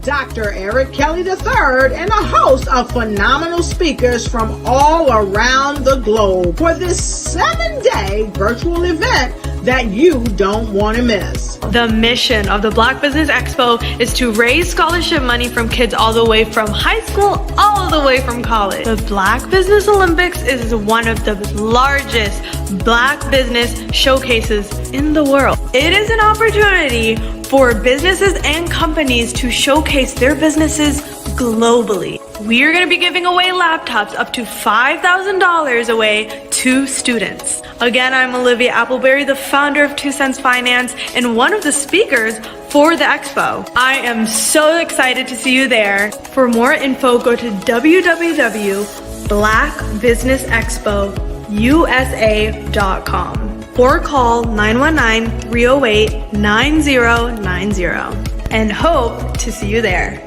Dr. Eric Kelly III and a host of phenomenal speakers from all around the globe for this 7-day virtual event that you don't want to miss. The mission of the Black Business Expo is to raise scholarship money from kids all the way from high school all the way from college. The Black Business Olympics is one of the largest Black business showcases in the world. It is an opportunity for businesses and companies to showcase their businesses globally. We are going to be giving away laptops up to $5,000 away to students. Again, I'm Olivia Appleberry, the founder of 2 Cents Finance and one of the speakers for the expo. I am so excited to see you there. For more info, go to www.blackbusinessexpousa.com or call 919-308-9090 and hope to see you there.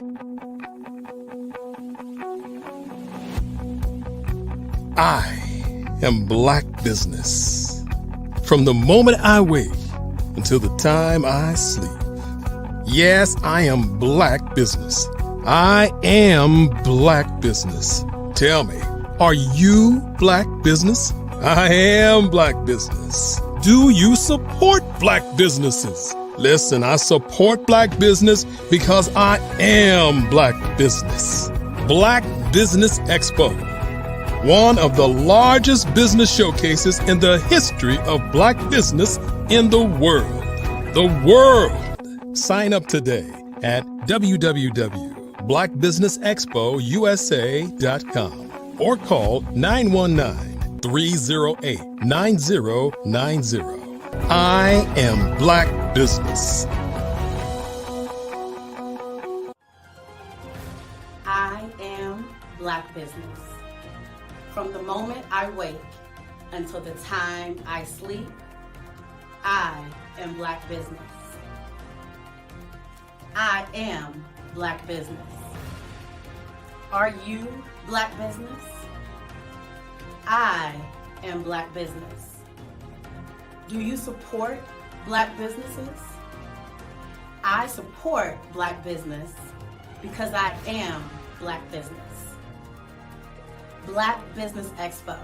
I am Black business. From the moment I wake until the time I sleep. Yes, I am Black business. I am Black business. Tell me, are you Black business? I am Black business. Do you support Black businesses? Listen, I support Black business because I am Black business. Black Business Expo, one of the largest business showcases in the history of Black business in the world. The world! Sign up today at www.blackbusinessexpousa.com or call 919-308-9090. I am Black business. I am Black business. From the moment I wake until the time I sleep, I am Black business. I am Black business. Are you Black business? I am Black business. Do you support Black businesses? I support Black business because I am Black business. Black Business Expo,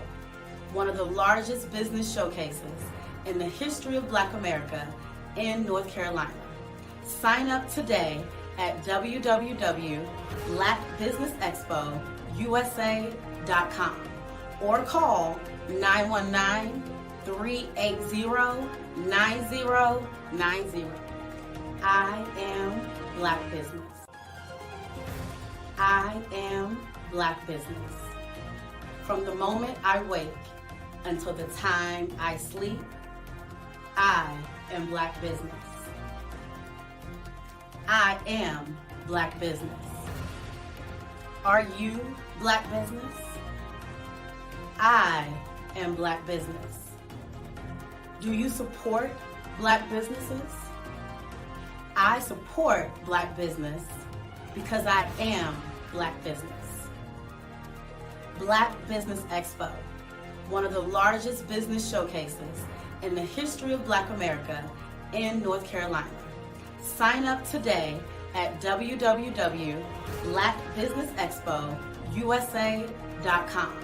one of the largest business showcases in the history of Black America in North Carolina. Sign up today at www.blackbusinessexpousa.com or call 919-380-9090. I am Black business. I am Black business. From the moment I wake until the time I sleep, I am Black business. I am Black business. Are you Black business? I am Black business. Do you support Black businesses? I support Black business because I am Black business. Black Business Expo, one of the largest business showcases in the history of Black America in North Carolina. Sign up today at www.blackbusinessexpousa.com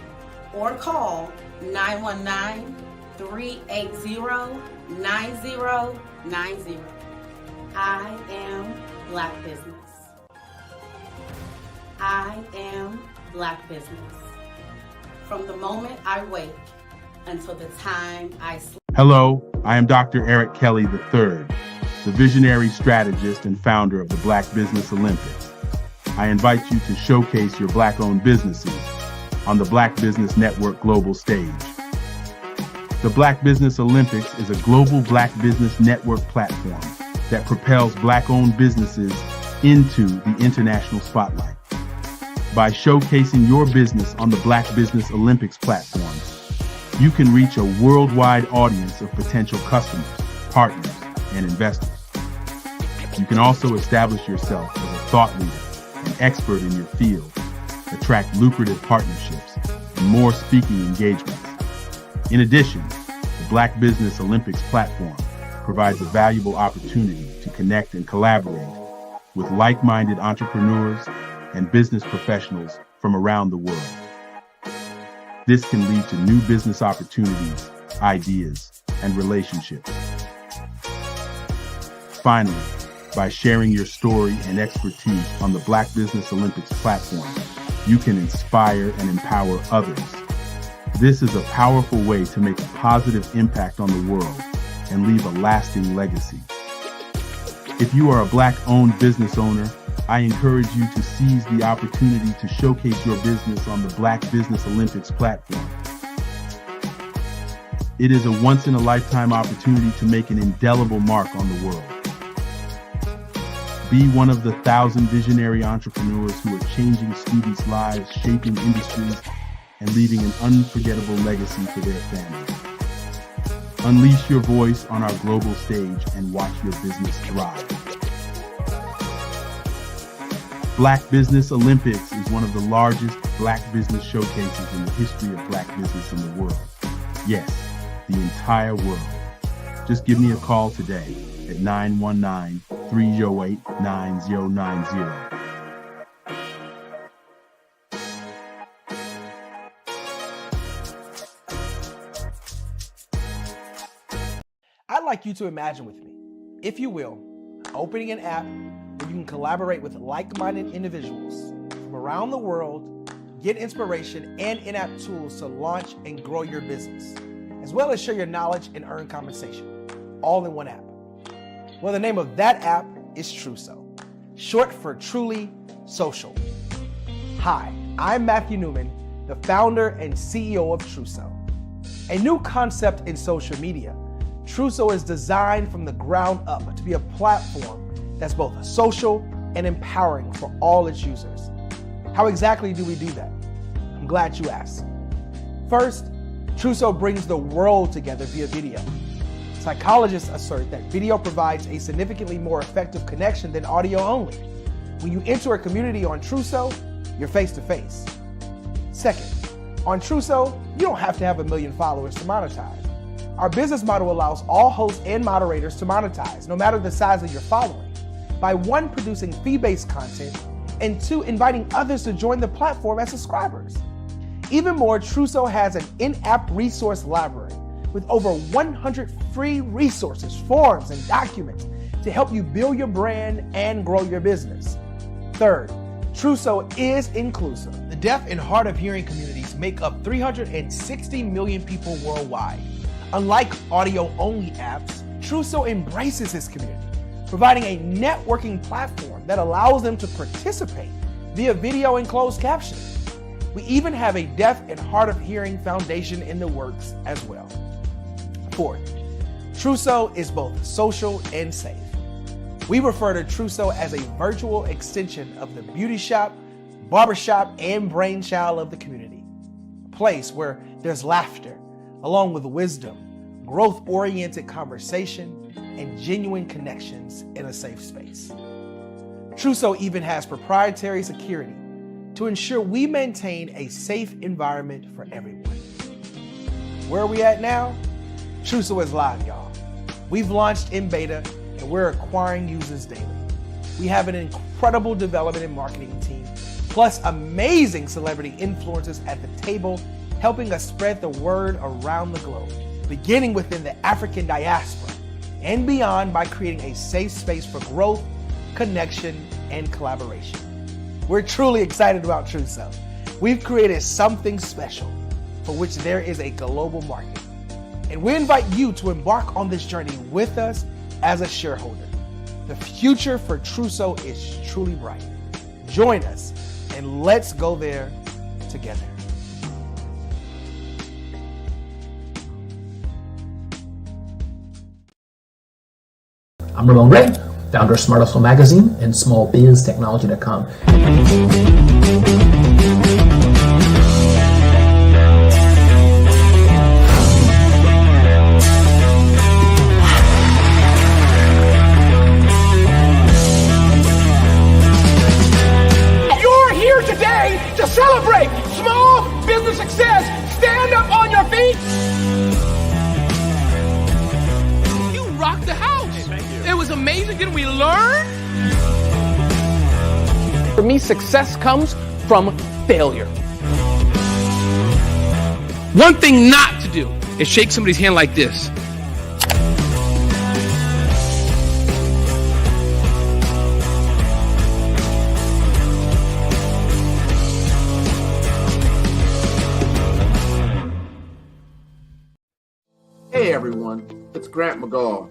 or call 919-380-9090. I am Black business. I am Black business. From the moment I wake until the time I sleep. Hello, I am Dr. Eric Kelly III, the visionary strategist and founder of the Black Business Olympics. I invite you to showcase your Black-owned businesses on the Black Business Network global stage. The Black Business Olympics is a global Black Business Network platform that propels Black-owned businesses into the international spotlight. By showcasing your business on the Black Business Olympics platform, you can reach a worldwide audience of potential customers, partners, and investors. You can also establish yourself as a thought leader and expert in your field, attract lucrative partnerships, and more speaking engagements. In addition, the Black Business Olympics platform provides a valuable opportunity to connect and collaborate with like-minded entrepreneurs and business professionals from around the world. This can lead to new business opportunities, ideas, and relationships. Finally, by sharing your story and expertise on the Black Business Olympics platform, you can inspire and empower others. This is a powerful way to make a positive impact on the world and leave a lasting legacy. If you are a Black-owned business owner, I encourage you to seize the opportunity to showcase your business on the Black Business Olympics platform. It is a once-in-a-lifetime opportunity to make an indelible mark on the world. Be one of the 1,000 visionary entrepreneurs who are changing students' lives, shaping industries, and leaving an unforgettable legacy for their families. Unleash your voice on our global stage and watch your business thrive. Black Business Olympics is one of the largest Black business showcases in the history of Black business in the world. Yes, the entire world. Just give me a call today at 919-308-9090. I'd like you to imagine with me, if you will, opening an app where you can collaborate with like-minded individuals from around the world, get inspiration and in-app tools to launch and grow your business, as well as share your knowledge and earn compensation, all in one app. Well, the name of that app is Truso, short for Truly Social. Hi, I'm Matthew Newman, the founder and CEO of Truso, a new concept in social media. Truso is designed from the ground up to be a platform that's both social and empowering for all its users. How exactly do we do that? I'm glad you asked. First, Truso brings the world together via video. Psychologists assert that video provides a significantly more effective connection than audio only. When you enter a community on Truso, you're face to face. Second, on Truso, you don't have to have 1 million followers to monetize. Our business model allows all hosts and moderators to monetize, no matter the size of your following, by 1, producing fee-based content, and 2, inviting others to join the platform as subscribers. Even more, Truso has an in-app resource library with over 100 free resources, forms, and documents to help you build your brand and grow your business. Third, Truso is inclusive. The deaf and hard of hearing communities make up 360 million people worldwide. Unlike audio-only apps, Truso embraces this community, providing a networking platform that allows them to participate via video and closed captioning. We even have a deaf and hard of hearing foundation in the works as well. Fourth, Truso is both social and safe. We refer to Truso as a virtual extension of the beauty shop, barbershop, and brainchild of the community. A place where there's laughter, along with wisdom, growth-oriented conversation, and genuine connections in a safe space. Truso even has proprietary security to ensure we maintain a safe environment for everyone. Where are we at now? Truso is live, y'all. We've launched in beta, and we're acquiring users daily. We have an incredible development and marketing team, plus amazing celebrity influencers at the table, helping us spread the word around the globe, beginning within the African diaspora and beyond by creating a safe space for growth, connection, and collaboration. We're truly excited about Truso. We've created something special for which there is a global market. And we invite you to embark on this journey with us as a shareholder. The future for Truso is truly bright. Join us and let's go there together. I'm Ramon Ray, founder of Smart Hustle Magazine and smallbiztechnology.com. You're here today to celebrate small business success. Stand up on your feet. You rocked the house. It was amazing. Didn't we learn? For me, success comes from failure. One thing not to do is shake somebody's hand like this. Hey everyone, it's Grant McGaw,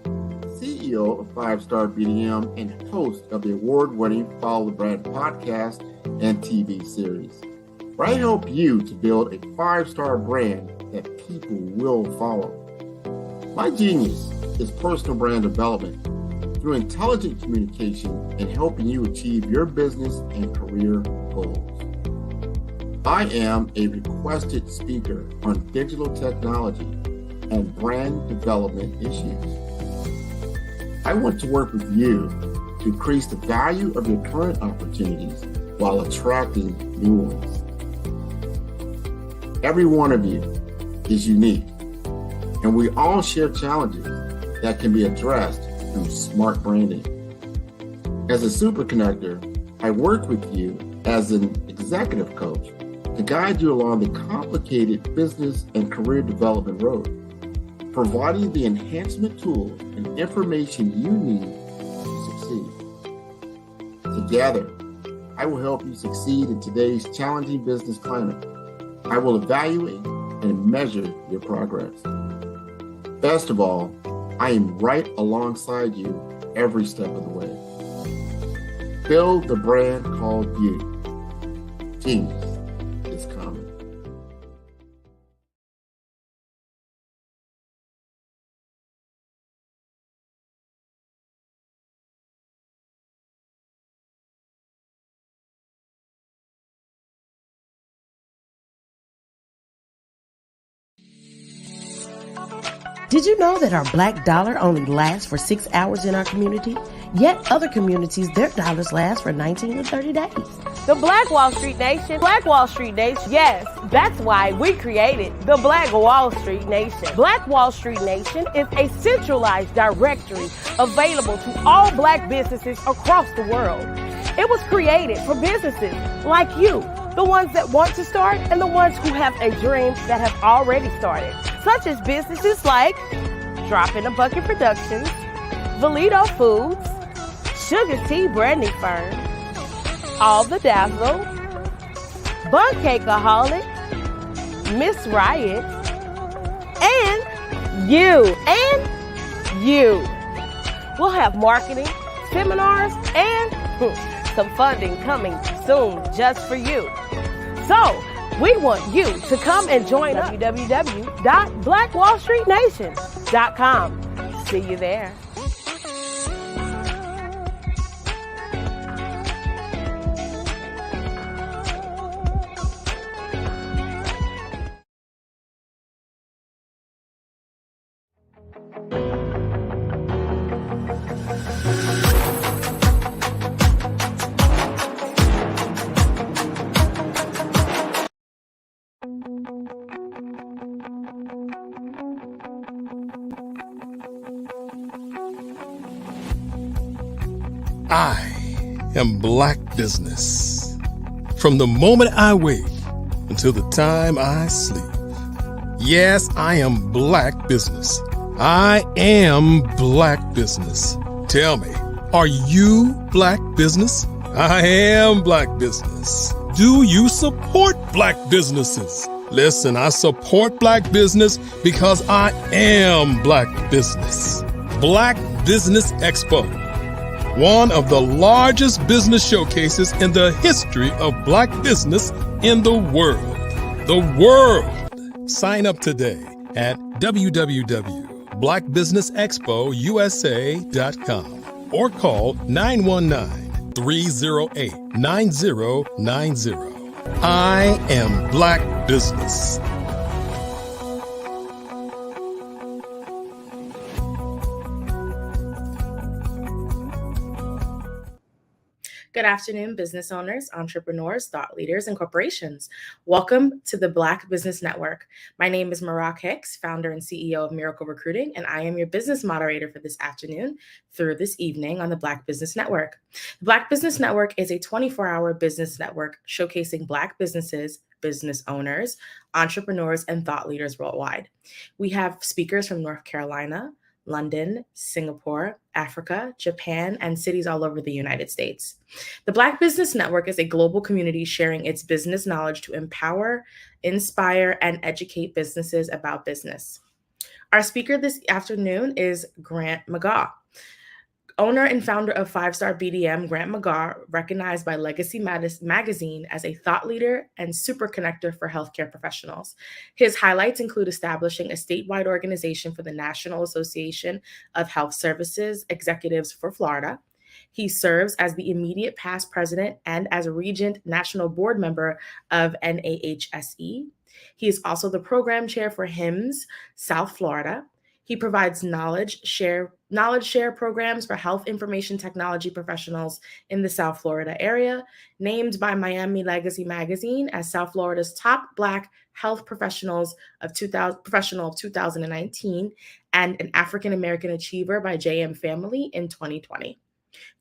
CEO of 5-Star BDM and host of the award-winning Follow the Brand podcast and TV series, where I help you to build a 5-star brand that people will follow. My genius is personal brand development through intelligent communication and helping you achieve your business and career goals. I am a requested speaker on digital technology and brand development issues. I want to work with you to increase the value of your current opportunities while attracting new ones. Every one of you is unique, and we all share challenges that can be addressed through smart branding. As a super connector, I work with you as an executive coach to guide you along the complicated business and career development road, providing the enhancement tools and information you need to succeed. Together, I will help you succeed in today's challenging business climate. I will evaluate and measure your progress. Best of all, I am right alongside you every step of the way. Build the brand called you. Genius is coming. Did you know that our black dollar only lasts for 6 hours in our community? Yet other communities, their dollars last for 19 to 30 days. The Black Wall Street Nation. Black Wall Street Nation. Yes, that's why we created the Black Wall Street Nation. Black Wall Street Nation is a centralized directory available to all black businesses across the world. It was created for businesses like you, the ones that want to start and the ones who have a dream that have already started, such as businesses like Drop in a Bucket Productions, Valito Foods, Sugar Tea Branding Firm, All the Dazzle, Bun Cakeaholic, Miss Riot, and you. We'll have marketing, seminars, and some funding coming soon just for you. So, we want you to come and join us. www.blackwallstreetnation.com. See you there. I am Black business. From the moment I wake until the time I sleep. Yes, I am Black business. I am Black business. Tell me, are you Black business? I am Black business. Do you support Black businesses? Listen, I support Black business because I am Black business. Black Business Expo, one of the largest business showcases in the history of Black business in the world. The world! Sign up today at www.blackbusinessexpousa.com or call 919-308-9090. I am Black business. Good afternoon, business owners, entrepreneurs, thought leaders, and corporations. Welcome to the Black Business Network. My name is Marak Hicks, founder and CEO of Miracle Recruiting, and I am your business moderator for this afternoon through this evening on the Black Business Network. The Black Business Network is a 24-hour business network showcasing Black businesses, business owners, entrepreneurs, and thought leaders worldwide. We have speakers from North Carolina, London, Singapore, Africa, Japan, and cities all over the United States. The Black Business Network is a global community sharing its business knowledge to empower, inspire, and educate businesses about business. Our speaker this afternoon is Grant McGaugh. Owner and founder of 5-Star BDM, Grant McGaugh, recognized by Legacy Magazine as a thought leader and super connector for healthcare professionals. His highlights include establishing a statewide organization for the National Association of Health Services Executives for Florida. He serves as the immediate past president and as a Regent National Board member of NAHSE. He is also the program chair for HIMSS South Florida. He provides knowledge share programs for health information technology professionals in the South Florida area, named by Miami Legacy Magazine as South Florida's top Black health professional of 2019, and an African American achiever by JM Family in 2020.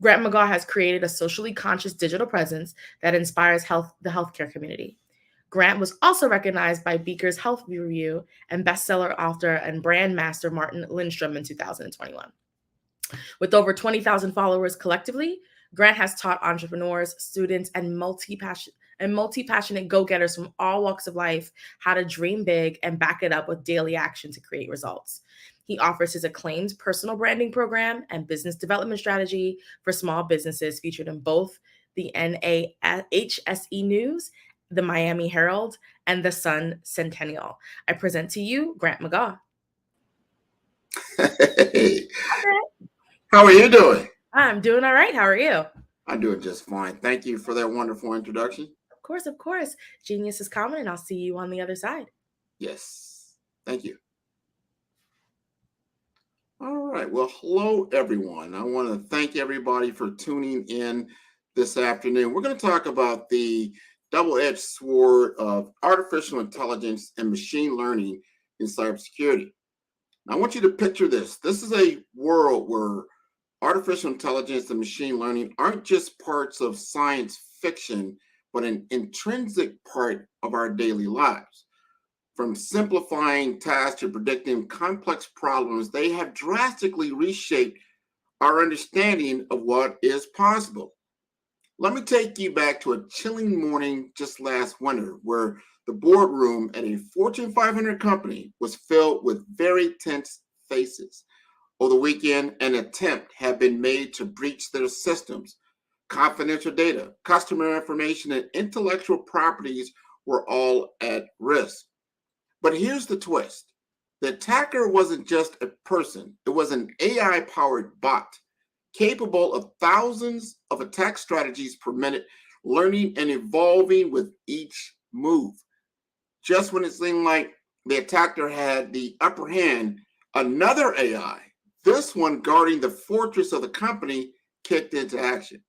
Grant McGaugh has created a socially conscious digital presence that inspires the healthcare community. Grant was also recognized by Beaker's Health Review and bestseller author and brand master Martin Lindstrom in 2021. With over 20,000 followers collectively, Grant has taught entrepreneurs, students, and multi-passionate go-getters from all walks of life how to dream big and back it up with daily action to create results. He offers his acclaimed personal branding program and business development strategy for small businesses featured in both the NAHSE News, the Miami Herald, and the Sun Centennial. I present to you Grant McGaugh. Hey, how are you doing? I'm doing all right. How are you? I'm doing just fine. Thank you for that wonderful introduction. Of course. Genius is common, and I'll see you on the other side. Yes. Thank you. All right. Well, hello, everyone. I want to thank everybody for tuning in this afternoon. We're going to talk about the double-edged sword of artificial intelligence and machine learning in cybersecurity. Now, I want you to picture this. This is a world where artificial intelligence and machine learning aren't just parts of science fiction, but an intrinsic part of our daily lives. From simplifying tasks to predicting complex problems, they have drastically reshaped our understanding of what is possible. Let me take you back to a chilling morning just last winter where the boardroom at a Fortune 500 company was filled with very tense faces. Over the weekend, an attempt had been made to breach their systems. Confidential data, customer information, and intellectual properties were all at risk. But here's the twist. The attacker wasn't just a person. It was an AI-powered bot capable of thousands of attack strategies per minute, learning and evolving with each move. Just when it seemed like the attacker had the upper hand, another AI, this one guarding the fortress of the company, kicked into action.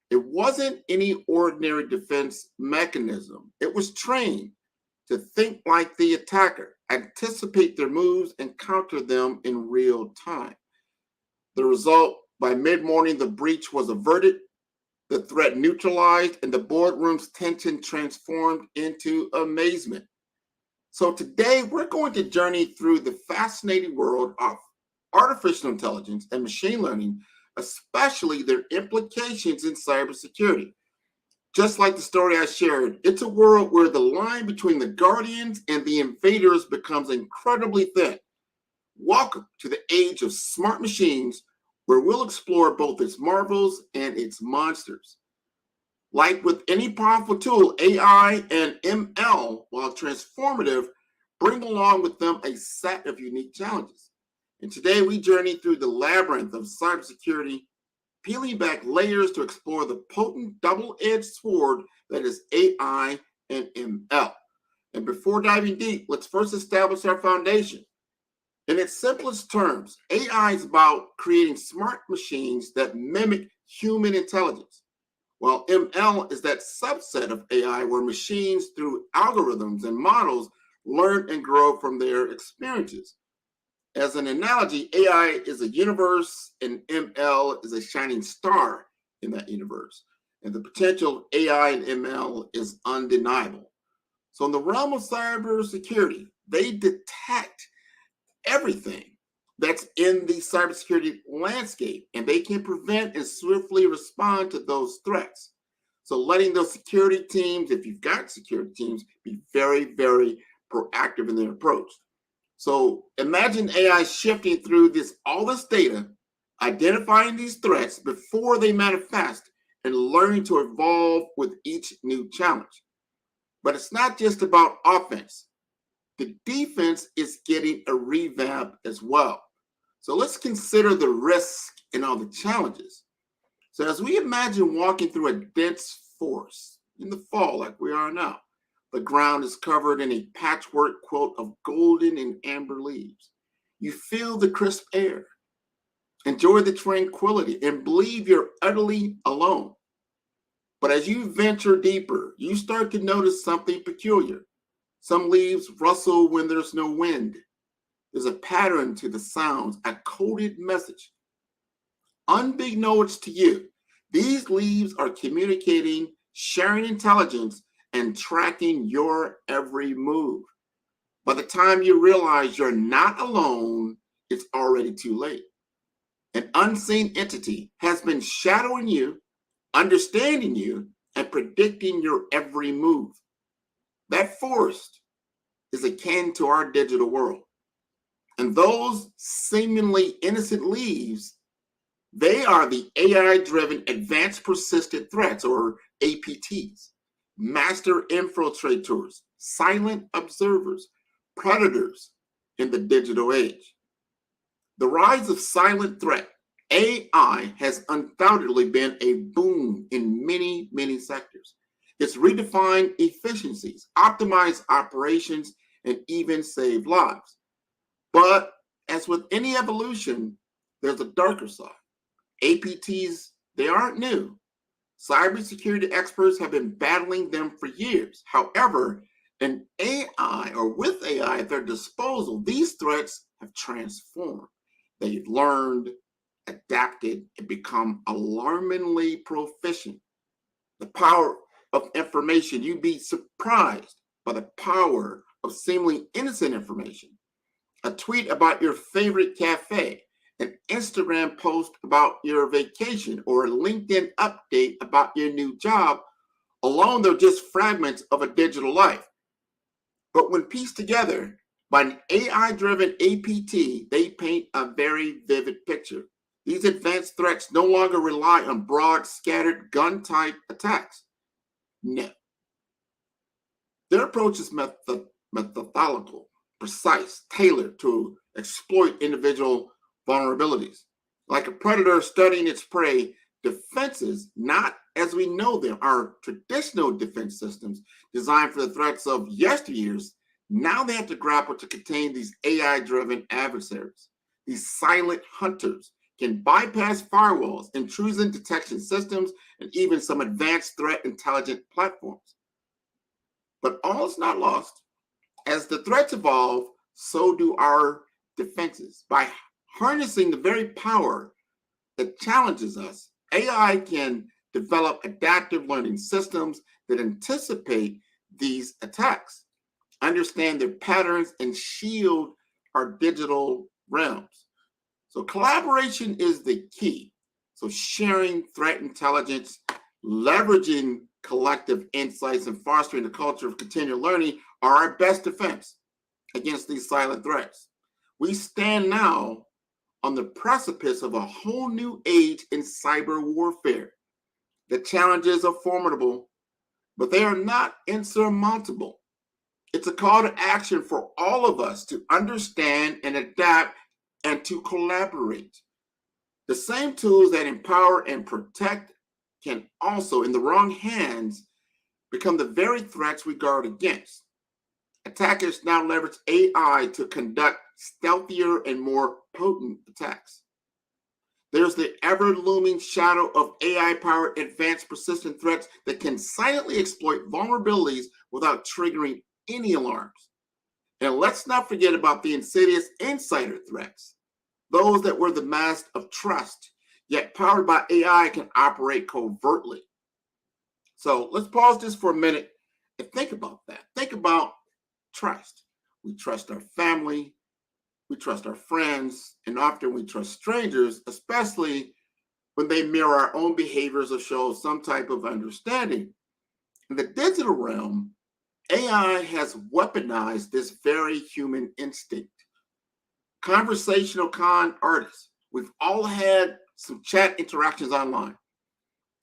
It wasn't any ordinary defense mechanism. It was trained to think like the attacker, anticipate their moves, and counter them in real time. The result, by mid-morning, the breach was averted, the threat neutralized, and the boardroom's tension transformed into amazement. So today, we're going to journey through the fascinating world of artificial intelligence and machine learning, especially their implications in cybersecurity. Just like the story I shared, it's a world where the line between the guardians and the invaders becomes incredibly thin. Welcome to the age of smart machines, where we'll explore both its marvels and its monsters. Like with any powerful tool, AI and ML, while transformative, bring along with them a set of unique challenges. And today we journey through the labyrinth of cybersecurity, peeling back layers to explore the potent double-edged sword that is AI and ML. And before diving deep, let's first establish our foundation. In its simplest terms, AI is about creating smart machines that mimic human intelligence. while ML is that subset of AI where machines, through algorithms and models, learn and grow from their experiences. As an analogy, AI is a universe and ML is a shining star in that universe. And the potential of AI and ML is undeniable. So in the realm of cybersecurity, they detect everything that's in the cybersecurity landscape, and they can prevent and swiftly respond to those threats. So letting those security teams, if you've got security teams, be very, very proactive in their approach. So imagine AI shifting through all this data, identifying these threats before they manifest, and learning to evolve with each new challenge. But it's not just about offense. The defense is getting a revamp as well. So let's consider the risk and all the challenges. So as we imagine walking through a dense forest in the fall like we are now, the ground is covered in a patchwork quilt of golden and amber leaves. You feel the crisp air, enjoy the tranquility, and believe you're utterly alone. But as you venture deeper, you start to notice something peculiar. Some leaves rustle when there's no wind. There's a pattern to the sounds, a coded message. Unbeknownst to you, these leaves are communicating, sharing intelligence, and tracking your every move. By the time you realize you're not alone, it's already too late. An unseen entity has been shadowing you, understanding you, and predicting your every move. That forest is akin to our digital world. And those seemingly innocent leaves, they are the AI-driven advanced persistent threats, or APTs, master infiltrators, silent observers, predators in the digital age. The rise of silent threat, AI, has undoubtedly been a boom in many, many sectors. It's redefined efficiencies, optimized operations, and even saved lives. But as with any evolution, there's a darker side. APTs, they aren't new. Cybersecurity experts have been battling them for years. However, with AI at their disposal, these threats have transformed. They've learned, adapted, and become alarmingly proficient. The power of information, you'd be surprised by the power of seemingly innocent information. A tweet about your favorite cafe, an Instagram post about your vacation, or a LinkedIn update about your new job, alone they're just fragments of a digital life. But when pieced together by an AI-driven APT, they paint a very vivid picture. These advanced threats no longer rely on broad, scattered, gun-type attacks. No. Their approach is methodical, precise, tailored to exploit individual vulnerabilities. Like a predator studying its prey, defenses, not as we know them, are traditional defense systems designed for the threats of yesteryears. Now they have to grapple to contain these AI-driven adversaries. These silent hunters can bypass firewalls, intrusion detection systems, and even some advanced threat intelligence platforms. But all is not lost. As the threats evolve, so do our defenses. By harnessing the very power that challenges us, AI can develop adaptive learning systems that anticipate these attacks, understand their patterns, and shield our digital realms. So collaboration is the key. So sharing threat intelligence, leveraging collective insights, and fostering a culture of continual learning are our best defense against these silent threats. We stand now on the precipice of a whole new age in cyber warfare. The challenges are formidable, but they are not insurmountable. It's a call to action for all of us to understand and adapt and to collaborate. The same tools that empower and protect can also, in the wrong hands, become the very threats we guard against. Attackers now leverage AI to conduct stealthier and more potent attacks. There's the ever-looming shadow of AI-powered advanced persistent threats that can silently exploit vulnerabilities without triggering any alarms. And let's not forget about the insidious insider threats, those that were the mask of trust, yet powered by AI can operate covertly. So let's pause this for a minute and think about that. Think about trust. We trust our family, we trust our friends, and often we trust strangers, especially when they mirror our own behaviors or show some type of understanding. In the digital realm, AI has weaponized this very human instinct. Conversational con artists. We've all had some chat interactions online.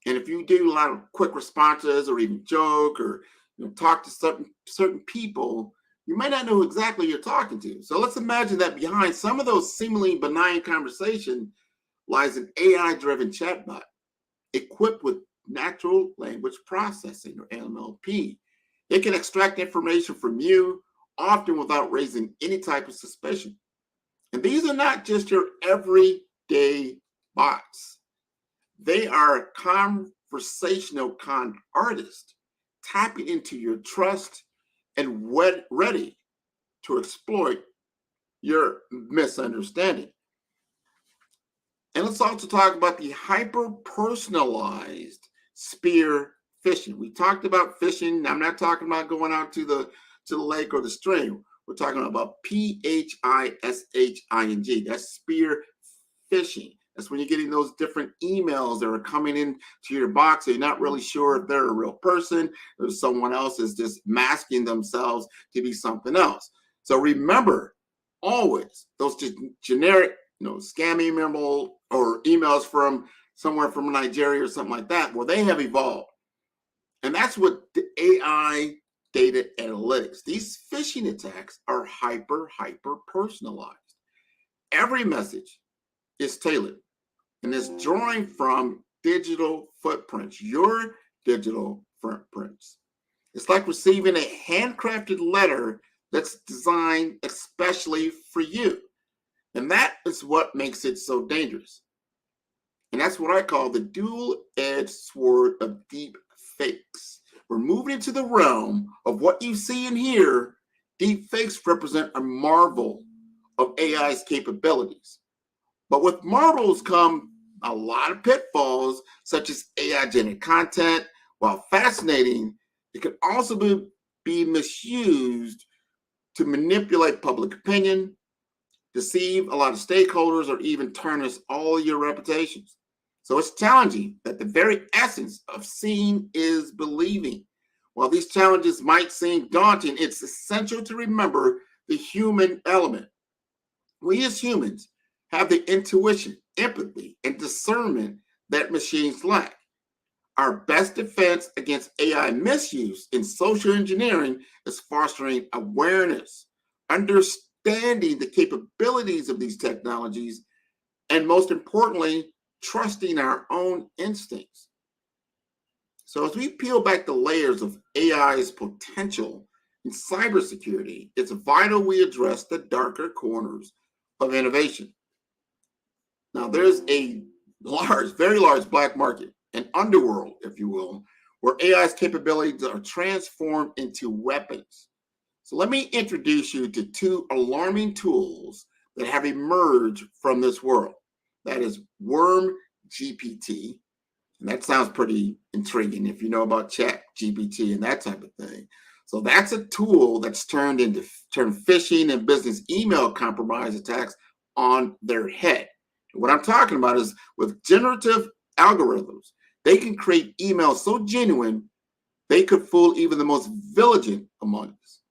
And if you do a lot of quick responses or even joke or talk to certain people, you might not know exactly who you're talking to. So let's imagine that behind some of those seemingly benign conversations lies an AI-driven chatbot equipped with natural language processing, or NLP. It can extract information from you, often without raising any type of suspicion. And these are not just your everyday bots. They are conversational con artists tapping into your trust and ready to exploit your misunderstanding. And let's also talk about the hyper-personalized spear phishing. We talked about phishing. I'm not talking about going out to the lake or the stream. We're talking about phishing. That's spear phishing. That's when you're getting those different emails that are coming in to your box. So you're not really sure if they're a real person or someone else is just masking themselves to be something else. So remember, always those generic, scam email or emails from somewhere from Nigeria or something like that, well, they have evolved. And that's what the AI data analytics. These phishing attacks are hyper personalized. Every message is tailored and is drawing from digital footprints, your digital footprints. It's like receiving a handcrafted letter that's designed especially for you. And that is what makes it so dangerous. And that's what I call the dual-edged sword of deep fakes. We're moving into the realm of what you see and hear. Deep fakes represent a marvel of AI's capabilities. But with marvels come a lot of pitfalls, such as AI-generated content. While fascinating, it can also be misused to manipulate public opinion, deceive a lot of stakeholders, or even tarnish all your reputations. So it's challenging that the very essence of seeing is believing. While these challenges might seem daunting, it's essential to remember the human element. We as humans have the intuition, empathy, and discernment that machines lack. Our best defense against AI misuse in social engineering is fostering awareness, understanding the capabilities of these technologies, and most importantly, trusting our own instincts. So as we peel back the layers of AI's potential in cybersecurity, it's vital we address the darker corners of innovation. Now, there's a very large black market, an underworld, if you will, where AI's capabilities are transformed into weapons. So let me introduce you to two alarming tools that have emerged from this world. That is WormGPT, and that sounds pretty intriguing if you know about ChatGPT and that type of thing. So that's a tool that's turned phishing and business email compromise attacks on their head. What I'm talking about is with generative algorithms, they can create emails so genuine, they could fool even the most vigilant among us.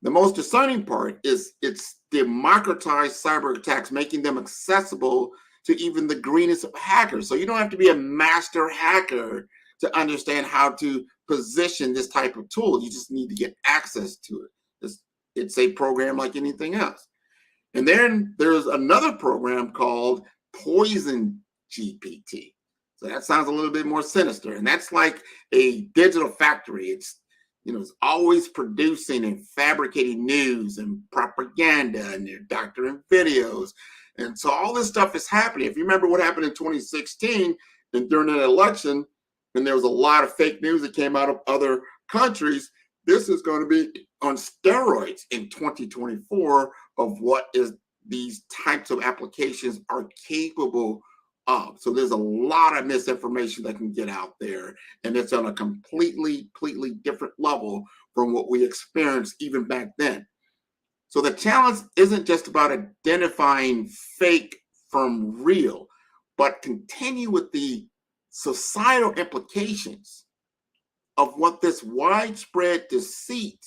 The most discerning part is it's democratized cyber attacks, making them accessible to even the greenest of hackers. So you don't have to be a master hacker to understand how to position this type of tool. You just need to get access to it. It's a program like anything else. And then there's another program called PoisonGPT. So that sounds a little bit more sinister. And that's like a digital factory. It's always producing and fabricating news and propaganda, and they're doctoring videos And so all this stuff is happening. If you remember what happened in 2016 and during that election, and there was a lot of fake news that came out of other countries, this is going to be on steroids in 2024 of what is these types of applications are capable of. So there's a lot of misinformation that can get out there, and it's on a completely different level from what we experienced even back then. So the challenge isn't just about identifying fake from real, but continue with the societal implications of what this widespread deceit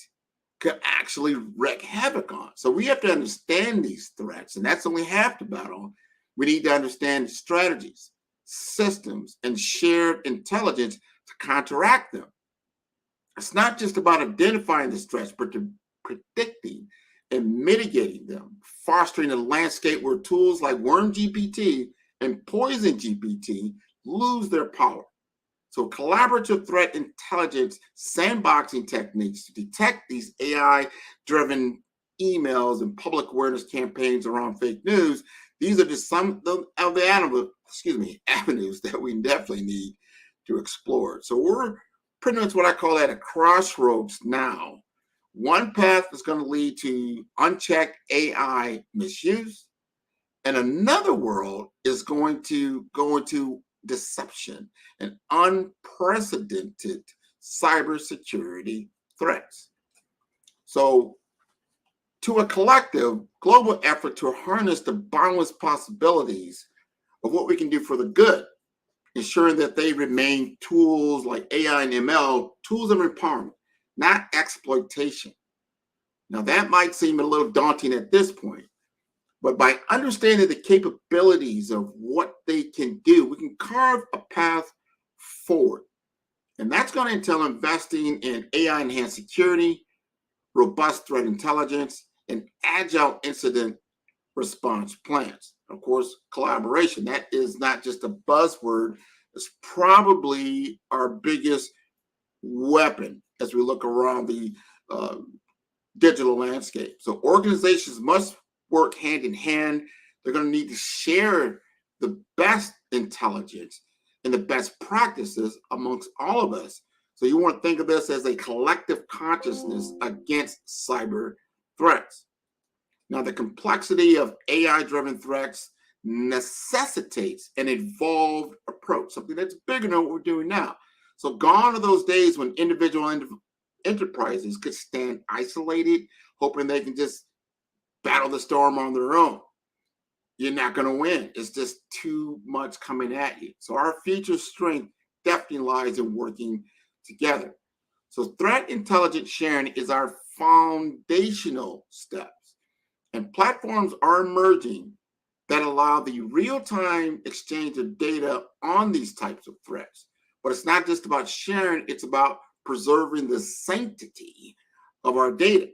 could actually wreak havoc on. So we have to understand these threats, and that's only half the battle. We need to understand strategies, systems, and shared intelligence to counteract them. It's not just about identifying the threats, but to predicting and mitigating them, fostering a landscape where tools like Worm GPT and Poison GPT lose their power. So collaborative threat intelligence sandboxing techniques to detect these AI-driven emails and public awareness campaigns around fake news, these are just some of the avenues that we definitely need to explore. So we're pretty much what I call at a crossroads now. One path is going to lead to unchecked AI misuse, and another world is going to go into deception and unprecedented cybersecurity threats. So, to a collective global effort to harness the boundless possibilities of what we can do for the good, ensuring that they remain tools like AI and ML, tools of empowerment, not exploitation. Now, that might seem a little daunting at this point, but by understanding the capabilities of what they can do, we can carve a path forward. And that's going to entail investing in AI-enhanced security, robust threat intelligence, and agile incident response plans. Of course, collaboration, that is not just a buzzword. It's probably our biggest weapon as we look around the digital landscape. So organizations must work hand in hand. They're going to need to share the best intelligence and the best practices amongst all of us. So you want to think of this as a collective consciousness against cyber threats. Now, the complexity of AI-driven threats necessitates an evolved approach, something that's bigger than what we're doing now. So gone are those days when individual enterprises could stand isolated, hoping they can just battle the storm on their own. You're not going to win. It's just too much coming at you. So our future strength definitely lies in working together. So threat intelligence sharing is our foundational steps. And platforms are emerging that allow the real-time exchange of data on these types of threats. But it's not just about sharing, it's about preserving the sanctity of our data.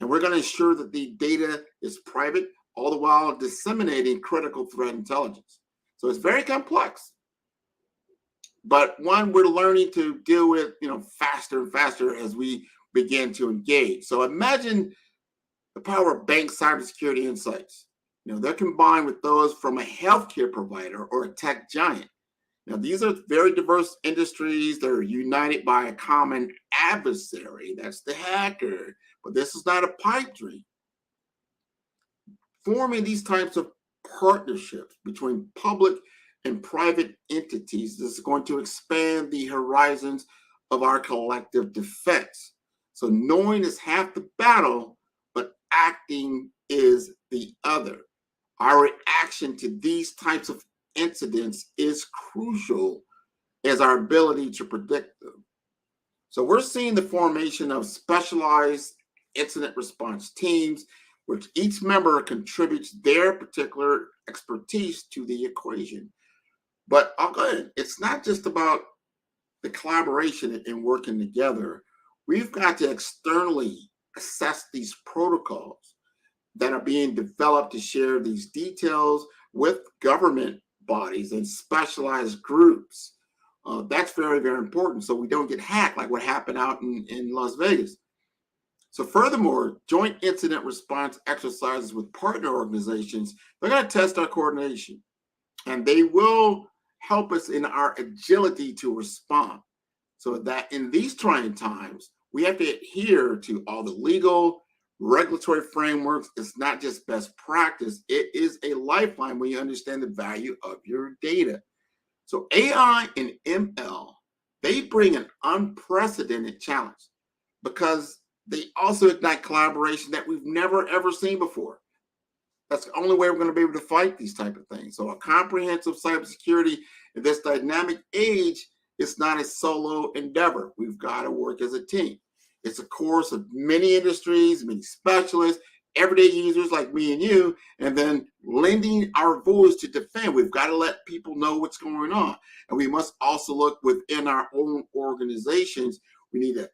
And we're going to ensure that the data is private, all the while disseminating critical threat intelligence. So it's very complex, but one we're learning to deal with, faster and faster as we begin to engage. So imagine the power of bank cybersecurity insights. They're combined with those from a healthcare provider or a tech giant. Now, these are very diverse industries. They're united by a common adversary. That's the hacker. But this is not a pipe dream. Forming these types of partnerships between public and private entities is going to expand the horizons of our collective defense. So knowing is half the battle, but acting is the other. Our reaction to these types of incidents is crucial as our ability to predict them. So we're seeing the formation of specialized incident response teams, which each member contributes their particular expertise to the equation. But I'll go ahead. It's not just about the collaboration and working together. We've got to externally assess these protocols that are being developed to share these details with government bodies and specialized groups. That's very, very important so we don't get hacked like what happened out in Las Vegas. So furthermore, joint incident response exercises with partner organizations, they're going to test our coordination, and they will help us in our agility to respond. So that in these trying times, we have to adhere to all the legal, regulatory frameworks. It's not just best practice, it is a lifeline when you understand the value of your data. So AI and ML, they bring an unprecedented challenge because they also ignite collaboration that we've never ever seen before. That's the only way we're going to be able to fight these type of things. So a comprehensive cybersecurity in this dynamic age is not a solo endeavor. We've got to work as a team. It's a course of many industries, many specialists, everyday users like me and you, and then lending our voice to defend. We've got to let people know what's going on. And we must also look within our own organizations. We need to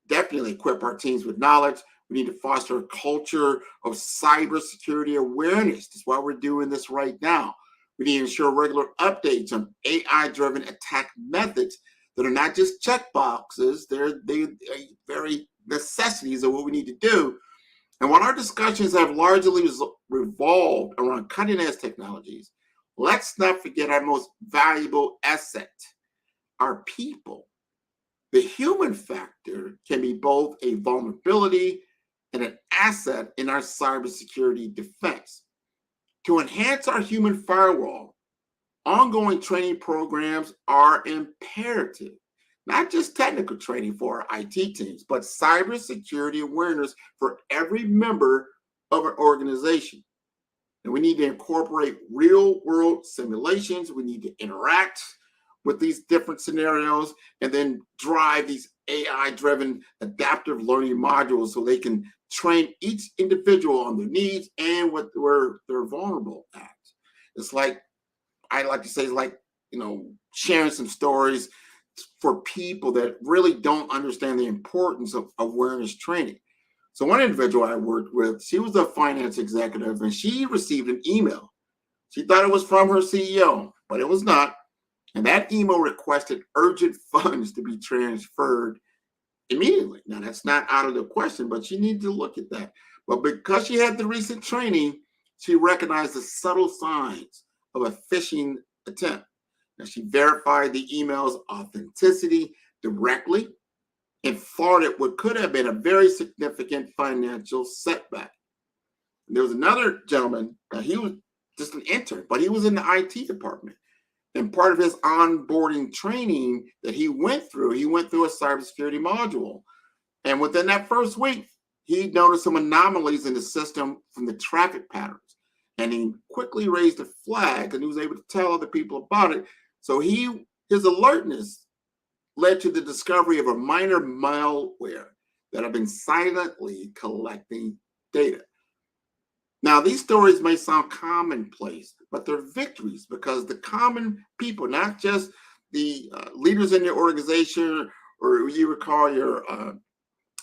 definitely equip our teams with knowledge. We need to foster a culture of cybersecurity awareness. That's why we're doing this right now. We need to ensure regular updates on AI-driven attack methods that are not just check boxes. They're very necessities of what we need to do. And while our discussions have largely revolved around cutting-edge technologies, let's not forget our most valuable asset, our people. The human factor can be both a vulnerability and an asset in our cybersecurity defense. To enhance our human firewall, ongoing training programs are imperative. Not just technical training for our IT teams, but cybersecurity awareness for every member of an organization. And we need to incorporate real-world simulations. We need to interact with these different scenarios and then drive these AI-driven adaptive learning modules so they can train each individual on their needs and where they're vulnerable at. It's like, I like to say, it's like, sharing some stories for people that really don't understand the importance of awareness training. So one individual I worked with, she was a finance executive, and she received an email. She thought it was from her CEO, but it was not. And that email requested urgent funds to be transferred immediately. Now, that's not out of the question, but she needed to look at that. But because she had the recent training, she recognized the subtle signs of a phishing attempt. Now, she verified the email's authenticity directly and thwarted what could have been a very significant financial setback. And there was another gentleman, he was just an intern, but he was in the IT department. And part of his onboarding training that he went through a cybersecurity module. And within that first week, he noticed some anomalies in the system from the traffic patterns. And he quickly raised a flag, and he was able to tell other people about it. So his alertness led to the discovery of a minor malware that had been silently collecting data. Now, these stories may sound commonplace, but they're victories because the common people, not just the leaders in your organization, or you would call your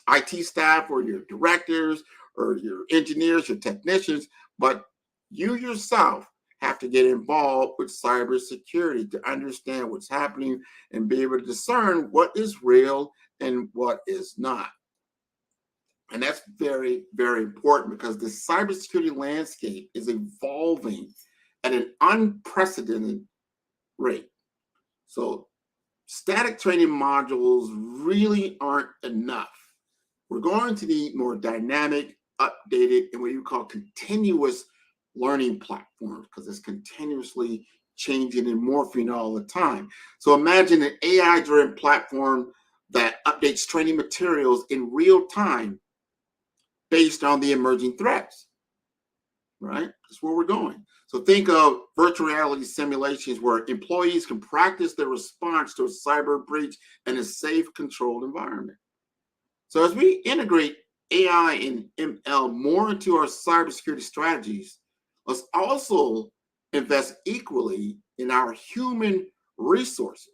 IT staff or your directors or your engineers, your technicians, but you yourself have to get involved with cybersecurity to understand what's happening and be able to discern what is real and what is not. And that's very, very important because the cybersecurity landscape is evolving at an unprecedented rate. So static training modules really aren't enough. We're going to need more dynamic, updated, and what you call continuous learning platforms because it's continuously changing and morphing all the time. So imagine an AI-driven platform that updates training materials in real time based on the emerging threats, right? That's where we're going. So think of virtual reality simulations where employees can practice their response to a cyber breach in a safe, controlled environment. So as we integrate AI and ML more into our cybersecurity strategies, let's also invest equally in our human resources.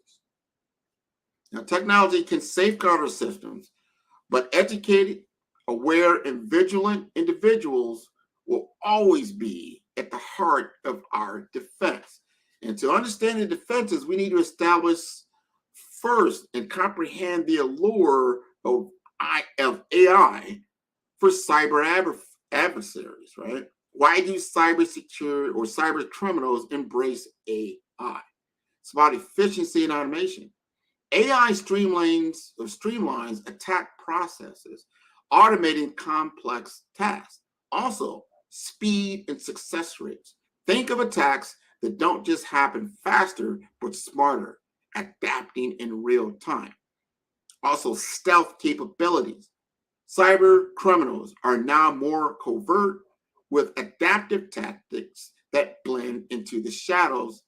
Now, technology can safeguard our systems, but educated, aware, and vigilant individuals will always be at the heart of our defense. And to understand the defenses, we need to establish first and comprehend the allure of of AI for cyber adversaries, right? Why do cybersecurity or cyber criminals embrace AI? It's about efficiency and automation. AI streamlines attack processes, automating complex tasks. Also, speed and success rates. Think of attacks that don't just happen faster, but smarter, adapting in real time. Also, stealth capabilities. Cyber criminals are now more covert with adaptive tactics that blend into the shadows.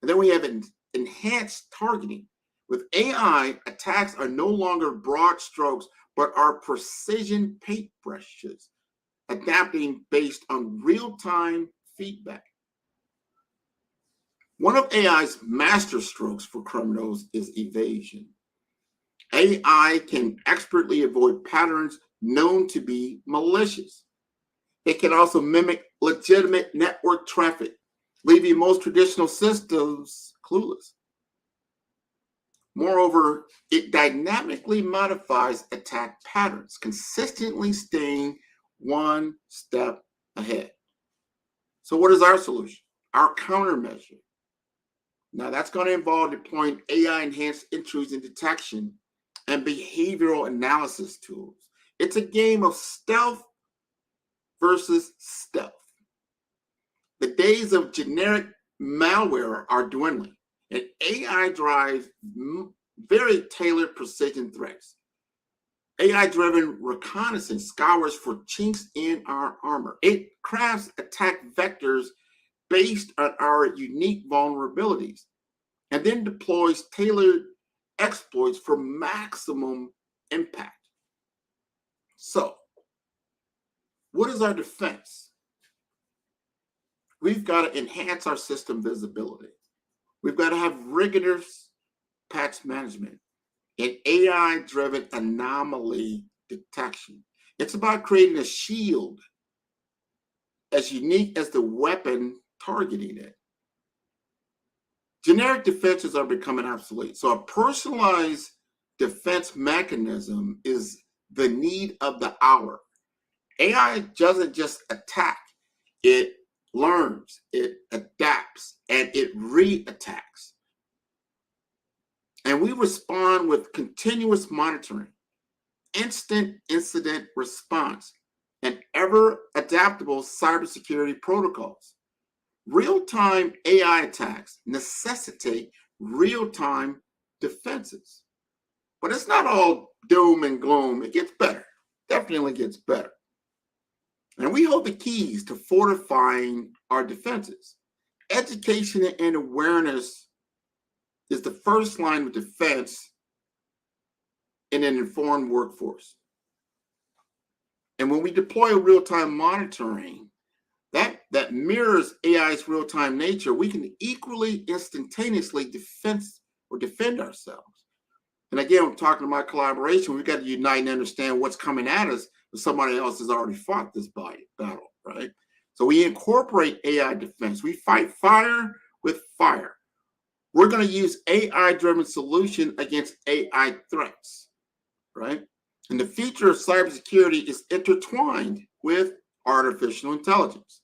And then we have enhanced targeting. With AI, attacks are no longer broad strokes, but are precision paintbrushes, adapting based on real-time feedback. One of AI's master strokes for criminals is evasion. AI can expertly avoid patterns known to be malicious. It can also mimic legitimate network traffic, leaving most traditional systems clueless. Moreover, it dynamically modifies attack patterns, consistently staying one step ahead. So what is our solution? Our countermeasure. Now that's going to involve deploying AI-enhanced intrusion detection and behavioral analysis tools. It's a game of stealth versus stealth. The days of generic malware are dwindling, and AI drives very tailored precision threats. AI-driven reconnaissance scours for chinks in our armor. It crafts attack vectors based on our unique vulnerabilities, and then deploys tailored exploits for maximum impact. So, what is our defense? We've got to enhance our system visibility. We've got to have rigorous patch management and AI-driven anomaly detection. It's about creating a shield as unique as the weapon targeting it. Generic defenses are becoming obsolete. So a personalized defense mechanism is the need of the hour. AI doesn't just attack, it learns, it adapts, and it re-attacks. And we respond with continuous monitoring, instant incident response, and ever-adaptable cybersecurity protocols. Real-time AI attacks necessitate real-time defenses. But it's not all doom and gloom. It gets better. Definitely gets better. And we hold the keys to fortifying our defenses. Education and awareness is the first line of defense in an informed workforce. And when we deploy real-time monitoring, that mirrors AI's real-time nature, we can equally instantaneously defend ourselves. And again, I'm talking about collaboration. We've got to unite and understand what's coming at us, but somebody else has already fought this battle, right? So we incorporate AI defense. We fight fire with fire. We're going to use AI-driven solution against AI threats, right? And the future of cybersecurity is intertwined with artificial intelligence.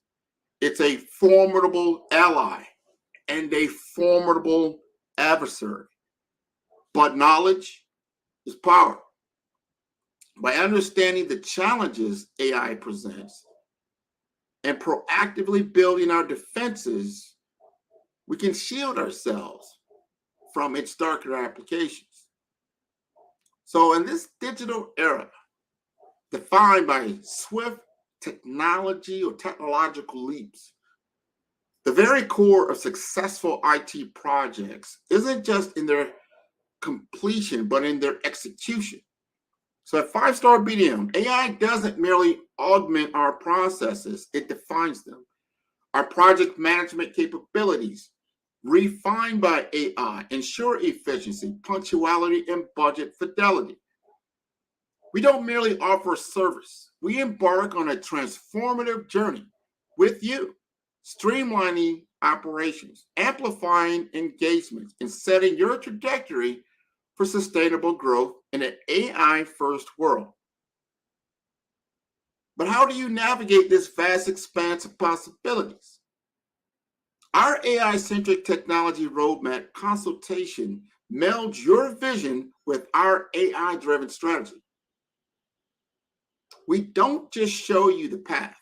It's a formidable ally and a formidable adversary. But knowledge is power. By understanding the challenges AI presents and proactively building our defenses, we can shield ourselves from its darker applications. So in this digital era, defined by swift technology or technological leaps, the very core of successful IT projects isn't just in their completion, but in their execution. So at 5-Star BDM, AI doesn't merely augment our processes, it defines them. Our project management capabilities, refined by AI, ensure efficiency, punctuality, and budget fidelity. We don't merely offer a service. We embark on a transformative journey with you, streamlining operations, amplifying engagements, and setting your trajectory for sustainable growth in an AI-first world. But how do you navigate this vast expanse of possibilities? Our AI-centric technology roadmap consultation melds your vision with our AI-driven strategy. We don't just show you the path.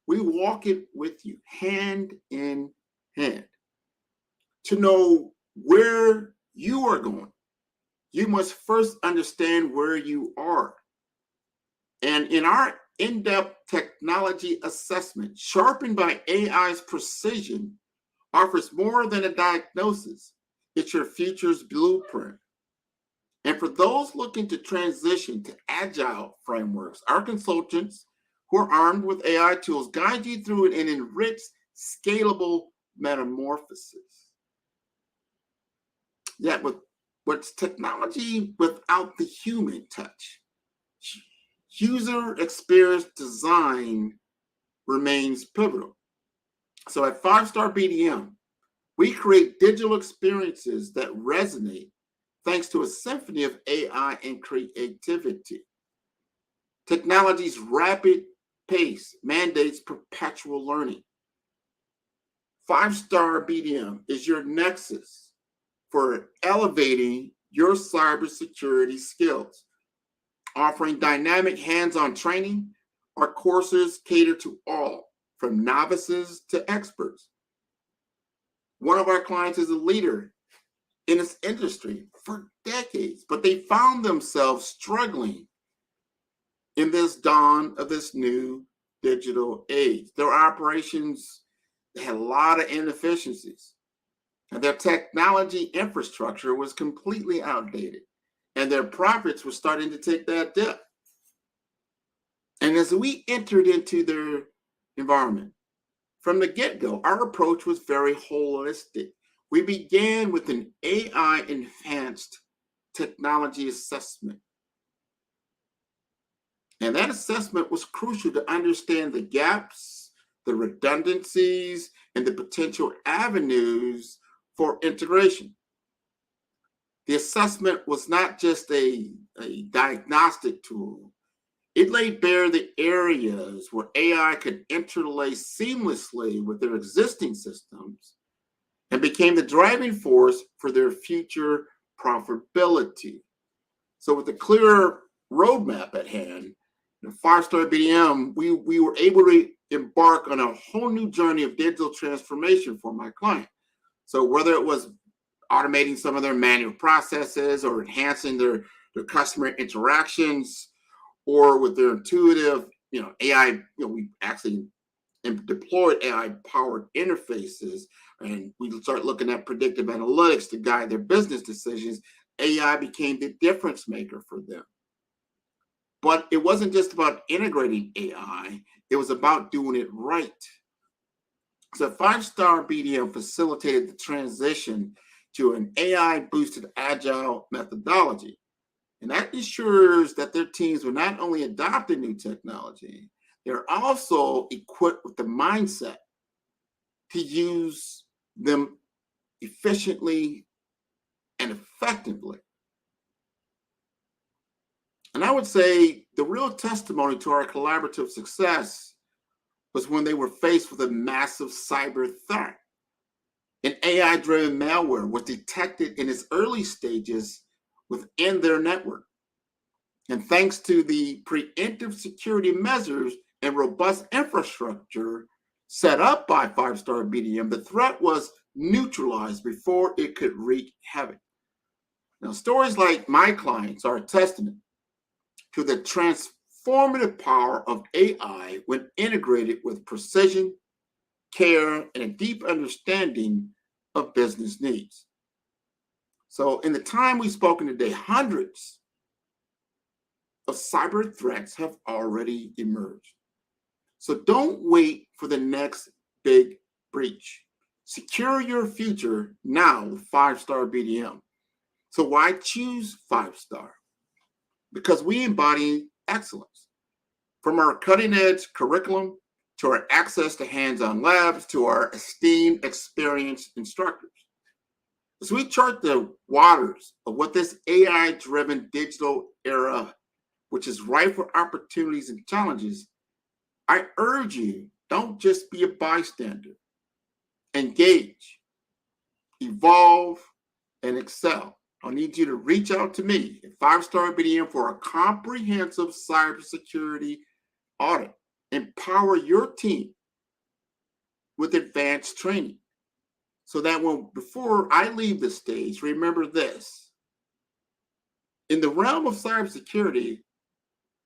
We walk it with you hand in hand. To know where you are going, you must first understand where you are. And in our in-depth technology assessment, sharpened by AI's precision, offers more than a diagnosis. It's your future's blueprint. And for those looking to transition to agile frameworks, our consultants who are armed with AI tools guide you through an enriched, scalable metamorphosis. Yet with what's technology without the human touch, user experience design remains pivotal. So at 5-Star BDM, we create digital experiences that resonate thanks to a symphony of AI and creativity. Technology's rapid pace mandates perpetual learning. 5-Star BDM is your nexus for elevating your cybersecurity skills. Offering dynamic hands-on training, our courses cater to all, from novices to experts. One of our clients is a leader in this industry for decades, but they found themselves struggling in this dawn of this new digital age. Their operations had a lot of inefficiencies, and their technology infrastructure was completely outdated, and their profits were starting to take that dip. And as we entered into their environment, from the get-go, our approach was very holistic. We began with an AI-enhanced technology assessment. And that assessment was crucial to understand the gaps, the redundancies, and the potential avenues for integration. The assessment was not just a diagnostic tool. It laid bare the areas where AI could interlace seamlessly with their existing systems and became the driving force for their future profitability. So with a clear roadmap at hand, the 5-Star BDM, we were able to embark on a whole new journey of digital transformation for my client. So whether it was automating some of their manual processes or enhancing their customer interactions, or with their intuitive, AI, we actually deployed AI-powered interfaces, and we start looking at predictive analytics to guide their business decisions. AI became the difference maker for them. But it wasn't just about integrating AI, it was about doing it right. So 5-Star BDM facilitated the transition to an AI-boosted agile methodology. And that ensures that their teams will not only adopt the new technology, they're also equipped with the mindset to use them efficiently and effectively. And I would say the real testimony to our collaborative success was when they were faced with a massive cyber threat. An AI-driven malware was detected in its early stages within their network. And thanks to the preemptive security measures and robust infrastructure set up by 5-Star BDM, the threat was neutralized before it could wreak havoc. Now, stories like my clients are a testament to the transformative power of AI when integrated with precision, care, and a deep understanding of business needs. So in the time we've spoken today, hundreds of cyber threats have already emerged. So don't wait for the next big breach. Secure your future now with 5-Star BDM. So why choose 5-Star? Because we embody excellence. From our cutting-edge curriculum to our access to hands-on labs to our esteemed experienced instructors. As we chart the waters of what this AI-driven digital era, which is ripe for opportunities and challenges, I urge you, don't just be a bystander. Engage, evolve, and excel. I need you to reach out to me at 5-Star BDM for a comprehensive cybersecurity audit. Empower your team with advanced training so that before I leave the stage, remember this. In the realm of cybersecurity,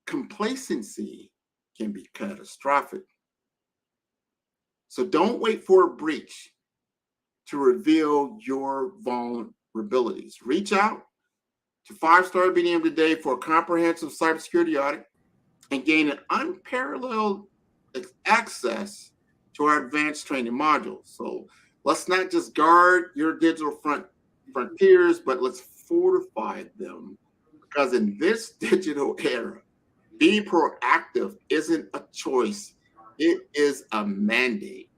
complacency can be catastrophic. So don't wait for a breach to reveal your vulnerabilities. Reach out to 5-Star BDM today for a comprehensive cybersecurity audit and gain an unparalleled access to our advanced training modules. So let's not just guard your digital frontiers, but let's fortify them. Because in this digital era, being proactive isn't a choice. It is a mandate.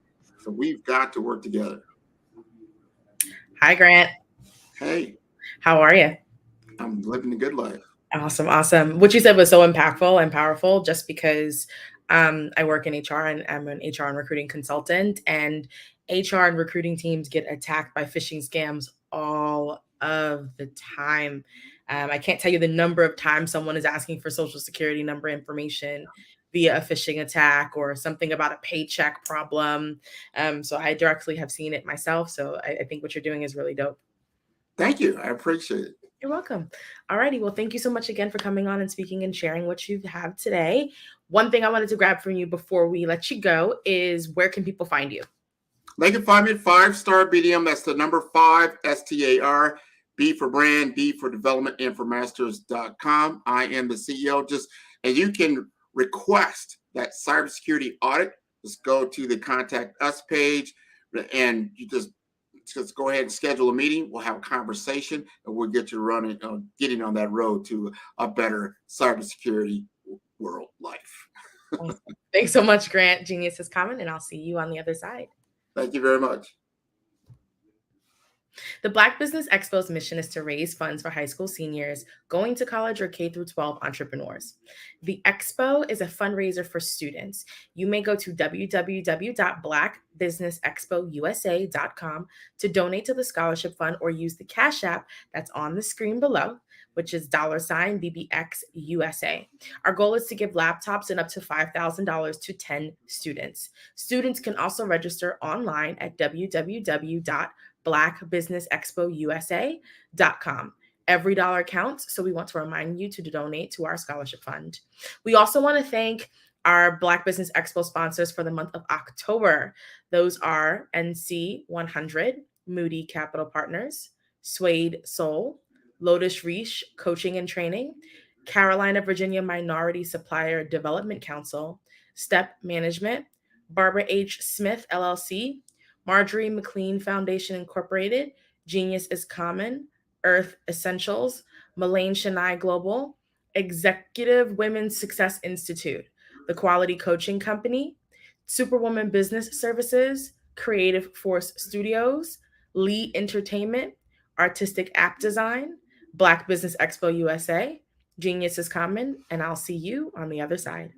So we've got to work together. Hi, Grant. Hey. How are you? I'm living a good life. Awesome. Awesome. What you said was so impactful and powerful just because I work in HR and I'm an HR and recruiting consultant, and HR and recruiting teams get attacked by phishing scams all of the time. I can't tell you the number of times someone is asking for social security number information via a phishing attack or something about a paycheck problem. So I directly have seen it myself. So I think what you're doing is really dope. Thank you. I appreciate it. You're welcome. All righty. Well, thank you so much again for coming on and speaking and sharing what you have today. One thing I wanted to grab from you before we let you go is, where can people find you? They can find me at 5-Star BDM. That's the number 5, STAR, B for brand, D for development, Infomasters.com. I am the CEO. And you can request that cybersecurity audit. Just go to the Contact Us page, and you just go ahead and schedule a meeting. We'll have a conversation, and we'll get you running, getting on that road to a better cybersecurity world life. Awesome. Thanks so much, Grant. Genius is common, and I'll see you on the other side. Thank you very much. The Black Business Expo's mission is to raise funds for high school seniors going to college or K-12 entrepreneurs. The Expo is a fundraiser for students. You may go to www.blackbusinessexpousa.com to donate to the scholarship fund, or use the Cash App that's on the screen below, which is $BBXUSA. Our goal is to give laptops and up to $5,000 to 10 students. Students can also register online at www.blackbusinessexpousa.com. Every dollar counts, so we want to remind you to donate to our scholarship fund. We also want to thank our Black Business Expo sponsors for the month of October. Those are NC 100, Moody Capital Partners, Suede Soul, Lotus Reach Coaching and Training, Carolina, Virginia Minority Supplier Development Council, Step Management, Barbara H. Smith, LLC, Marjorie McLean Foundation Incorporated, Genius is Common, Earth Essentials, Malane Chennai Global, Executive Women's Success Institute, The Quality Coaching Company, Superwoman Business Services, Creative Force Studios, Lee Entertainment, Artistic App Design, Black Business Expo USA, Genius is Common, and I'll see you on the other side.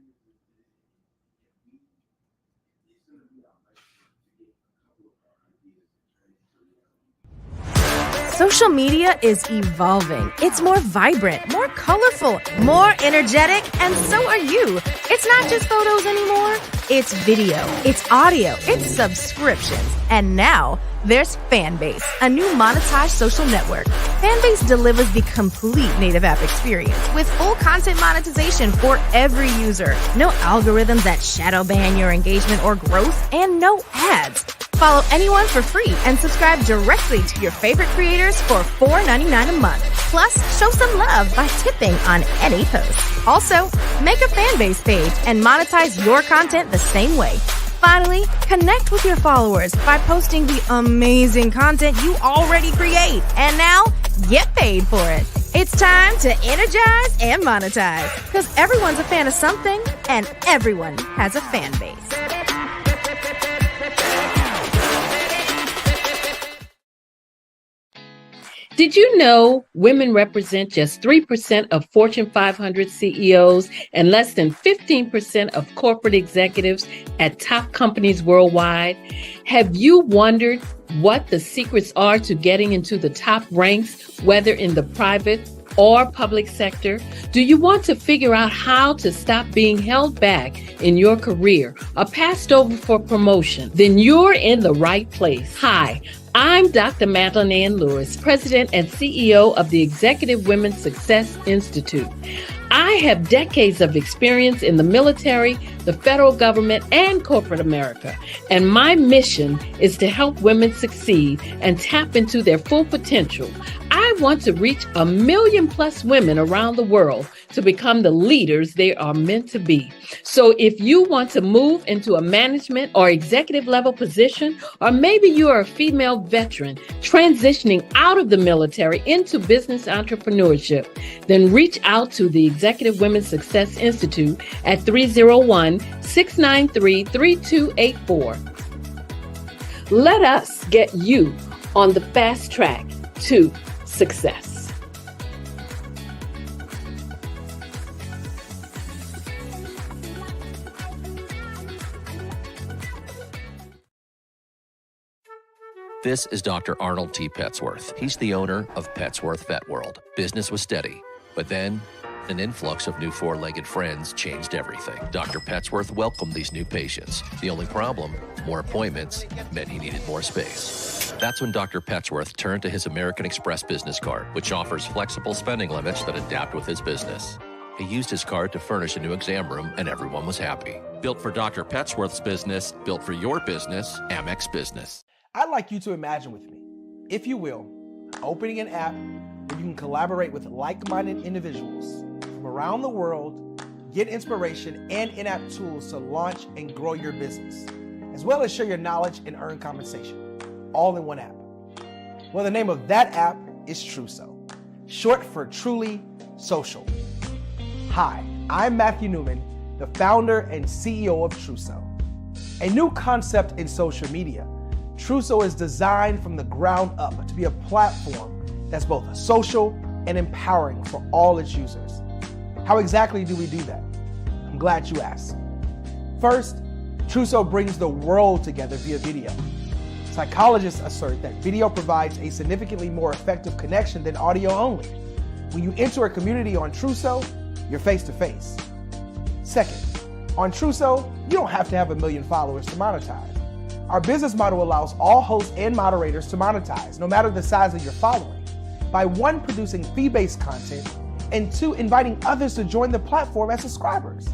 Social media is evolving. It's more vibrant, more colorful, more energetic, and so are you. It's not just photos anymore. It's video, it's audio, it's subscriptions. And now there's Fanbase, a new monetized social network. Fanbase delivers the complete native app experience with full content monetization for every user. No algorithms that shadow ban your engagement or growth, and no ads. Follow anyone for free and subscribe directly to your favorite creators for $4.99 a month. Plus, show some love by tipping on any post. Also, make a Fanbase page and monetize your content the same way. Finally, connect with your followers by posting the amazing content you already create. And now, get paid for it. It's time to energize and monetize, because everyone's a fan of something and everyone has a fan base. Did you know women represent just 3% of Fortune 500 CEOs and less than 15% of corporate executives at top companies worldwide? Have you wondered what the secrets are to getting into the top ranks, whether in the private or public sector? Do you want to figure out how to stop being held back in your career or passed over for promotion? Then you're in the right place. Hi, I'm Dr. Madeline Ann Lewis, President and CEO of the Executive Women's Success Institute. I have decades of experience in the military, the federal government, and corporate America, and my mission is to help women succeed and tap into their full potential. I want to reach 1 million plus women around the world to become the leaders they are meant to be. So if you want to move into a management or executive level position, or maybe you are a female veteran transitioning out of the military into business entrepreneurship, then reach out to the Executive Women's Success Institute at 301-693-3284. Let us get you on the fast track to success. This is Dr. Arnold T. Petsworth. He's the owner of Petsworth Vet World. Business was steady, but then an influx of new four-legged friends changed everything. Dr. Petsworth welcomed these new patients. The only problem, more appointments, meant he needed more space. That's when Dr. Petsworth turned to his American Express business card, which offers flexible spending limits that adapt with his business. He used his card to furnish a new exam room, and everyone was happy. Built for Dr. Petsworth's business, built for your business, Amex Business. I'd like you to imagine with me, if you will, opening an app where you can collaborate with like-minded individuals from around the world, get inspiration and in-app tools to launch and grow your business, as well as share your knowledge and earn compensation, all in one app. Well, the name of that app is Truso, short for Truly Social. Hi, I'm Matthew Newman, the founder and CEO of Truso, a new concept in social media. Truso is designed from the ground up to be a platform that's both social and empowering for all its users. How exactly do we do that? I'm glad you asked. First, Truso brings the world together via video. Psychologists assert that video provides a significantly more effective connection than audio only. When you enter a community on Truso, you're face to face. Second, on Truso, you don't have to have 1 million followers to monetize. Our business model allows all hosts and moderators to monetize, no matter the size of your following, by 1, producing fee-based content, and 2, inviting others to join the platform as subscribers.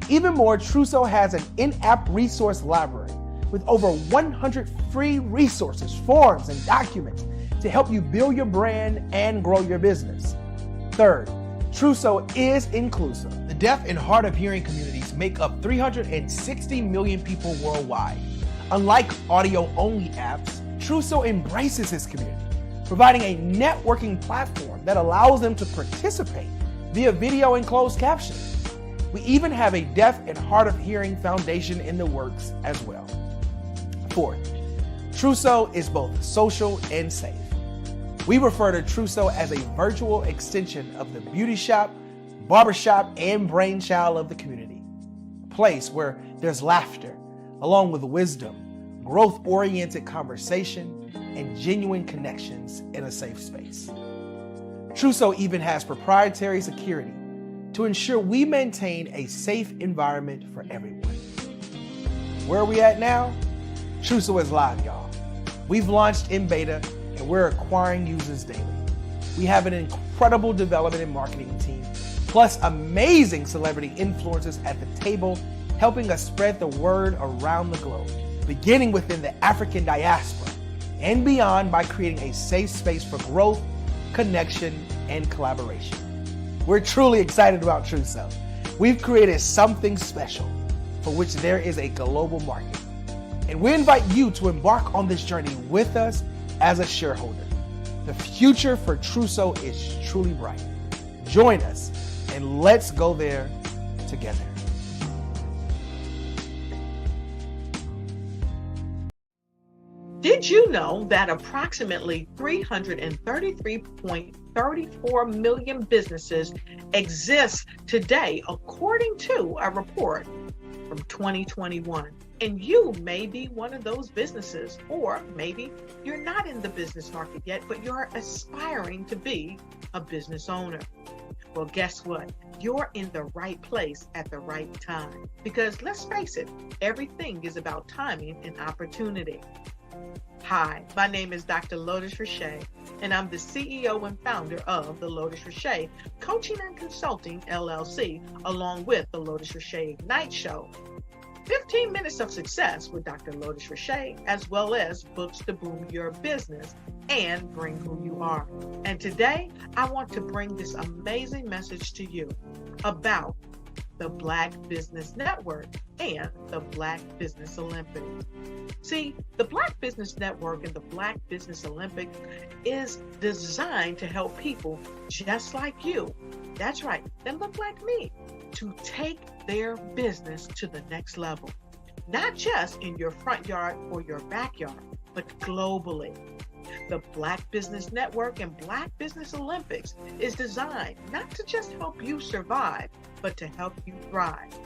Even more, Truso has an in-app resource library with over 100 free resources, forms, and documents to help you build your brand and grow your business. Third, Truso is inclusive. The deaf and hard of hearing communities make up 360 million people worldwide. Unlike audio-only apps, Truso embraces its community, providing a networking platform that allows them to participate via video and closed captioning. We even have a deaf and hard of hearing foundation in the works as well. Fourth, Truso is both social and safe. We refer to Truso as a virtual extension of the beauty shop, barbershop, and brainchild of the community. A place where there's laughter, along with wisdom, growth-oriented conversation, and genuine connections in a safe space. Truso even has proprietary security to ensure we maintain a safe environment for everyone. Where are we at now? Truso is live, y'all. We've launched in beta, and we're acquiring users daily. We have an incredible development and marketing team, plus amazing celebrity influencers at the table, helping us spread the word around the globe, beginning within the African diaspora and beyond by creating a safe space for growth, connection, and collaboration. We're truly excited about Truso. We've created something special for which there is a global market. And we invite you to embark on this journey with us as a shareholder. The future for Truso is truly bright. Join us and let's go there together. Did you know that approximately 333.34 million businesses exist today, according to a report from 2021? And you may be one of those businesses, or maybe you're not in the business market yet, but you're aspiring to be a business owner. Well, guess what? You're in the right place at the right time. Because let's face it, everything is about timing and opportunity. Hi, my name is Dr. Lotus Richer, and I'm the CEO and founder of the Lotus Richer Coaching and Consulting LLC, along with the Lotus Richer Ignite Show. 15 minutes of success with Dr. Lotus Richer, as well as books to boom your business and bring who you are. And today, I want to bring this amazing message to you about the Black Business Network and the Black Business Olympics. See, the Black Business Network and the Black Business Olympics is designed to help people just like you, that's right, that look like me, to take their business to the next level. Not just in your front yard or your backyard, but globally. The Black Business Network and Black Business Olympics is designed not to just help you survive, but to help you thrive.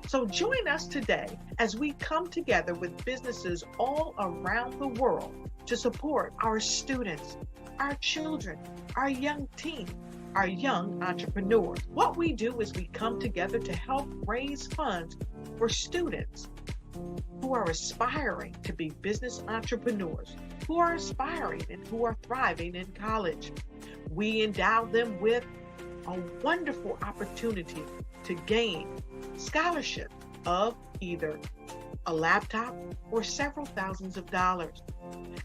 So join us today as we come together with businesses all around the world to support our students, our children, our young teens, our young entrepreneurs. What we do is we come together to help raise funds for students who are aspiring to be business entrepreneurs, who are aspiring and who are thriving in college. We endow them with a wonderful opportunity to gain scholarship of either a laptop or several thousands of dollars.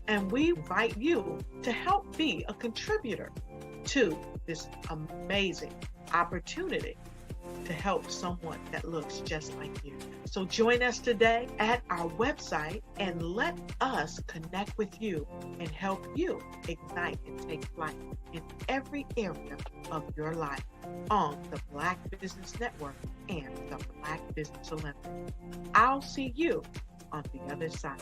And we invite you to help be a contributor to this amazing opportunity to help someone that looks just like you. So join us today at our website and let us connect with you and help you ignite and take flight in every area of your life on the Black Business Network and the Black Business Olympics. I'll see you on the other side.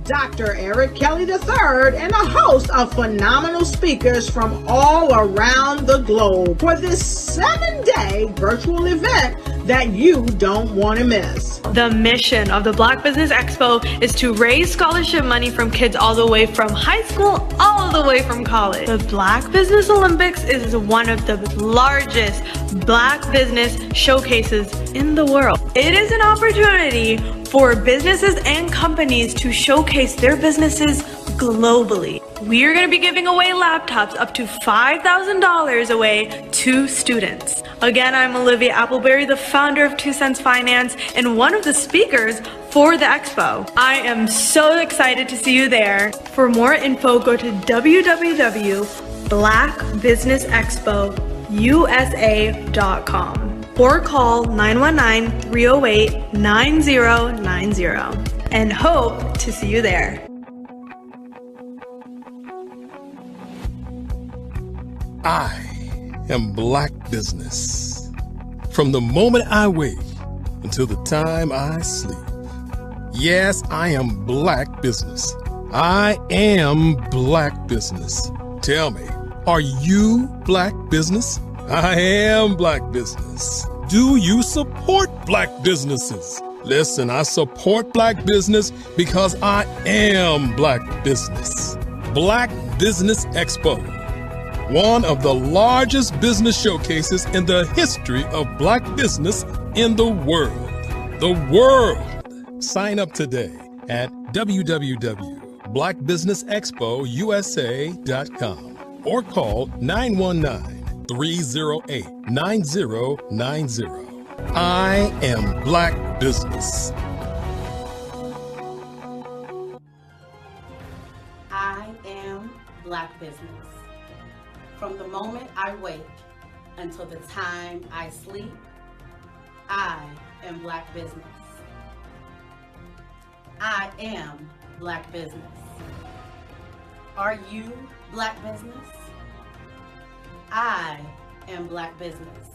Dr. Eric Kelly III and a host of phenomenal speakers from all around the globe for this 7-day virtual event that you don't want to miss. The mission of the Black Business Expo is to raise scholarship money from kids all the way from high school, all the way from college. The Black Business Olympics is one of the largest Black business showcases in the world. It is an opportunity for businesses and companies to showcase their businesses globally. We are going to be giving away laptops up to $5,000 away to students. Again, I'm Olivia Appleberry, the founder of 2 Cents Finance and one of the speakers for the expo. I am so excited to see you there. For more info, go to www.blackbusinessexpousa.com or call 919-308-9090 and hope to see you there. I am Black Business. From the moment I wake until the time I sleep. Yes, I am Black Business. I am Black Business. Tell me, are you Black Business? I am Black Business. Do you support Black businesses? Listen, I support Black business because I am Black Business. Black Business Expo. one of the largest business showcases in the history of black business in the world. The world! Sign up today at www.blackbusinessexpousa.com or call 919-308-9090. I am Black Business. I am Black Business. From the moment I wake until the time I sleep, I am Black Business. I am Black Business. Are you Black Business? I am Black Business.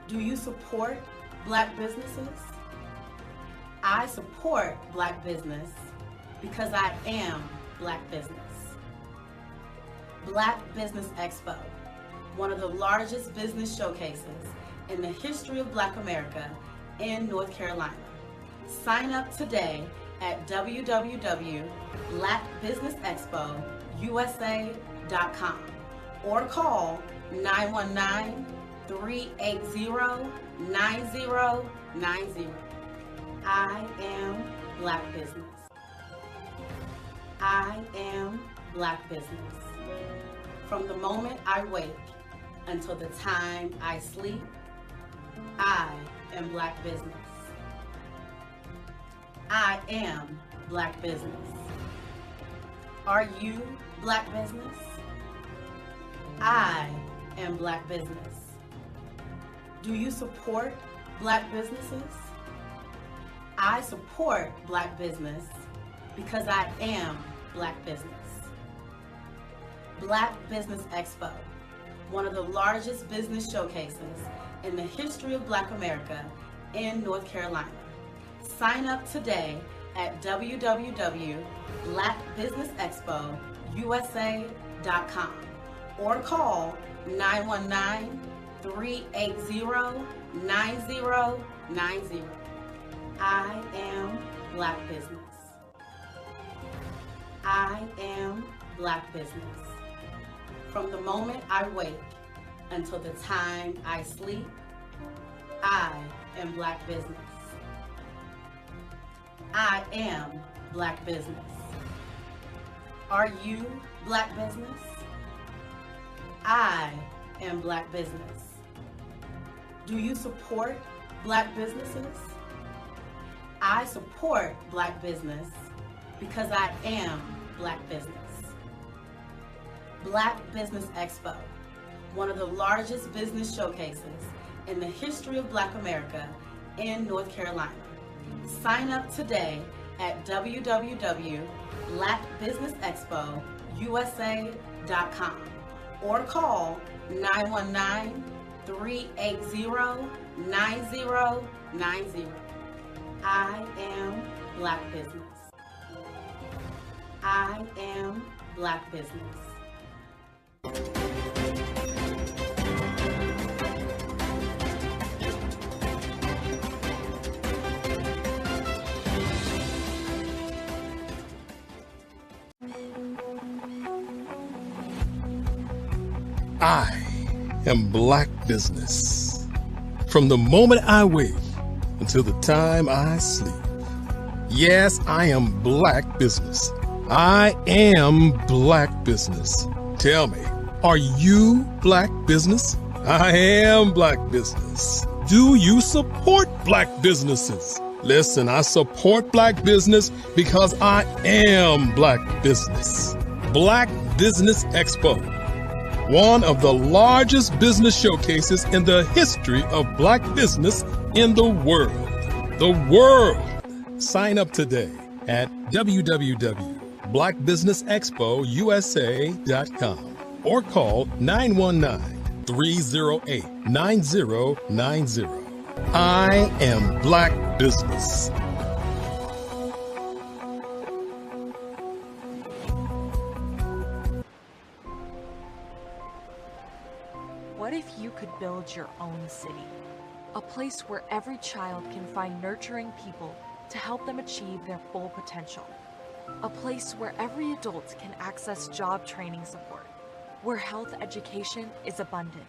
Do you support Black businesses? I support Black business because I am Black Business. Black Business Expo, one of the largest business showcases in the history of Black America in North Carolina. Sign up today at www.blackbusinessexpousa.com or call 919-380-9090. I am Black Business. I am Black Business. From the moment I wake until the time I sleep, I am Black Business. I am Black Business. Are you Black Business? I am Black Business. Do you support Black businesses? I support Black business because I am Black Business. Black Business Expo, one of the largest business showcases in the history of Black America in North Carolina. Sign up today at www.blackbusinessexpousa.com or call 919-380-9090. I am Black Business. I am Black Business. From the moment I wake until the time I sleep, I am Black Business. I am Black Business. Are you Black Business? I am Black Business. Do you support Black businesses? I support Black business because I am Black Business. Black Business Expo, one of the largest business showcases in the history of Black America in North Carolina. Sign up today at www.blackbusinessexpousa.com or call 919-380-9090. I am Black Business. I am Black Business. I am Black Business. From the moment I wake until the time I sleep. Yes, I am Black Business. I am Black Business. Tell me, are you Black Business? I am Black Business. Do you support Black businesses? Listen, I support Black business because I am Black Business. Black Business Expo, one of the largest business showcases in the history of Black business in the world. The world! Sign up today at www.blackbusinessexpousa.com or call 919-308-9090. I am Black Business. What if you could build your own city? A place where every child can find nurturing people to help them achieve their full potential. A place where every adult can access job training support. where health education is abundant,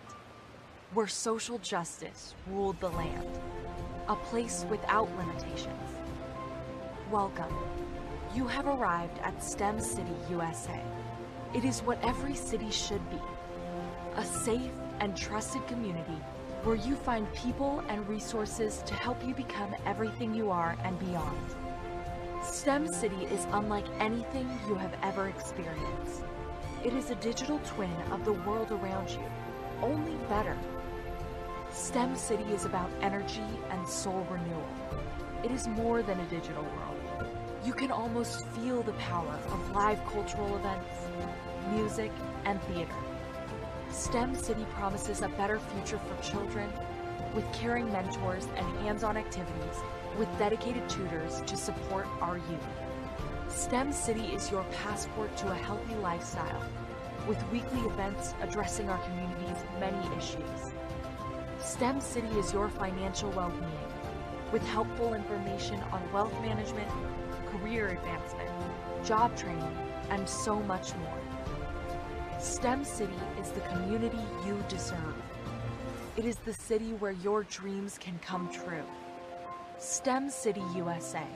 where social justice ruled the land, a place without limitations. Welcome. You have arrived at STEM City, USA. It is what every city should be, a safe and trusted community where you find people and resources to help you become everything you are and beyond. STEM City is unlike anything you have ever experienced. It is a digital twin of the world around you, only better. STEM City is about energy and soul renewal. It is more than a digital world. You can almost feel the power of live cultural events, music, and theater. STEM City promises a better future for children with caring mentors and hands-on activities with dedicated tutors to support our youth. STEM City is your passport to a healthy lifestyle with weekly events addressing our community's many issues. STEM City is your financial well-being with helpful information on wealth management, career advancement, job training, and so much more. STEM City is the community you deserve. It is the city where your dreams can come true. STEM City USA,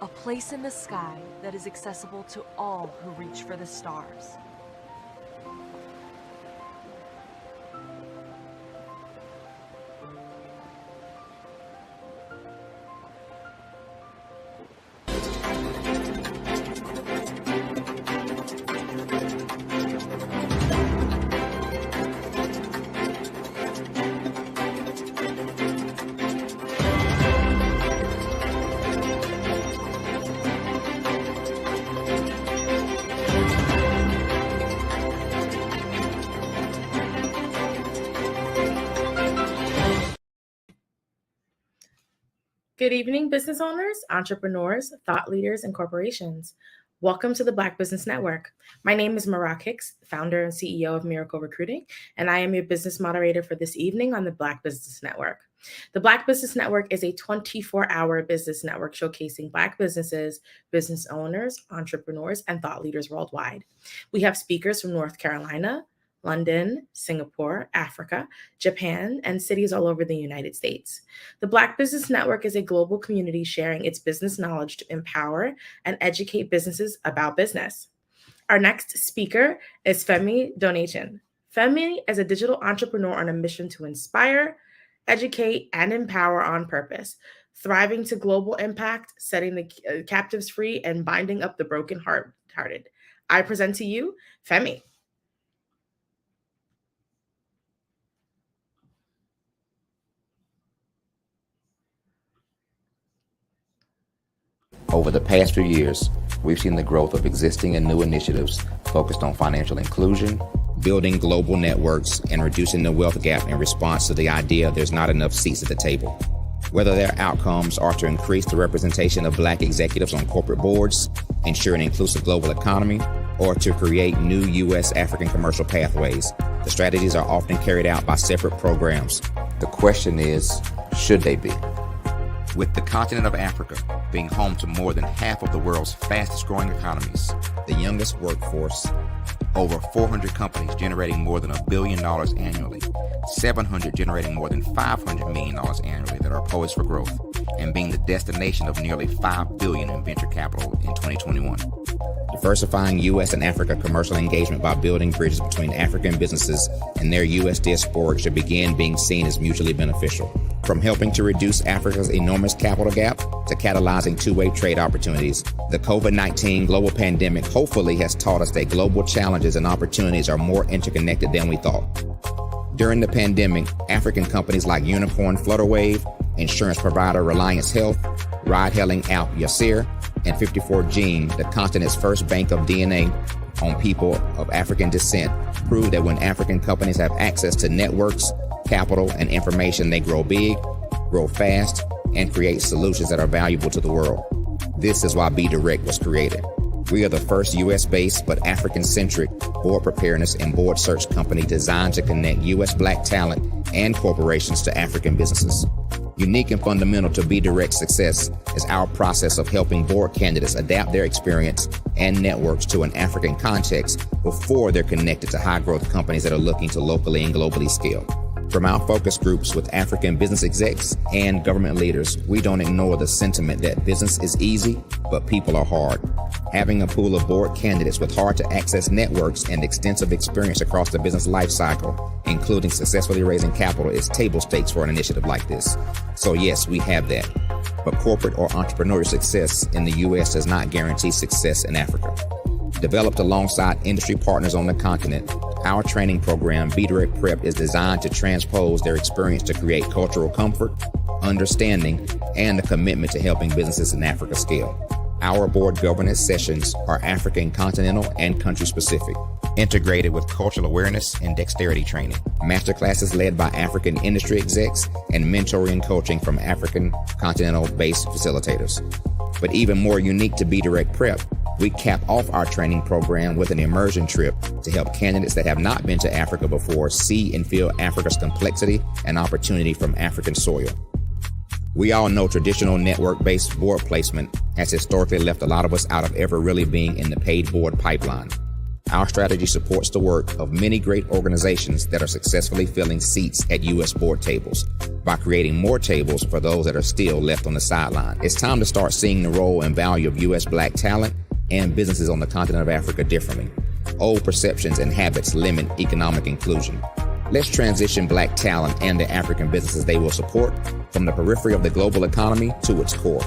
a place in the sky that is accessible to all who reach for the stars. Good evening, business owners, entrepreneurs, thought leaders, and corporations. Welcome to the Black Business Network. My name is Marak Hicks, founder and CEO of Miracle Recruiting, and I am your business moderator for this evening on the Black Business Network. The Black Business Network is a 24-hour business network showcasing Black businesses, business owners, entrepreneurs, and thought leaders worldwide. We have speakers from North Carolina, London, Singapore, Africa, Japan, and cities all over the United States. The Black Business Network is a global community sharing its business knowledge to empower and educate businesses about business. Our next speaker is Femi Donation. Femi is a digital entrepreneur on a mission to inspire, educate, and empower on purpose, thriving to global impact, setting the captives free, and binding up the broken-hearted. I present to you Femi. Over the past few years, we've seen the growth of existing and new initiatives focused on financial inclusion, building global networks, and reducing the wealth gap in response to the idea there's not enough seats at the table. Whether their outcomes are to increase the representation of Black executives on corporate boards, ensure an inclusive global economy, or to create new U.S. African commercial pathways, the strategies are often carried out by separate programs. The question is, should they be? With the continent of Africa being home to more than half of the world's fastest growing economies, the youngest workforce, over 400 companies generating more than $1 billion annually, 700 generating more than $500 million annually that are poised for growth, and being the destination of nearly $5 billion in venture capital in 2021. Diversifying U.S. and Africa commercial engagement by building bridges between African businesses and their U.S. diaspora should begin being seen as mutually beneficial. From helping to reduce Africa's enormous capital gap to catalyzing two-way trade opportunities, the COVID-19 global pandemic hopefully has taught us that global challenges and opportunities are more interconnected than we thought. During the pandemic, African companies like Unicorn Flutterwave, insurance provider Reliance Health, ride-hailing app Yasir, and 54Gene, the continent's first bank of DNA on people of African descent, proved that when African companies have access to networks, capital, and information, they grow big, grow fast, and create solutions that are valuable to the world. This is why Be Direct was created. We are the first U.S.-based but African-centric board preparedness and board search company designed to connect U.S. Black talent and corporations to African businesses. Unique and fundamental to BDirect's success is our process of helping board candidates adapt their experience and networks to an African context before they're connected to high-growth companies that are looking to locally and globally scale. From our focus groups with African business execs and government leaders, we don't ignore the sentiment that business is easy, but people are hard. Having a pool of board candidates with hard-to-access networks and extensive experience across the business life cycle, including successfully raising capital, is table stakes for an initiative like this. So yes, we have that. But corporate or entrepreneurial success in the U.S. does not guarantee success in Africa. Developed alongside industry partners on the continent, our training program, BDirect Prep, is designed to transpose their experience to create cultural comfort, understanding, and a commitment to helping businesses in Africa scale. Our board governance sessions are African continental and country specific, integrated with cultural awareness and dexterity training, masterclasses led by African industry execs, and mentoring and coaching from African continental-based facilitators. But even more unique to BDirect Prep, we cap off our training program with an immersion trip to help candidates that have not been to Africa before see and feel Africa's complexity and opportunity from African soil. We all know traditional network-based board placement has historically left a lot of us out of ever really being in the paid board pipeline. Our strategy supports the work of many great organizations that are successfully filling seats at U.S. board tables by creating more tables for those that are still left on the sideline. It's time to start seeing the role and value of U.S. Black talent and businesses on the continent of Africa differently. Old perceptions and habits limit economic inclusion. Let's transition Black talent and the African businesses they will support from the periphery of the global economy to its core.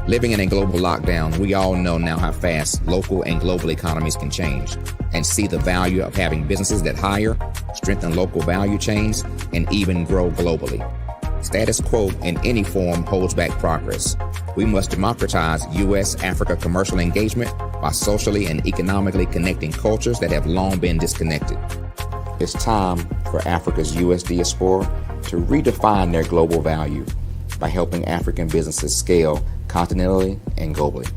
Living in a global lockdown, we all know now how fast local and global economies can change, and see the value of having businesses that hire, strengthen local value chains, and even grow globally. Status quo in any form holds back progress. We must democratize U.S.-Africa commercial engagement by socially and economically connecting cultures that have long been disconnected. It's time for Africa's U.S. diaspora to redefine their global value by helping African businesses scale continentally and globally.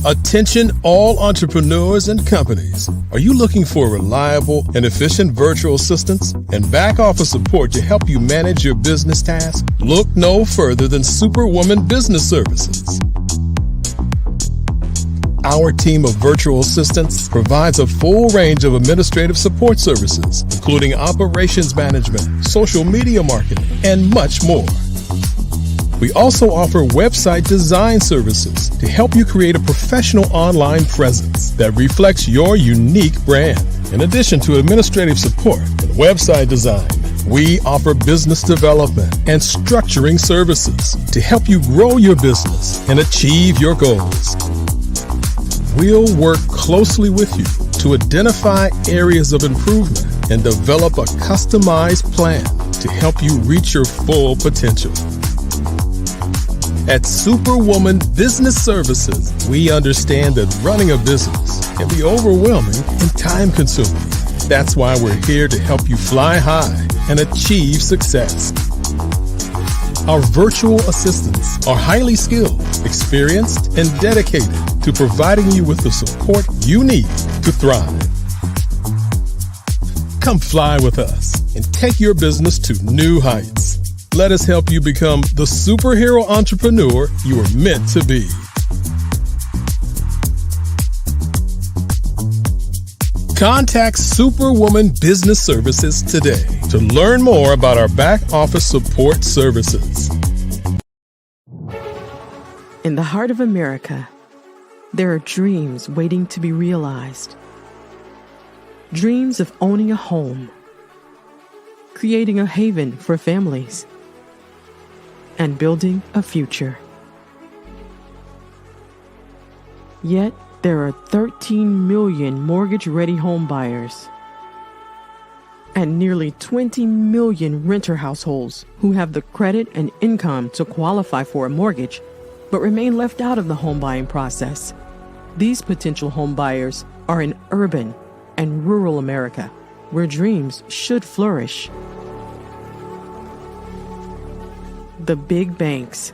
Attention all entrepreneurs and companies. Are you looking for reliable and efficient virtual assistants and back office support to help you manage your business tasks? Look no further than Superwoman Business Services. Our team of virtual assistants provides a full range of administrative support services, including operations management, social media marketing, and much more. We also offer website design services to help you create a professional online presence that reflects your unique brand. In addition to administrative support and website design, we offer business development and structuring services to help you grow your business and achieve your goals. We'll work closely with you to identify areas of improvement and develop a customized plan to help you reach your full potential. At Superwoman Business Services, we understand that running a business can be overwhelming and time-consuming. That's why we're here to help you fly high and achieve success. Our virtual assistants are highly skilled, experienced, and dedicated to providing you with the support you need to thrive. Come fly with us and take your business to new heights. Let us help you become the superhero entrepreneur you are meant to be. Contact Superwoman Business Services today to learn more about our back office support services. In the heart of America, there are dreams waiting to be realized. Dreams of owning a home, creating a haven for families, and building a future. Yet, there are 13 million mortgage-ready home buyers and nearly 20 million renter households who have the credit and income to qualify for a mortgage but remain left out of the home buying process. These potential home buyers are in urban and rural America, where dreams should flourish. The big banks,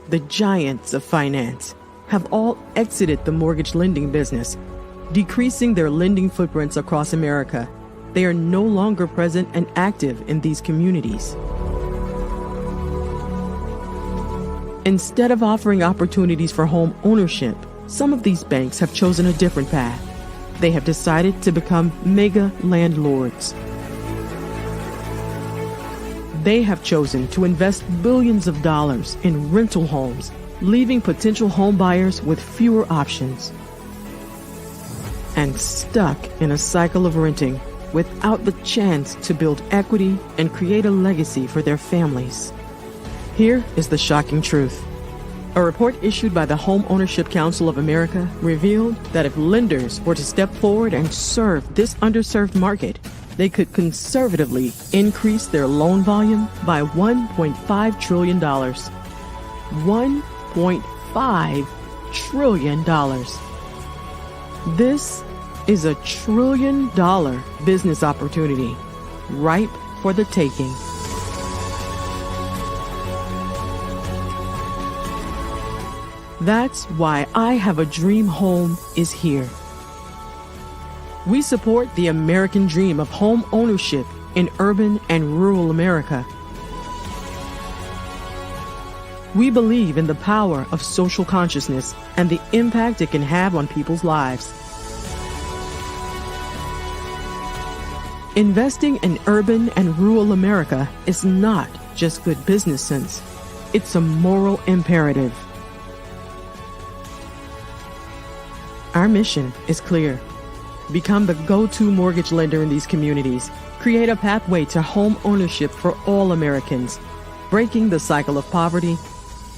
the giants of finance, have all exited the mortgage lending business, decreasing their lending footprints across America. They are no longer present and active in these communities. Instead of offering opportunities for home ownership, some of these banks have chosen a different path. They have decided to become mega landlords. They have chosen to invest billions of dollars in rental homes, leaving potential home buyers with fewer options and stuck in a cycle of renting without the chance to build equity and create a legacy for their families. Here is the shocking truth. A report issued by the Home Ownership Council of America revealed that if lenders were to step forward and serve this underserved market, they could conservatively increase their loan volume by $1.5 trillion. $1.5 trillion. This is $1 trillion business opportunity, ripe for the taking. That's why I Have a Dream Home is here. We support the American dream of home ownership in urban and rural America. We believe in the power of social consciousness and the impact it can have on people's lives. Investing in urban and rural America is not just good business sense. It's a moral imperative. Our mission is clear. Become the go-to mortgage lender in these communities. Create a pathway to home ownership for all Americans, breaking the cycle of poverty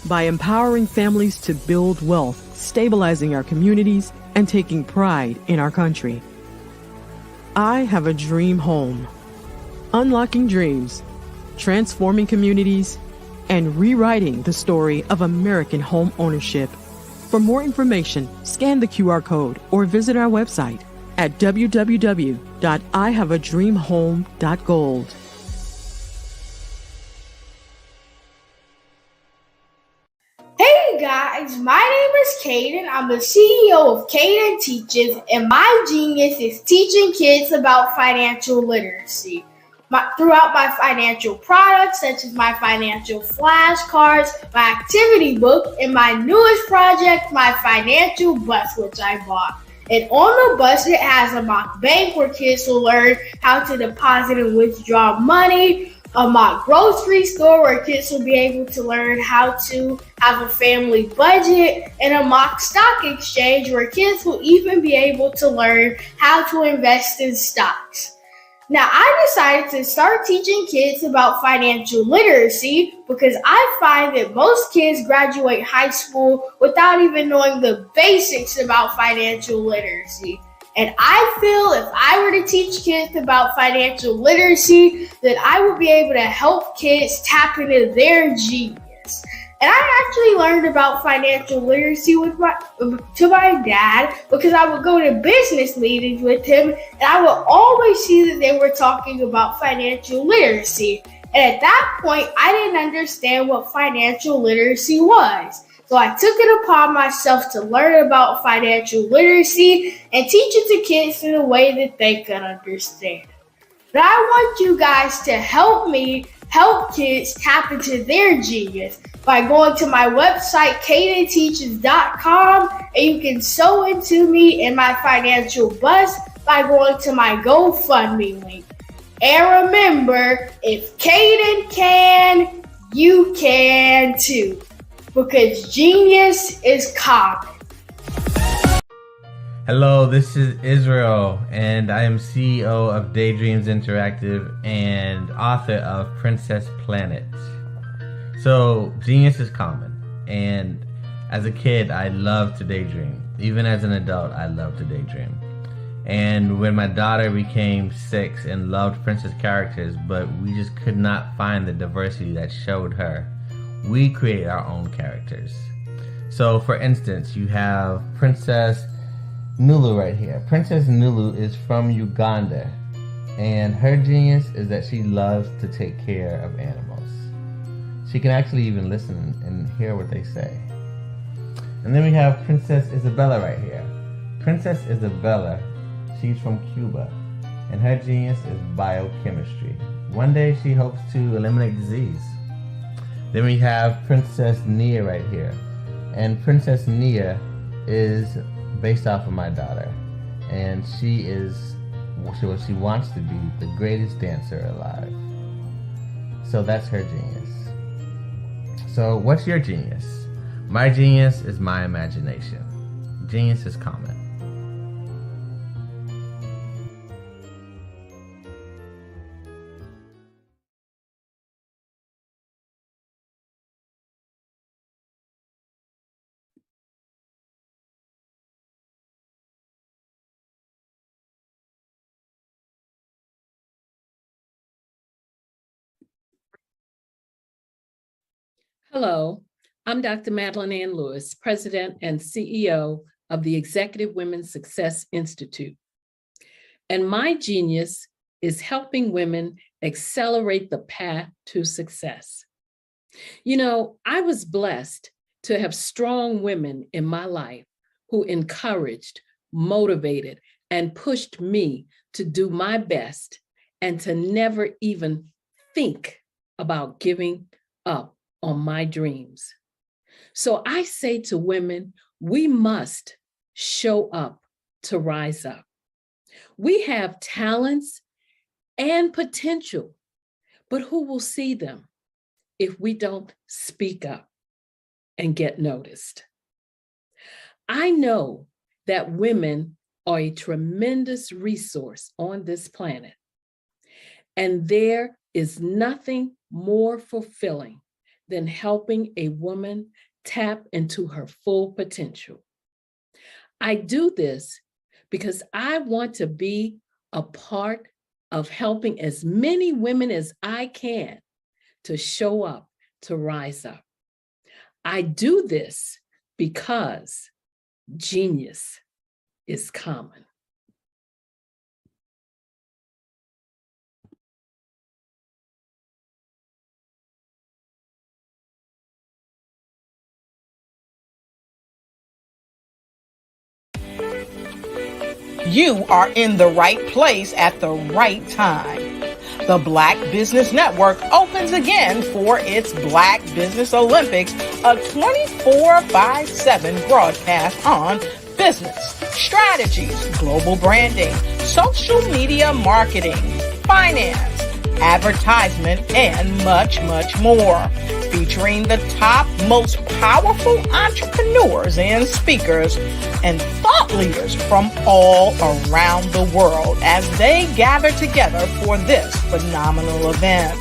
by empowering families to build wealth, stabilizing our communities, and taking pride in our country. I Have a Dream Home. Unlocking dreams, transforming communities, and rewriting the story of American home ownership. For more information, scan the QR code or visit our website at www.ihaveadreamhome.gold. Hey guys, my name is Caden. I'm the CEO of Caden Teaches, and my genius is teaching kids about financial literacy. Throughout my financial products, such as my financial flashcards, my activity book, and my newest project, my financial bus, which I bought. And on the bus, it has a mock bank where kids will learn how to deposit and withdraw money, a mock grocery store where kids will be able to learn how to have a family budget, and a mock stock exchange where kids will even be able to learn how to invest in stocks. Now, I decided to start teaching kids about financial literacy because I find that most kids graduate high school without even knowing the basics about financial literacy. And I feel if I were to teach kids about financial literacy, that I would be able to help kids tap into their genius. And I actually learned about financial literacy to my dad because I would go to business meetings with him and I would always see that they were talking about financial literacy. And at that point, I didn't understand what financial literacy was. So I took it upon myself to learn about financial literacy and teach it to kids in a way that they could understand. But I want you guys to help me help kids tap into their genius by going to my website, cadenteaches.com, and you can sew into me in my financial bus by going to my GoFundMe link. And remember, if Caden can, you can too, because genius is common. Hello, this is Israel, and I am CEO of Daydreams Interactive and author of Princess Planet. So, genius is common, and as a kid, I love to daydream. Even as an adult, I love to daydream. And when my daughter became 6 and loved princess characters, but we just could not find the diversity that showed her, we created our own characters. So, for instance, you have Princess Nulu right here. Princess Nulu is from Uganda, and her genius is that she loves to take care of animals. She can actually even listen and hear what they say. And then we have Princess Isabella right here. Princess Isabella, she's from Cuba, and her genius is biochemistry. One day she hopes to eliminate disease. Then we have Princess Nia right here. And Princess Nia is based off of my daughter. And she is what she wants to be, the greatest dancer alive. So that's her genius. So what's your genius? My genius is my imagination. Genius is common. Hello, I'm Dr. Madeline Ann Lewis, President and CEO of the Executive Women's Success Institute. And my genius is helping women accelerate the path to success. You know, I was blessed to have strong women in my life who encouraged, motivated, and pushed me to do my best and to never even think about giving up on my dreams. So I say to women, we must show up to rise up. We have talents and potential, but who will see them if we don't speak up and get noticed? I know that women are a tremendous resource on this planet, and there is nothing more fulfilling than helping a woman tap into her full potential. I do this because I want to be a part of helping as many women as I can to show up, to rise up. I do this because genius is common. You are in the right place at the right time. The Black Business Network opens again for its Black Business Olympics, a 24/7 broadcast on business, strategies, global branding, social media marketing, finance, advertisement, and much, much more. Featuring the top, most powerful entrepreneurs and speakers and thought leaders from all around the world as they gather together for this phenomenal event.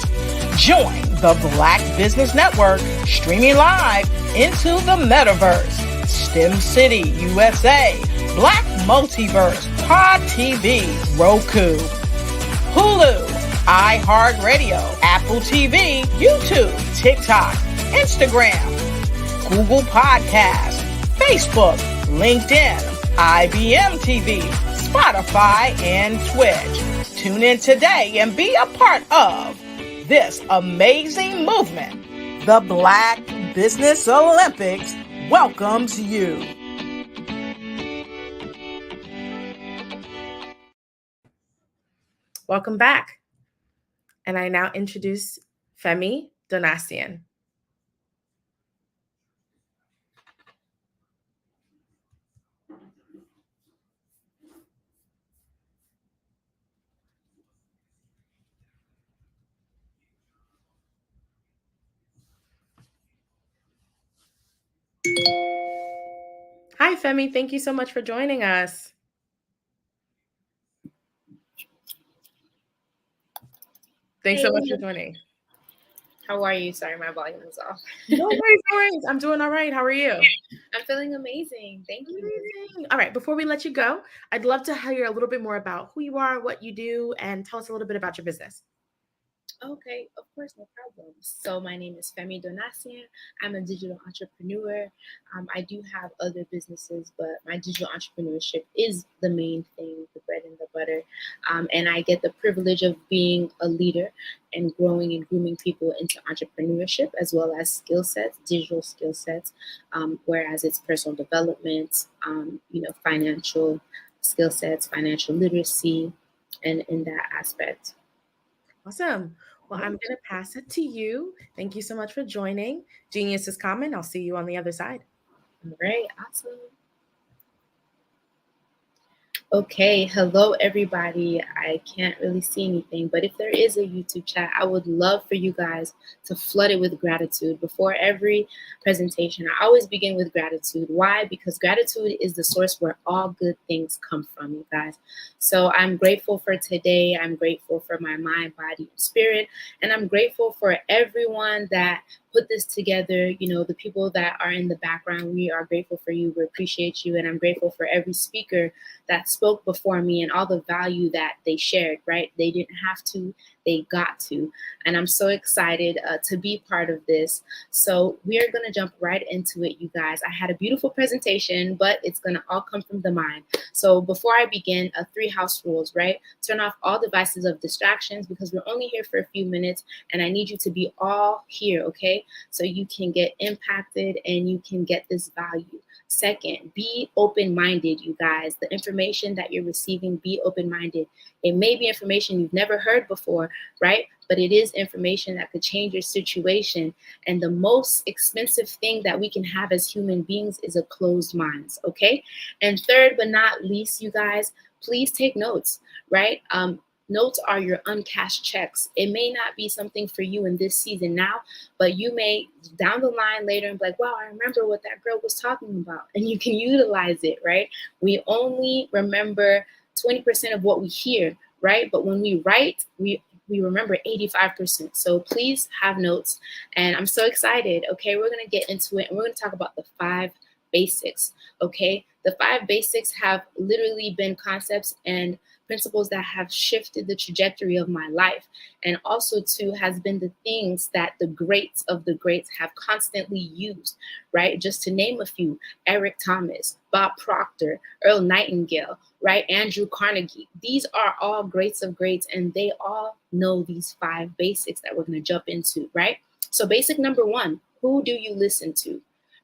Join the Black Business Network streaming live into the metaverse, STEM City, USA, Black Multiverse, Pod TV, Roku, Hulu, iHeartRadio, Apple TV, YouTube, TikTok, Instagram, Google Podcasts, Facebook, LinkedIn, IBM TV, Spotify, and Twitch. Tune in today and be a part of this amazing movement. The Black Business Olympics welcomes you. Welcome back. And I now introduce Femi Donasian. Hi, Femi. Thank you so much for joining us. Thanks so much for joining. How are you? Sorry, my volume is off. No worries. I'm doing all right. How are you? I'm feeling amazing. Thank you. Amazing. All right. Before we let you go, I'd love to hear a little bit more about who you are, what you do, and tell us a little bit about your business. Okay, of course, no problem. So my name is Femi Donatien. I'm a digital entrepreneur. I do have other businesses, but my digital entrepreneurship is the main thing, the bread and the butter. And I get the privilege of being a leader and growing and grooming people into entrepreneurship as well as skill sets, digital skill sets, whereas it's personal development, financial skill sets, financial literacy, and in that aspect. Awesome. Well, I'm going to pass it to you. Thank you so much for joining. Genius is common. I'll see you on the other side. All right, awesome. Okay, hello everybody. I can't really see anything, but if there is a YouTube chat, I would love for you guys to flood it with gratitude. Before every presentation, I always begin with gratitude. Why? Because gratitude is the source where all good things come from, you guys. So I'm grateful for today. I'm grateful for my mind, body, and spirit. And I'm grateful for everyone that put this together. The people that are in the background, we are grateful for you. We appreciate you. And I'm grateful for every speaker that spoke before me and all the value that they shared, right? They didn't have to, they got to. And I'm so excited to be part of this. So we are going to jump right into it, you guys. I had a beautiful presentation, but it's going to all come from the mind. So before I begin, 3 house rules, right? Turn off all devices of distractions because we're only here for a few minutes and I need you to be all here, okay? So you can get impacted and you can get this value. Second, be open-minded, you guys. The information that you're receiving, be open-minded. It may be information you've never heard before, right? But it is information that could change your situation. And the most expensive thing that we can have as human beings is a closed mind, okay? And third but not least, you guys, please take notes, right? Notes are your uncashed checks. It may not be something for you in this season now, but you may down the line later and be like, wow, I remember what that girl was talking about. And you can utilize it, right? We only remember 20% of what we hear, right? But when we write, we remember 85%. So please have notes. And I'm so excited. Okay, we're going to get into it and we're going to talk about the 5 basics. Okay, the 5 basics have literally been concepts and principles that have shifted the trajectory of my life, and also too has been the things that the greats of the greats have constantly used, right? Just to name a few: Eric Thomas, Bob Proctor, Earl Nightingale, right? Andrew Carnegie. These are all greats of greats, and they all know these 5 basics that we're going to jump into, right? So basic number 1, who do you listen to?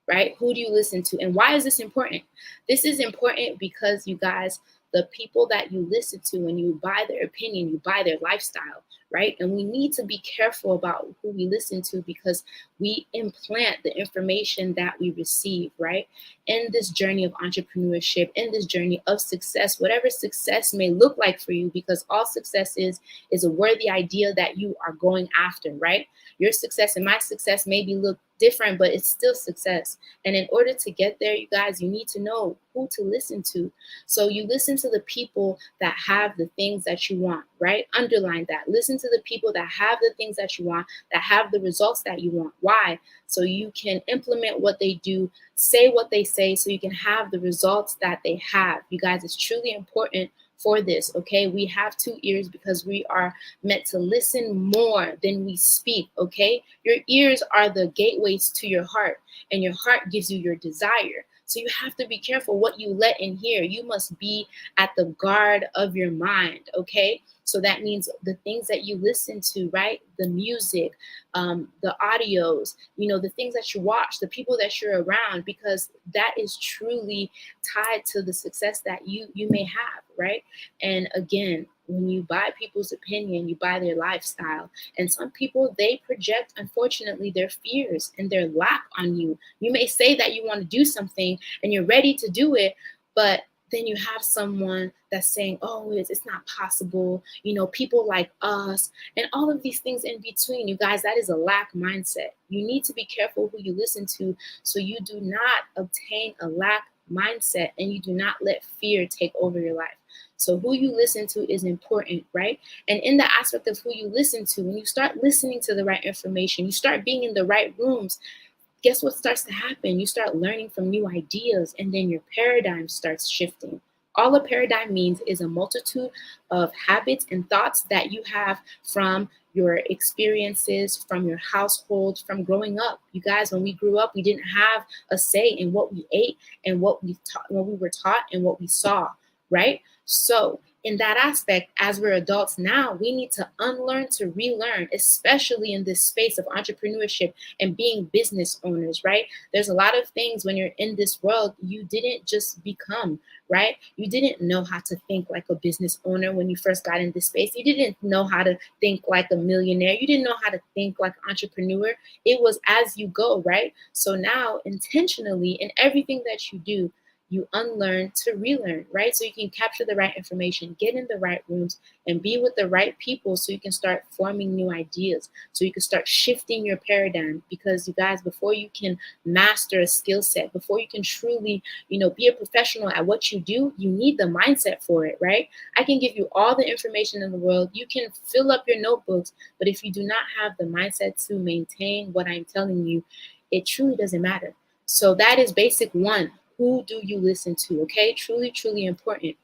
Right? Who do you listen to? And why is this important? This is important because, you guys, the people that you listen to, when you buy their opinion, you buy their lifestyle, right? And we need to be careful about who we listen to because we implant the information that we receive, right? In this journey of entrepreneurship, in this journey of success, whatever success may look like for you, because all success is a worthy idea that you are going after, right? Your success and my success maybe look different, but it's still success. And in order to get there, you guys, you need to know who to listen to. So you listen to the people that have the things that you want, right? Underline that. Listen to the people that have the things that you want, that have the results that you want. Why? So you can implement what they do, say what they say, so you can have the results that they have. You guys, it's truly important for this, okay? We have 2 ears because we are meant to listen more than we speak, okay? Your ears are the gateways to your heart, and your heart gives you your desire. So you have to be careful what you let in here. You must be at the guard of your mind, okay? So that means the things that you listen to, right? The music, the audios, the things that you watch, the people that you're around, because that is truly tied to the success that you may have, right? And again, when you buy people's opinion, you buy their lifestyle. And some people, they project, unfortunately, their fears and their lack on you. You may say that you want to do something and you're ready to do it, but then you have someone that's saying, oh, it's not possible, people like us, and all of these things in between. You guys, that is a lack mindset. You need to be careful who you listen to so you do not obtain a lack mindset and you do not let fear take over your life. So who you listen to is important, right? And in the aspect of who you listen to, when you start listening to the right information, you start being in the right rooms, guess what starts to happen? You start learning from new ideas, and then your paradigm starts shifting. All a paradigm means is a multitude of habits and thoughts that you have from your experiences, from your household, from growing up. You guys, when we grew up, we didn't have a say in what we ate and what we were taught and what we saw, right? So in that aspect, as we're adults now, we need to unlearn to relearn, especially in this space of entrepreneurship and being business owners, right? There's a lot of things when you're in this world, you didn't just become, right? You didn't know how to think like a business owner when you first got in this space. You didn't know how to think like a millionaire. You didn't know how to think like an entrepreneur. It was as you go, right? So now intentionally in everything that you do, you unlearn to relearn, right? So you can capture the right information, get in the right rooms, and be with the right people so you can start forming new ideas, so you can start shifting your paradigm. Because you guys, before you can master a skill set, before you can truly, be a professional at what you do, you need the mindset for it, right? I can give you all the information in the world. You can fill up your notebooks, but if you do not have the mindset to maintain what I'm telling you, it truly doesn't matter. So that is basic one. Who do you listen to? Okay, truly, truly important.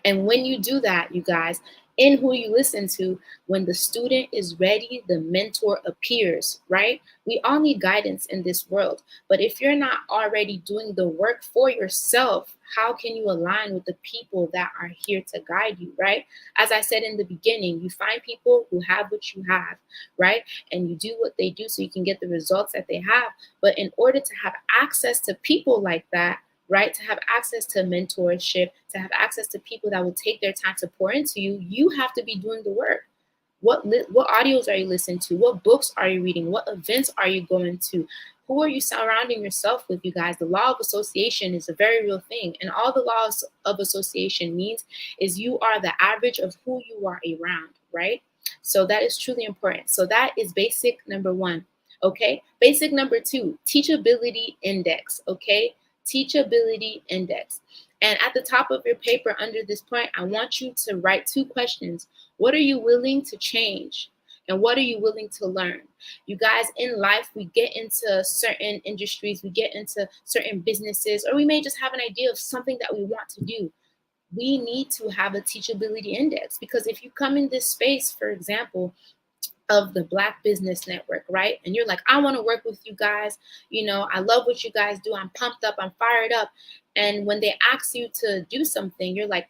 And when you do that, you guys, in who you listen to, when the student is ready, the mentor appears, right? We all need guidance in this world. But if you're not already doing the work for yourself, how can you align with the people that are here to guide you, right? As I said in the beginning, you find people who have what you have, right? And you do what they do so you can get the results that they have. But in order to have access to people like that, right, to have access to mentorship, to have access to people that will take their time to pour into you, you have to be doing the work. What audios are you listening to? What books are you reading? What events are you going to? Who are you surrounding yourself with, you guys? The law of association is a very real thing. And all the laws of association means is you are the average of who you are around, right? So that is truly important. So that is basic number one, okay? Basic number two, teachability index, okay? Teachability index. And at the top of your paper under this point, I want you to write two questions. What are you willing to change? And what are you willing to learn? You guys, in life, we get into certain industries, we get into certain businesses, or we may just have an idea of something that we want to do. We need to have a teachability index, because if you come in this space, for example, of the Black Business Network, right? And you're like, I want to work with you guys. I love what you guys do. I'm pumped up. I'm fired up. And when they ask you to do something, you're like,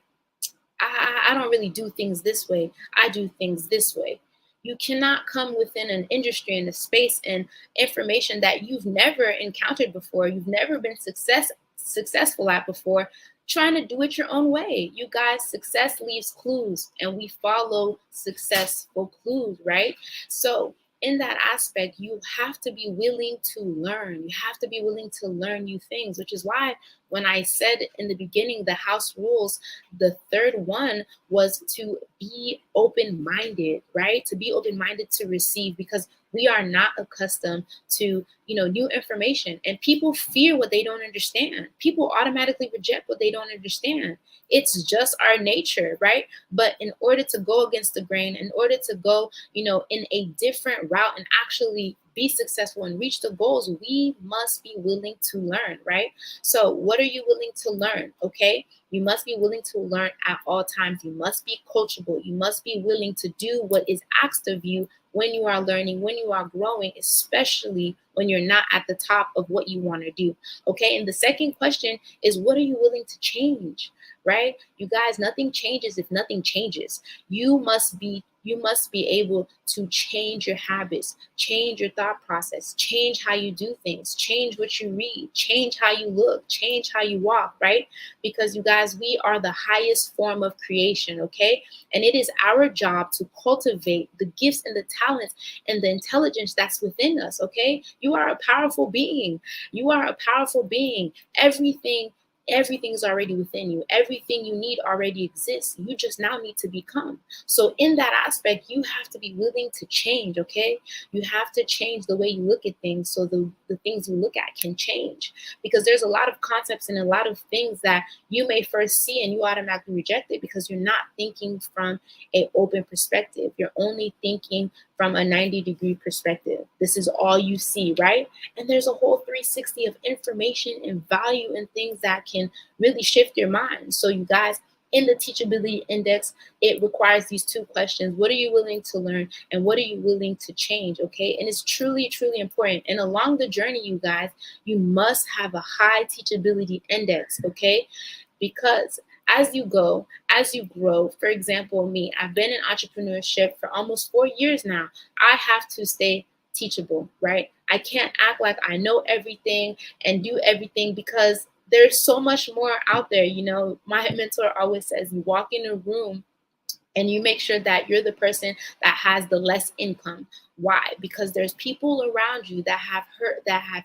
I don't really do things this way. I do things this way. You cannot come within an industry and a space and information that you've never encountered before, you've never been successful at before, trying to do it your own way. You guys, success leaves clues, and we follow successful clues, right? So in that aspect, you have to be willing to learn. You have to be willing to learn new things, which is why when I said in the beginning, the house rules, the third one was to be open-minded, right? To be open-minded to receive, because we are not accustomed to, new information, and people fear what they don't understand. People automatically reject what they don't understand. It's just our nature, right? But in order to go against the grain, in order to go, in a different route and actually be successful and reach the goals, we must be willing to learn, right? So what are you willing to learn? Okay. You must be willing to learn at all times. You must be coachable. You must be willing to do what is asked of you when you are learning, when you are growing, especially when you're not at the top of what you want to do. Okay. And the second question is, what are you willing to change? Right? You guys, nothing changes if nothing changes. You must be able to change your habits, change your thought process, change how you do things, change what you read, change how you look, change how you walk, right? Because you guys, we are the highest form of creation, okay? And it is our job to cultivate the gifts and the talents and the intelligence that's within us, okay? You are a powerful being. You are a powerful being. Everything is already within you. Everything you need already exists. You just now need to become. So in that aspect, you have to be willing to change, okay? You have to change the way you look at things so the things you look at can change. Because there's a lot of concepts and a lot of things that you may first see and you automatically reject it because you're not thinking from an open perspective. You're only thinking from a 90-degree perspective. This is all you see, right? And there's a whole 360 of information and value and things that can really shift your mind. So you guys, in the Teachability Index, it requires these two questions. What are you willing to learn, and what are you willing to change, okay? And it's truly, truly important. And along the journey, you guys, you must have a high Teachability Index, okay? Because as you go, as you grow, for example, me, I've been in entrepreneurship for almost 4 years now. I have to stay teachable, right? I can't act like I know everything and do everything, because there's so much more out there. You know, my mentor always says, you walk in a room and you make sure that you're the person that has the less income. Why? Because there's people around you that have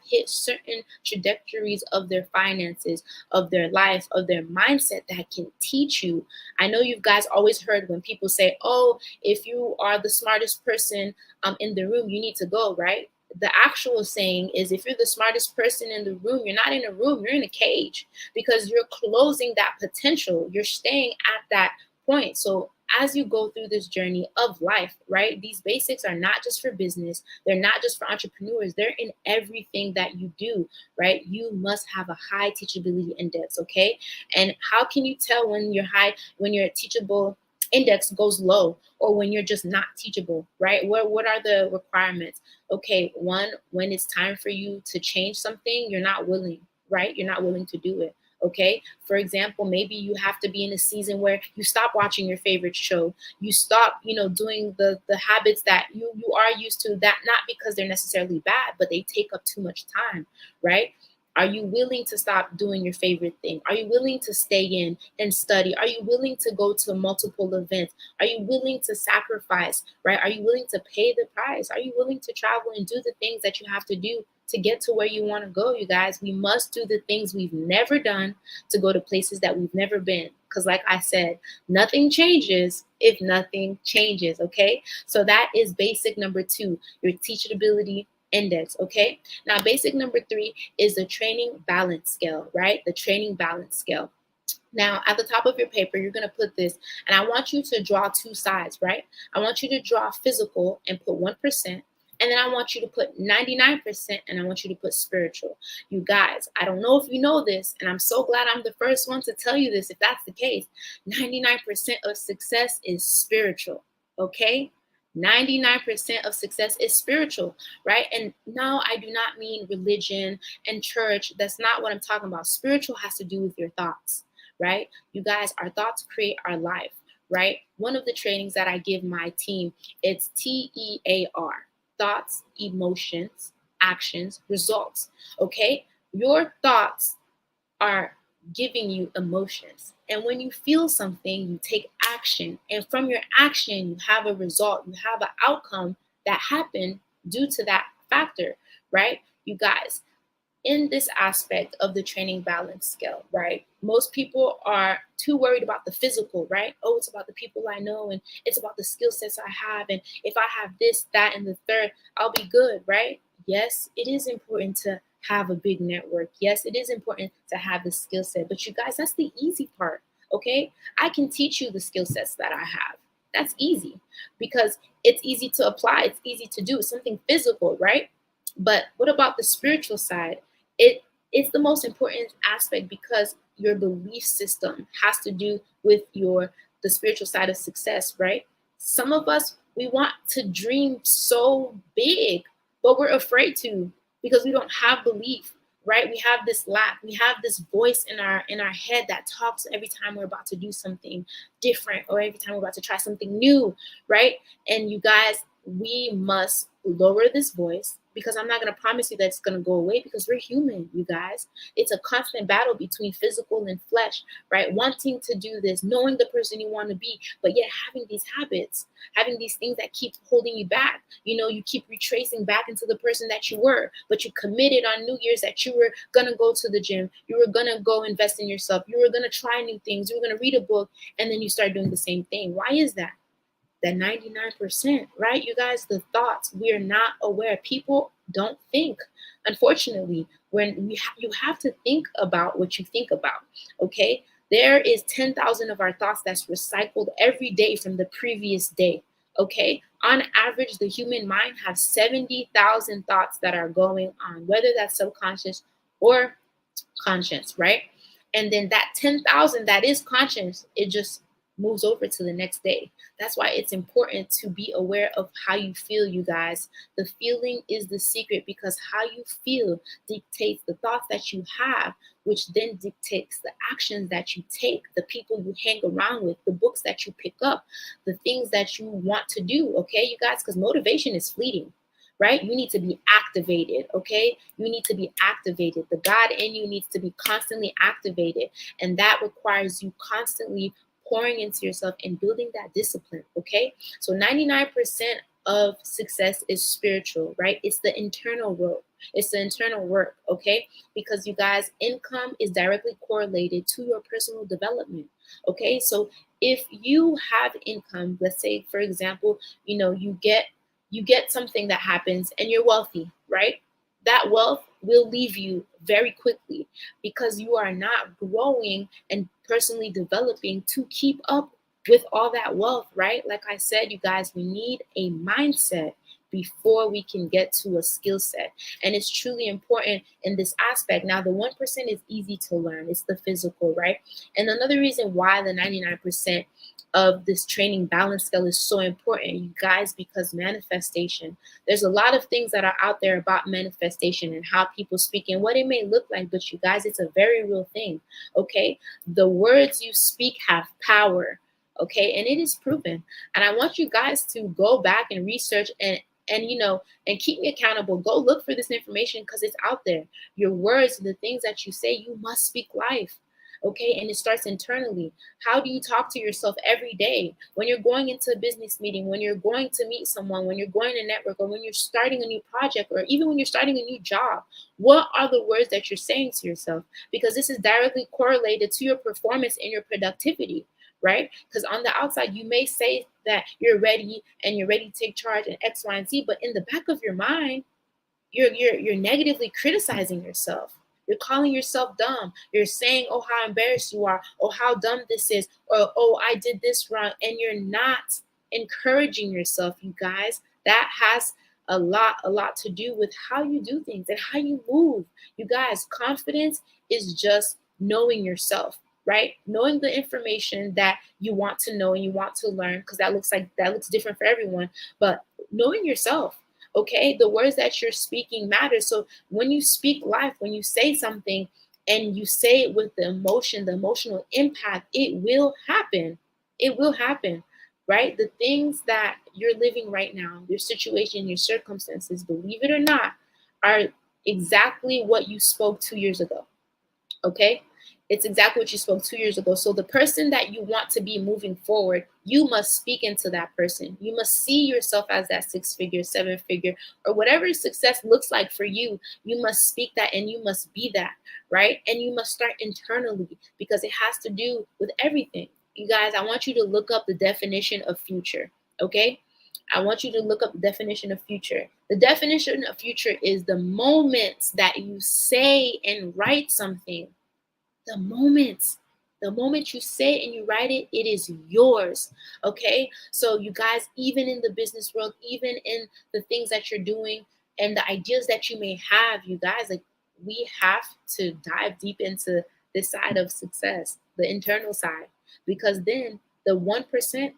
hit certain trajectories of their finances, of their life, of their mindset that can teach you. I know you guys always heard when people say, oh, if you are the smartest person in the room, you need to go, right? The actual saying is, if you're the smartest person in the room, you're not in a room, you're in a cage, because you're closing that potential. You're staying at that point. So as you go through this journey of life, right, these basics are not just for business. They're not just for entrepreneurs. They're in everything that you do, right? You must have a high Teachability Index, okay? And how can you tell when your teachable index goes low, or when you're just not teachable, right? What are the requirements? Okay, one, when it's time for you to change something, you're not willing, right? You're not willing to do it. Okay, for example, maybe you have to be in a season where you stop watching your favorite show. You stop, doing the habits that you are used to, that not because they're necessarily bad, but they take up too much time, right? Are you willing to stop doing your favorite thing? Are you willing to stay in and study? Are you willing to go to multiple events? Are you willing to sacrifice, right? Are you willing to pay the price? Are you willing to travel and do the things that you have to do to get to where you want to go, you guys? We must do the things we've never done to go to places that we've never been. Because like I said, nothing changes if nothing changes, okay? So that is basic number 2, your teachability index, okay? Now, basic number 3 is the training balance scale, right? The training balance scale. Now, at the top of your paper, you're going to put this, and I want you to draw 2 sides, right? I want you to draw physical and put 1%, and then I want you to put 99%, and I want you to put spiritual. You guys, I don't know if you know this, and I'm so glad I'm the first one to tell you this, if that's the case. 99% of success is spiritual, okay? 99% of success is spiritual, right? And no, I do not mean religion and church. That's not what I'm talking about. Spiritual has to do with your thoughts, right? You guys, our thoughts create our life, right? One of the trainings that I give my team, it's TEAR, thoughts, emotions, actions, results, okay? Your thoughts are giving you emotions. And when you feel something, you take action. And from your action, you have a result. You have an outcome that happened due to that factor, right? You guys, in this aspect of the training balance scale, right? Most people are too worried about the physical, right? Oh, it's about the people I know, and it's about the skill sets I have. And if I have this, that, and the third, I'll be good, right? Yes, it is important to have a big network. Yes, it is important to have the skill set, but you guys, that's the easy part, okay? I can teach you the skill sets that I have. That's easy because it's easy to apply. It's easy to do. It's something physical, right? But what about the spiritual side? It's the most important aspect because your belief system has to do with the spiritual side of success, right? Some of us, we want to dream so big, but we're afraid to, because we don't have belief, right? We have this lack. We have this voice in our head that talks every time we're about to do something different, or every time we're about to try something new, right? And you guys, we must lower this voice, because I'm not going to promise you that it's going to go away, because we're human, you guys. It's a constant battle between physical and flesh, right? Wanting to do this, knowing the person you want to be, but yet having these habits, having these things that keep holding you back. You keep retracing back into the person that you were, but you committed on New Year's that you were going to go to the gym. You were going to go invest in yourself. You were going to try new things. You were going to read a book, and then you start doing the same thing. Why is that? That 99%, right? You guys, the thoughts, we are not aware. People don't think. Unfortunately, when you have to think about what you think about, okay? There is 10,000 of our thoughts that's recycled every day from the previous day, okay? On average, the human mind has 70,000 thoughts that are going on, whether that's subconscious or conscious, right? And then that 10,000 that is conscious, it just moves over to the next day. That's why it's important to be aware of how you feel, you guys. The feeling is the secret, because how you feel dictates the thoughts that you have, which then dictates the actions that you take, the people you hang around with, the books that you pick up, the things that you want to do, okay, you guys? Because motivation is fleeting, right? You need to be activated, okay? You need to be activated. The God in you needs to be constantly activated, and that requires you constantly pouring into yourself and building that discipline, okay? So 99% of success is spiritual, right? It's the internal work. It's the internal work, okay? Because you guys, income is directly correlated to your personal development, okay? So if you have income, let's say, for example, you know, you get something that happens and you're wealthy, right? That wealth will leave you very quickly because you are not growing and personally developing to keep up with all that wealth, right? Like I said, you guys, we need a mindset before we can get to a skill set. And it's truly important in this aspect. Now, the 1% is easy to learn. It's the physical, right? And another reason why the 99% of this training balance scale is so important, you guys, because manifestation, there's a lot of things that are out there about manifestation and how people speak and what it may look like, but you guys, it's a very real thing, okay? The words you speak have power, okay? And it is proven. And I want you guys to go back and research and you know, and keep me accountable. Go look for this information because it's out there. Your words, the things that you say, you must speak life. Okay, and it starts internally. How do you talk to yourself every day? When you're going into a business meeting, when you're going to meet someone, when you're going to network, or when you're starting a new project, or even when you're starting a new job, what are the words that you're saying to yourself? Because this is directly correlated to your performance and your productivity, right? Because on the outside, you may say that you're ready and you're ready to take charge and X, Y, and Z, but in the back of your mind, you're negatively criticizing yourself. You're calling yourself dumb. You're saying, oh, how embarrassed you are. Oh, how dumb this is. Or, oh, I did this wrong. And you're not encouraging yourself, you guys. That has a lot to do with how you do things and how you move. You guys, confidence is just knowing yourself, right? Knowing the information that you want to know and you want to learn, because that looks different for everyone. But knowing yourself. Okay, the words that you're speaking matter. So when you speak life, when you say something and you say it with the emotion, the emotional impact, it will happen. It will happen, right? The things that you're living right now, your situation, your circumstances, believe it or not, are exactly what you spoke 2 years ago. Okay? It's exactly what you spoke 2 years ago. So the person that you want to be moving forward, you must speak into that person. You must see yourself as that 6-figure, 7-figure, or whatever success looks like for you. You must speak that and you must be that, right? And you must start internally because it has to do with everything. You guys, I want you to look up the definition of future, okay? I want you to look up the definition of future. The definition of future is the moments that you say and write something. The moment you say it and you write it, it is yours, okay? So you guys, even in the business world, even in the things that you're doing and the ideas that you may have, you guys, like, we have to dive deep into this side of success, the internal side, because then the 1%,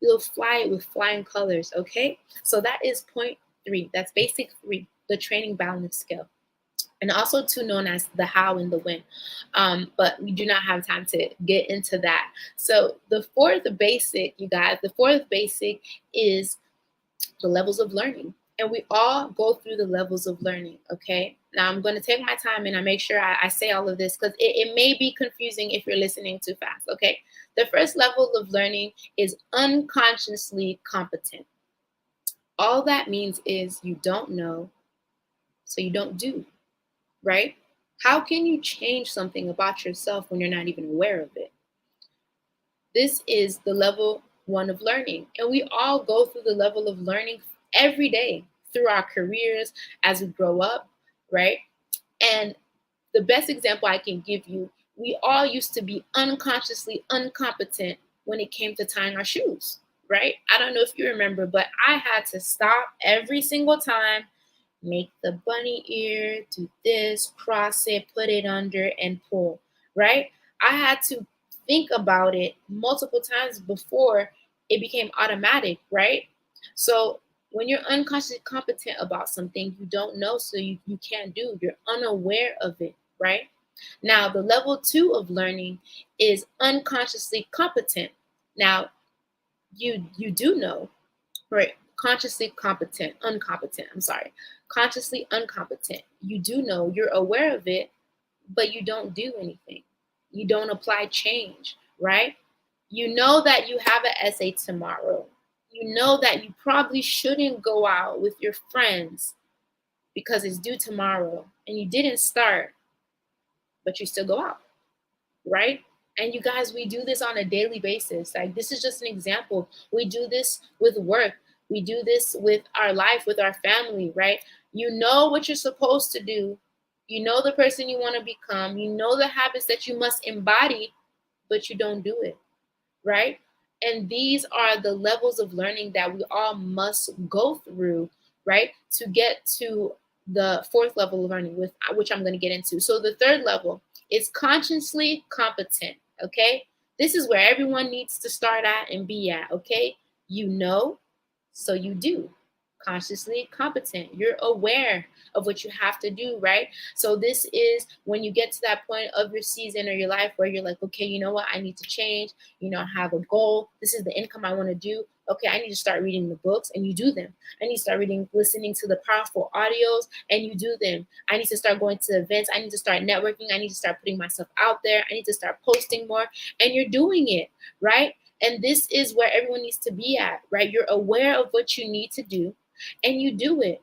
you'll fly with flying colors, okay? So that is point 3. That's basic 3, the training balance scale. And also too known as the how and the when. But we do not have time to get into that. So the 4th basic, you guys, the 4th basic is the levels of learning. And we all go through the levels of learning, okay? Now I'm going to take my time and I make sure I say all of this because it may be confusing if you're listening too fast, okay? The first level of learning is unconsciously competent. All that means is you don't know, so you don't do. Right? How can you change something about yourself when you're not even aware of it? This is the level 1 of learning. And we all go through the level of learning every day through our careers as we grow up, right? And the best example I can give you, we all used to be unconsciously incompetent when it came to tying our shoes. right? I don't know if you remember, but I had to stop every single time, make the bunny ear, do this, cross it, put it under, and pull, right? I had to think about it multiple times before it became automatic, right? So when you're unconsciously competent about something, you don't know, so you can't do, you're unaware of it, right? Now, the level 2 of learning is unconsciously competent. Now, you do know, right? Consciously competent, uncompetent, I'm sorry. Consciously uncompetent. You do know, you're aware of it, but you don't do anything. You don't apply change, right? You know that you have an essay tomorrow. You know that you probably shouldn't go out with your friends because it's due tomorrow and you didn't start, but you still go out, right? And you guys, we do this on a daily basis. Like, this is just an example. We do this with work. We do this with our life, with our family, right? You know what you're supposed to do. You know the person you want to become. You know the habits that you must embody, but you don't do it, right? And these are the levels of learning that we all must go through, right? To get to the 4th level of learning, which I'm going to get into. So the 3rd level is consciously competent, okay? This is where everyone needs to start at and be at, okay? You know, so you do. Consciously competent. You're aware of what you have to do, right? So this is when you get to that point of your season or your life where you're like, okay, you know what? I need to change. You know, I have a goal. This is the income I want to do. Okay, I need to start reading the books, and you do them. I need to start listening to the powerful audios, and you do them. I need to start going to events. I need to start networking. I need to start putting myself out there. I need to start posting more, and you're doing it, right? And this is where everyone needs to be at, right? You're aware of what you need to do, and you do it.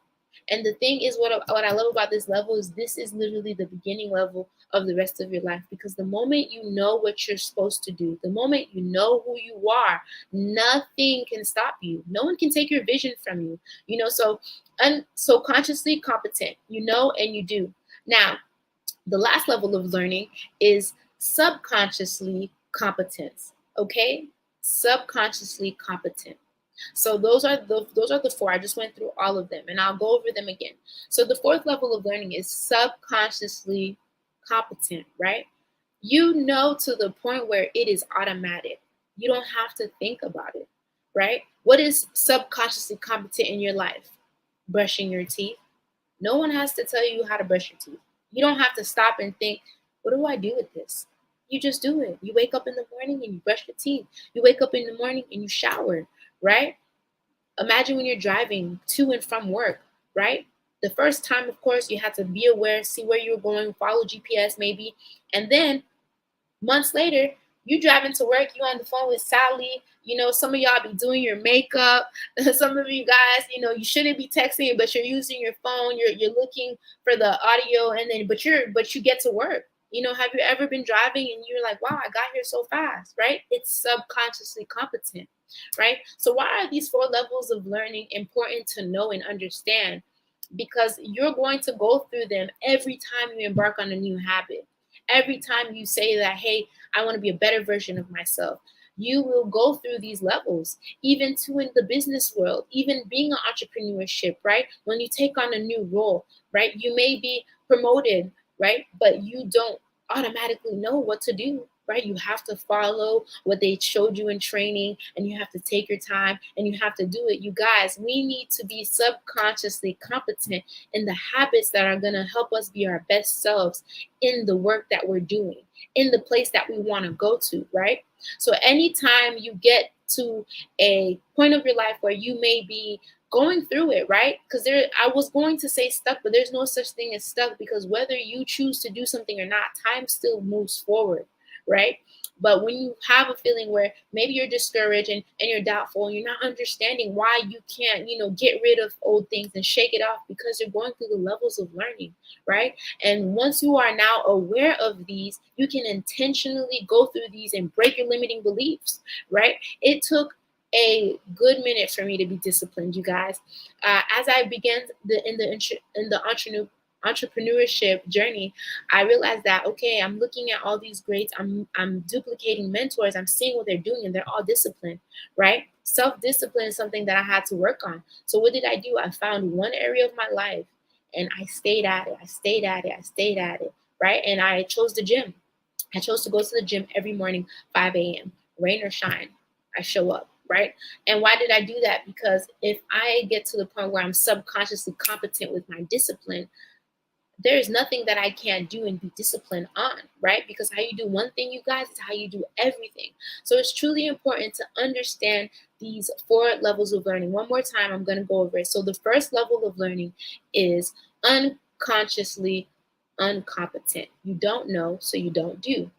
And the thing is, what I love about this level is this is literally the beginning level of the rest of your life, because the moment you know what you're supposed to do, the moment you know who you are, nothing can stop you. No one can take your vision from you, you know. So consciously competent, you know, and you do. Now, the last level of learning is subconsciously competence, okay? Subconsciously competent. So those are the 4. I just went through all of them, and I'll go over them again. So the 4th level of learning is subconsciously competent, right? You know, to the point where it is automatic. You don't have to think about it, right? What is subconsciously competent in your life? Brushing your teeth. No one has to tell you how to brush your teeth. You don't have to stop and think, what do I do with this? You just do it. You wake up in the morning and you brush your teeth. You wake up in the morning and you shower, right? Imagine when you're driving to and from work, right? The first time, of course, you have to be aware, see where you're going, follow GPS maybe. And then months later, you driving to work, you on the phone with Sally. You know, some of y'all be doing your makeup. Some of you guys, you know, you shouldn't be texting, but you're using your phone. You're looking for the audio, and then but you get to work. You know, have you ever been driving and you're like, wow, I got here so fast, right? It's subconsciously competent, right? So why are these 4 levels of learning important to know and understand? Because you're going to go through them every time you embark on a new habit. Every time you say that, hey, I want to be a better version of myself, you will go through these levels, even too in the business world, even being an entrepreneurship, right? When you take on a new role, right? You may be promoted, right? But you don't automatically know what to do, right? You have to follow what they showed you in training, and you have to take your time and you have to do it. You guys, we need to be subconsciously competent in the habits that are going to help us be our best selves in the work that we're doing, in the place that we want to go to, right? So anytime you get to a point of your life where you may be going through it, right? Because I was going to say stuck, but there's no such thing as stuck, because whether you choose to do something or not, time still moves forward, right? But when you have a feeling where maybe you're discouraged and you're doubtful and you're not understanding why you can't, you know, get rid of old things and shake it off, because you're going through the levels of learning, right? And once you are now aware of these, you can intentionally go through these and break your limiting beliefs, right? It took a good minute for me to be disciplined, you guys. As I began in the entrepreneurship journey, I realized that, okay, I'm looking at all these greats, I'm duplicating mentors, I'm seeing what they're doing, and they're all disciplined, right? Self-discipline is something that I had to work on. So what did I do? I found one area of my life and I stayed at it, right? And I chose the gym. I chose to go to the gym every morning, 5 a.m., rain or shine, I show up, right? And why did I do that? Because if I get to the point where I'm subconsciously competent with my discipline, there is nothing that I can't do and be disciplined on, right? Because how you do one thing, you guys, is how you do everything. So it's truly important to understand these 4 levels of learning. One more time, I'm going to go over it. So the first level of learning is unconsciously incompetent. You don't know, so you don't do.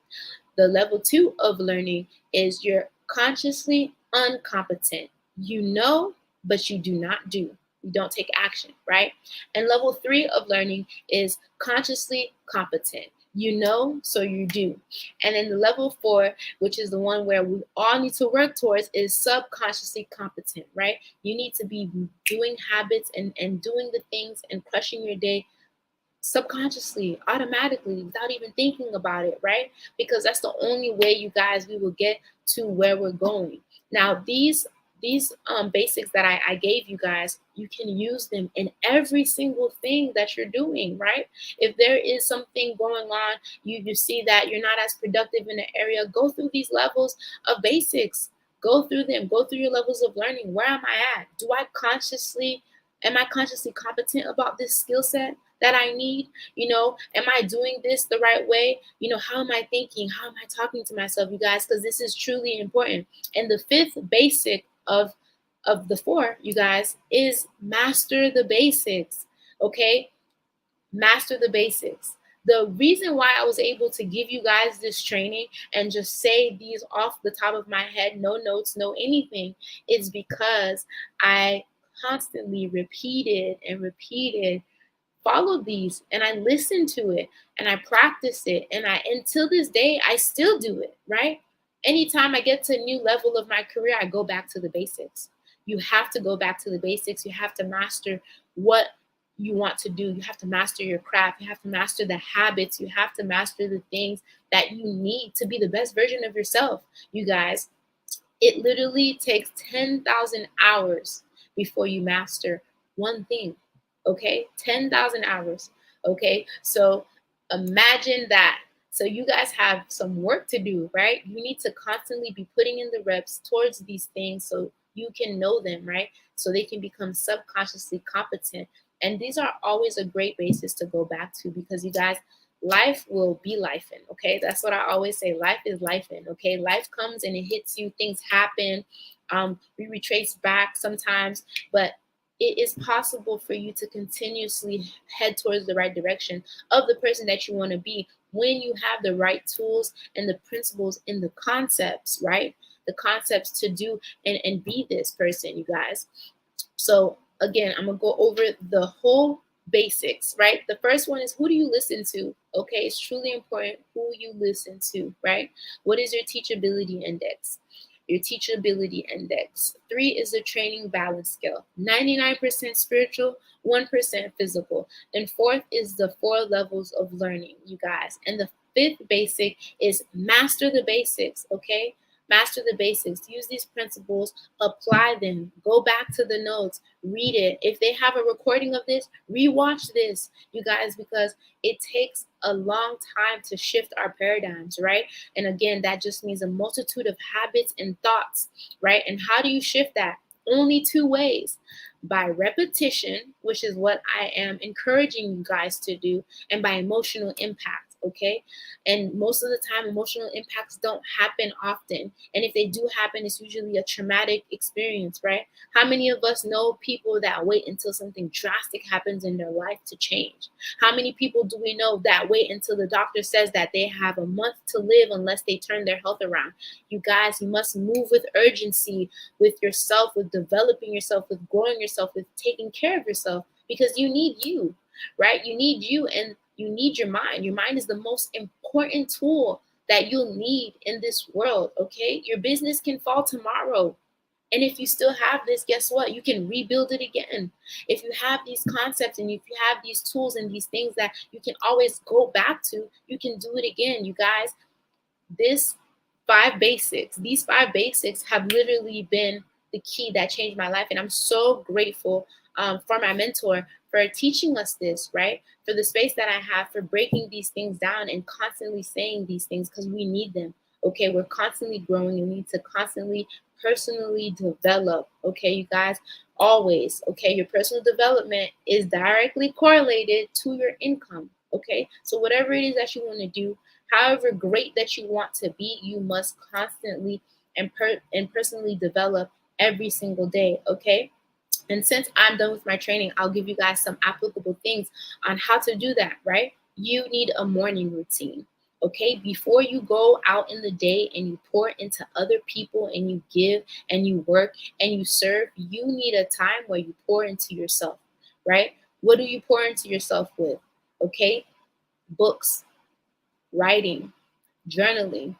The level 2 of learning is you're consciously incompetent. You know, but you do not do. You don't take action, right? And level 3 of learning is consciously competent. You know, so you do. And then the level 4, which is the one where we all need to work towards, is subconsciously competent, right? You need to be doing habits and doing the things and crushing your day subconsciously, automatically, without even thinking about it, right? Because that's the only way, you guys, we will get to where we're going. Now, these basics that I gave you guys, you can use them in every single thing that you're doing, right? If there is something going on, you see that you're not as productive in an area, go through these levels of basics. Go through them. Go through your levels of learning. Where am I at? Am I consciously competent about this skill set that I need? You know, am I doing this the right way? You know, how am I thinking? How am I talking to myself, you guys? Because this is truly important. And the 5th basic of the 4, you guys, is master the basics. Okay, master the basics. The reason why I was able to give you guys this training and just say these off the top of my head, no notes, no anything, is because I constantly repeated, followed these, and I listened to it, and I practiced it, and until this day, I still do it, right? Anytime I get to a new level of my career, I go back to the basics. You have to go back to the basics. You have to master what you want to do. You have to master your craft. You have to master the habits. You have to master the things that you need to be the best version of yourself, you guys. It literally takes 10,000 hours before you master one thing, okay? 10,000 hours, okay? So imagine that. So you guys have some work to do, right? You need to constantly be putting in the reps towards these things so you can know them, right? So they can become subconsciously competent. And these are always a great basis to go back to, because you guys, life will be lifing, okay? That's what I always say. Life is lifing, okay? Life comes and it hits you. Things happen. We retrace back sometimes, but it is possible for you to continuously head towards the right direction of the person that you want to be when you have the right tools and the principles and the concepts, right? The concepts to do and be this person, you guys. So again, I'm going to go over the whole basics, right? The first one is, who do you listen to? Okay, it's truly important who you listen to, right? What is your teachability index? Your teachability index. 3 is the training balance scale. 99% spiritual, 1% physical. And 4th is the 4 levels of learning, you guys. And the 5th basic is master the basics, okay? Master the basics. Use these principles, apply them, go back to the notes, read it. If they have a recording of this, rewatch this, you guys, because it takes a long time to shift our paradigms, right? And again, that just means a multitude of habits and thoughts, right? And how do you shift that? Only 2 ways. By repetition, which is what I am encouraging you guys to do, and by emotional impact. Okay, and most of the time emotional impacts don't happen often, and if they do happen, it's usually a traumatic experience, right? How many of us know people that wait until something drastic happens in their life to change? How many people do we know that wait until the doctor says that they have a month to live unless they turn their health around? You guys, you must move with urgency, with yourself, with developing yourself, with growing yourself, with taking care of yourself, because you need you, right? You need you, and you need your mind. Your mind is the most important tool that you'll need in this world, okay? Your business can fall tomorrow, And if you still have this, guess what? You can rebuild it again. If you have these concepts and if you have these tools and these things that you can always go back to, you can do it again. You guys, these 5 basics have literally been the key that changed my life. And I'm so grateful for my mentor for teaching us this, right? For the space that I have, for breaking these things down and constantly saying these things, because we need them. Okay, we're constantly growing. You need to constantly personally develop. Okay, you guys, always. Okay, your personal development is directly correlated to your income. Okay, so whatever it is that you want to do, however great that you want to be, you must constantly and personally develop every single day. Okay. And since I'm done with my training, I'll give you guys some applicable things on how to do that, right? You need a morning routine. Okay, before you go out in the day and you pour into other people and you give and you work and you serve, you need a time where you pour into yourself, right? What do you pour into yourself with? Okay, books, writing, journaling,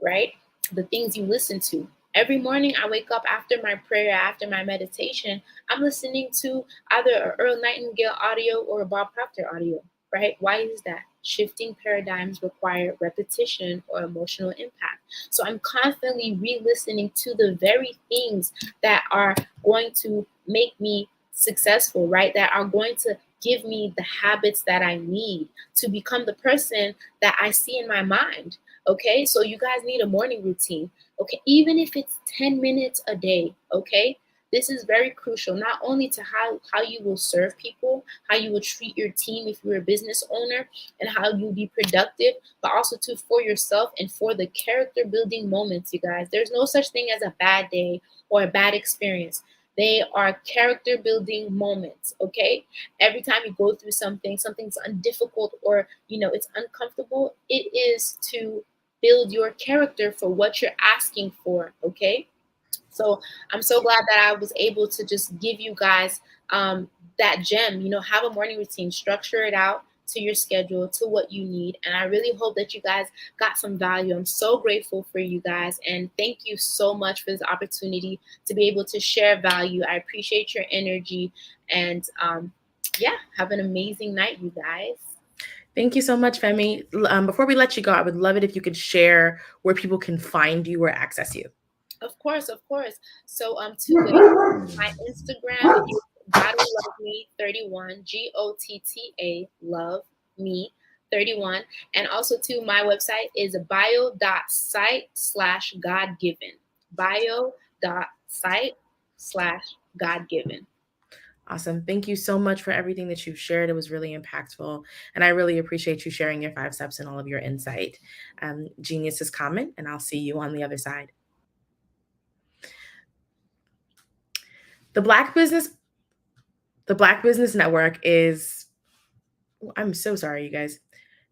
right? The things you listen to. Every morning I wake up after my prayer, after my meditation, I'm listening to either an Earl Nightingale audio or a Bob Proctor audio, right? Why is that? Shifting paradigms require repetition or emotional impact. So I'm constantly re-listening to the very things that are going to make me successful, right? That are going to give me the habits that I need to become the person that I see in my mind. Okay, so you guys need a morning routine. Okay, even if it's 10 minutes a day. Okay, this is very crucial, not only to how you will serve people, how you will treat your team if you're a business owner, and how you'll be productive, but also to for yourself and for the character building moments. You guys, there's no such thing as a bad day or a bad experience. They are character building moments. Okay, every time you go through something's difficult or it's uncomfortable, it is to build your character for what you're asking for. Okay, so I'm so glad that I was able to just give you guys that gem. Have a morning routine, structure it out to your schedule, to what you need. And I really hope that you guys got some value. I'm so grateful for you guys. And thank you so much for this opportunity to be able to share value. I appreciate your energy. And have an amazing night, you guys. Thank you so much, Femi. Before we let you go, I would love it if you could share where people can find you or access you. Of course. So my Instagram is Gotta Love Me 31, GOTTA Love Me 31, and also my website is bio.site/godgiven. bio.site/godgiven. Awesome. Thank you so much for everything that you've shared. It was really impactful. And I really appreciate you sharing your 5 steps and all of your insight. Genius is common, and I'll see you on the other side. The Black Business Network is, I'm so sorry, you guys.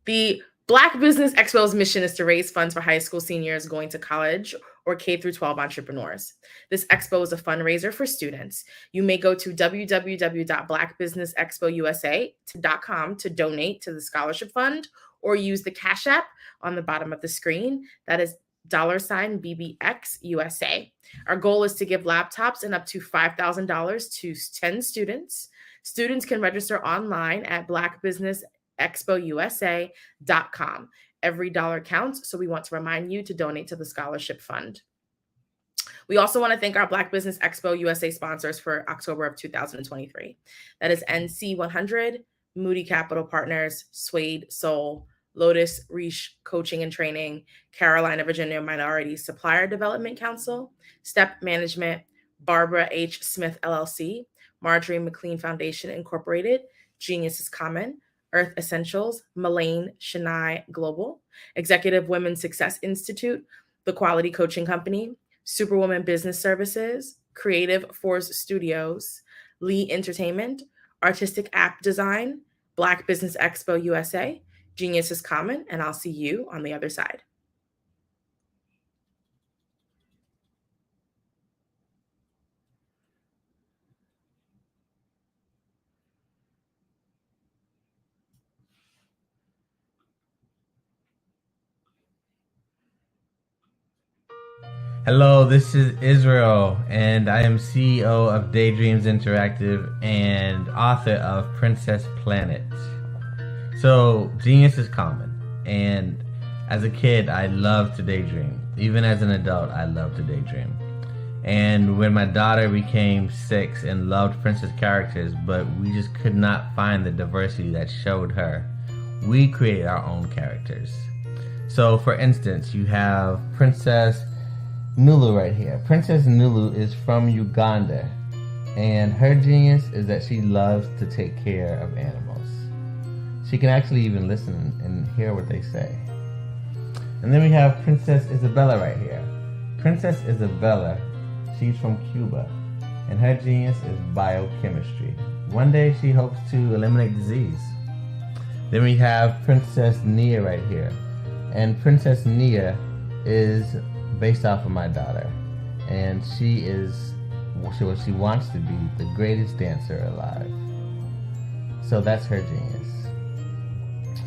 The Black Business Expo's mission is to raise funds for high school seniors going to college or K through 12 entrepreneurs. This expo is a fundraiser for students. You may go to www.blackbusinessexpousa.com to donate to the scholarship fund, or use the Cash App on the bottom of the screen. That is $BBXUSA. Our goal is to give laptops and up to $5,000 to 10 students. Students can register online at blackbusinessexpousa.com. Every dollar counts, so we want to remind you to donate to the scholarship fund. We also want to thank our Black Business Expo USA sponsors for October of 2023. That is NC100, Moody Capital Partners, Suede Soul, Lotus Reach Coaching and Training, Carolina, Virginia Minority Supplier Development Council, Step Management, Barbara H. Smith LLC, Marjorie McLean Foundation Incorporated, Genius is Common, Earth Essentials, Mullane Shania Global, Executive Women's Success Institute, The Quality Coaching Company, Superwoman Business Services, Creative Force Studios, Lee Entertainment, Artistic App Design, Black Business Expo USA, Genius is Common, and I'll see you on the other side. Hello, this is Israel, and I am CEO of Daydreams Interactive and author of Princess Planet. So, genius is common, and as a kid, I loved to daydream. Even as an adult, I love to daydream. And when my daughter became 6 and loved princess characters, but we just could not find the diversity that showed her, we created our own characters. So, for instance, you have Princess Nulu right here. Princess Nulu is from Uganda, and her genius is that she loves to take care of animals. She can actually even listen and hear what they say. And then we have Princess Isabella right here. Princess Isabella, she's from Cuba, and her genius is biochemistry. One day she hopes to eliminate disease. Then we have Princess Nia right here, and Princess Nia is based off of my daughter, and she is what she wants to be, the greatest dancer alive. So that's her genius.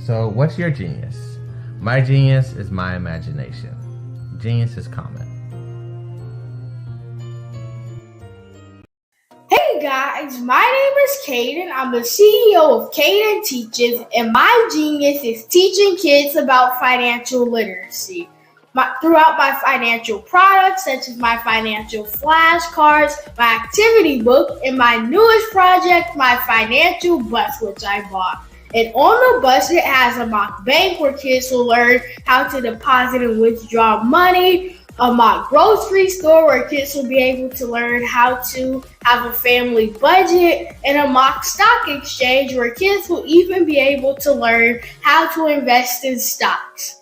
So what's your genius? My genius is my imagination. Genius is common. Hey guys, my name is Caden. I'm the CEO of Caden Teaches, and my genius is teaching kids about financial literacy. Throughout my financial products, such as my financial flashcards, my activity book, and my newest project, my financial bus, which I bought. And on the bus, it has a mock bank where kids will learn how to deposit and withdraw money, a mock grocery store where kids will be able to learn how to have a family budget, and a mock stock exchange where kids will even be able to learn how to invest in stocks.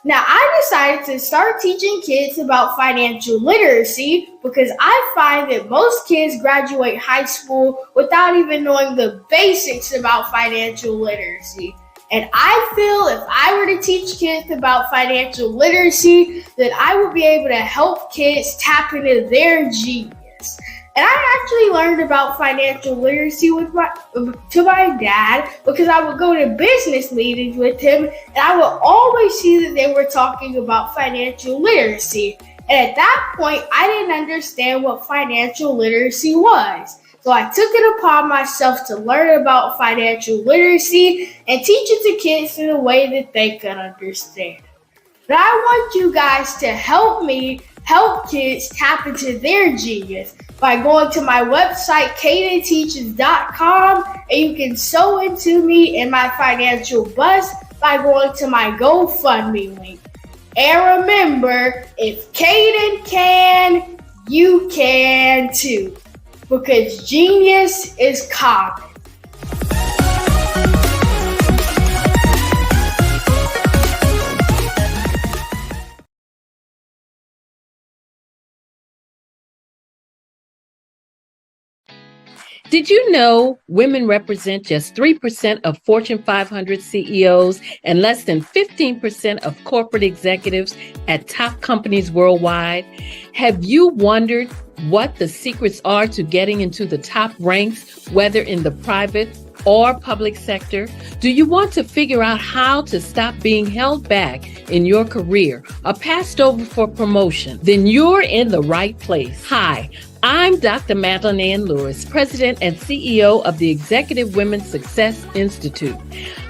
Now, I decided to start teaching kids about financial literacy because I find that most kids graduate high school without even knowing the basics about financial literacy. And I feel if I were to teach kids about financial literacy, that I would be able to help kids tap into their genius. And I actually learned about financial literacy to my dad because I would go to business meetings with him, and I would always see that they were talking about financial literacy. And at that point, I didn't understand what financial literacy was. So I took it upon myself to learn about financial literacy and teach it to kids in a way that they could understand. But I want you guys to help me help kids tap into their genius by going to my website, cadenteaches.com, and you can sew into me in my financial bus by going to my GoFundMe link. And remember, if Caden can, you can too, because genius is common. Did you know women represent just 3% of Fortune 500 CEOs and less than 15% of corporate executives at top companies worldwide? Have you wondered what the secrets are to getting into the top ranks, whether in the private or public sector? Do you want to figure out how to stop being held back in your career or passed over for promotion? Then you're in the right place. Hi, I'm Dr. Madeline Ann Lewis, President and CEO of the Executive Women's Success Institute.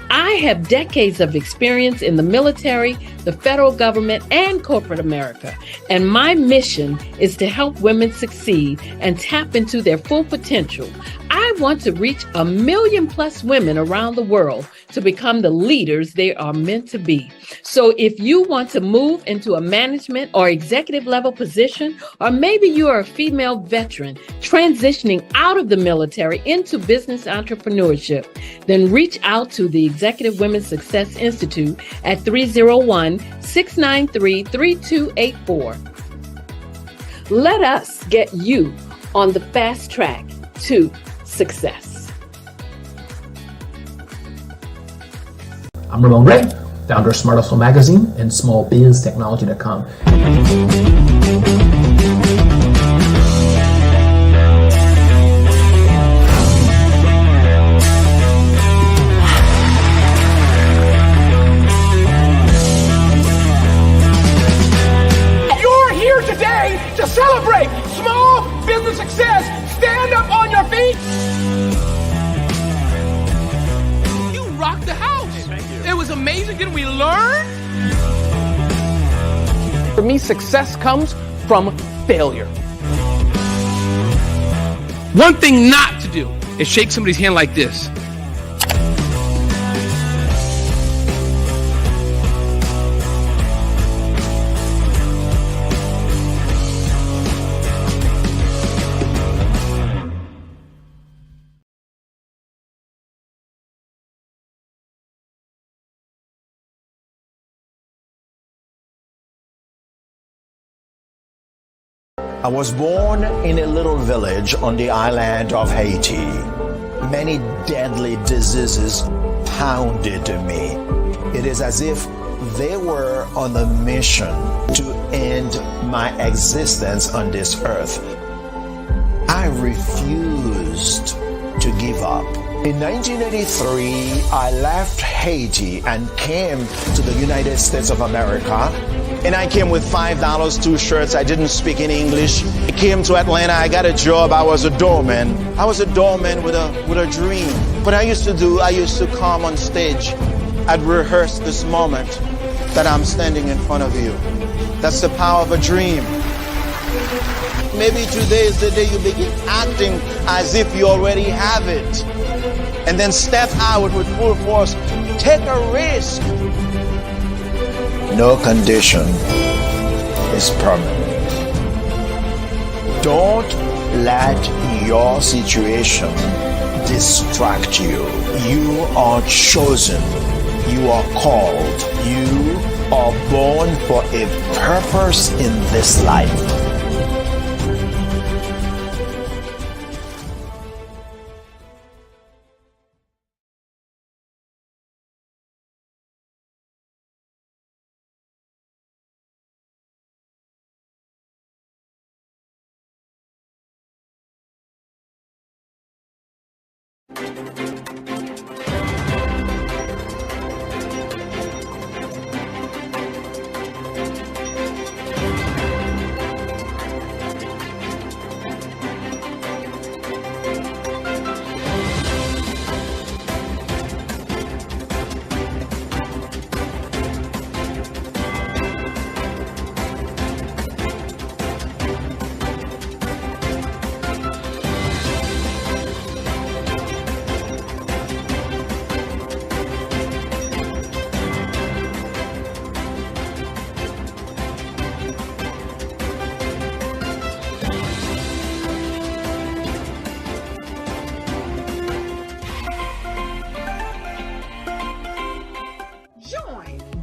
I have decades of experience in the military, the federal government, and corporate America, and my mission is to help women succeed and tap into their full potential. I want to reach 1 million+ women around the world to become the leaders they are meant to be. So if you want to move into a management or executive level position, or maybe you are a female veteran transitioning out of the military into business entrepreneurship, then reach out to the Executive Women's Success Institute at 301-693-3284. Let us get you on the fast track to success. I'm Ramon Ray, founder of Smart Hustle Magazine and smallbiztechnology.com. You're here today business success, stand up on your feet. You rocked the house. Hey, thank you. It was amazing. Didn't we learn? For me, success comes from failure. One thing not to do is shake somebody's hand like this. I was born in a little village on the island of Haiti. Many deadly diseases pounded me. It is as if they were on a mission to end my existence on this earth. I refused to give up. In 1983, I left Haiti and came to the United States of America. And I came with $5, 2 shirts. I didn't speak any English. I came to Atlanta. I got a job. I was a doorman. I was a doorman with a dream. What I used to come on stage. I'd rehearse this moment that I'm standing in front of you. That's the power of a dream. Maybe today is the day you begin acting as if you already have it. And then step out with full force. Take a risk. No condition is permanent. Don't let your situation distract you. You are chosen. You are called. You are born for a purpose in this life.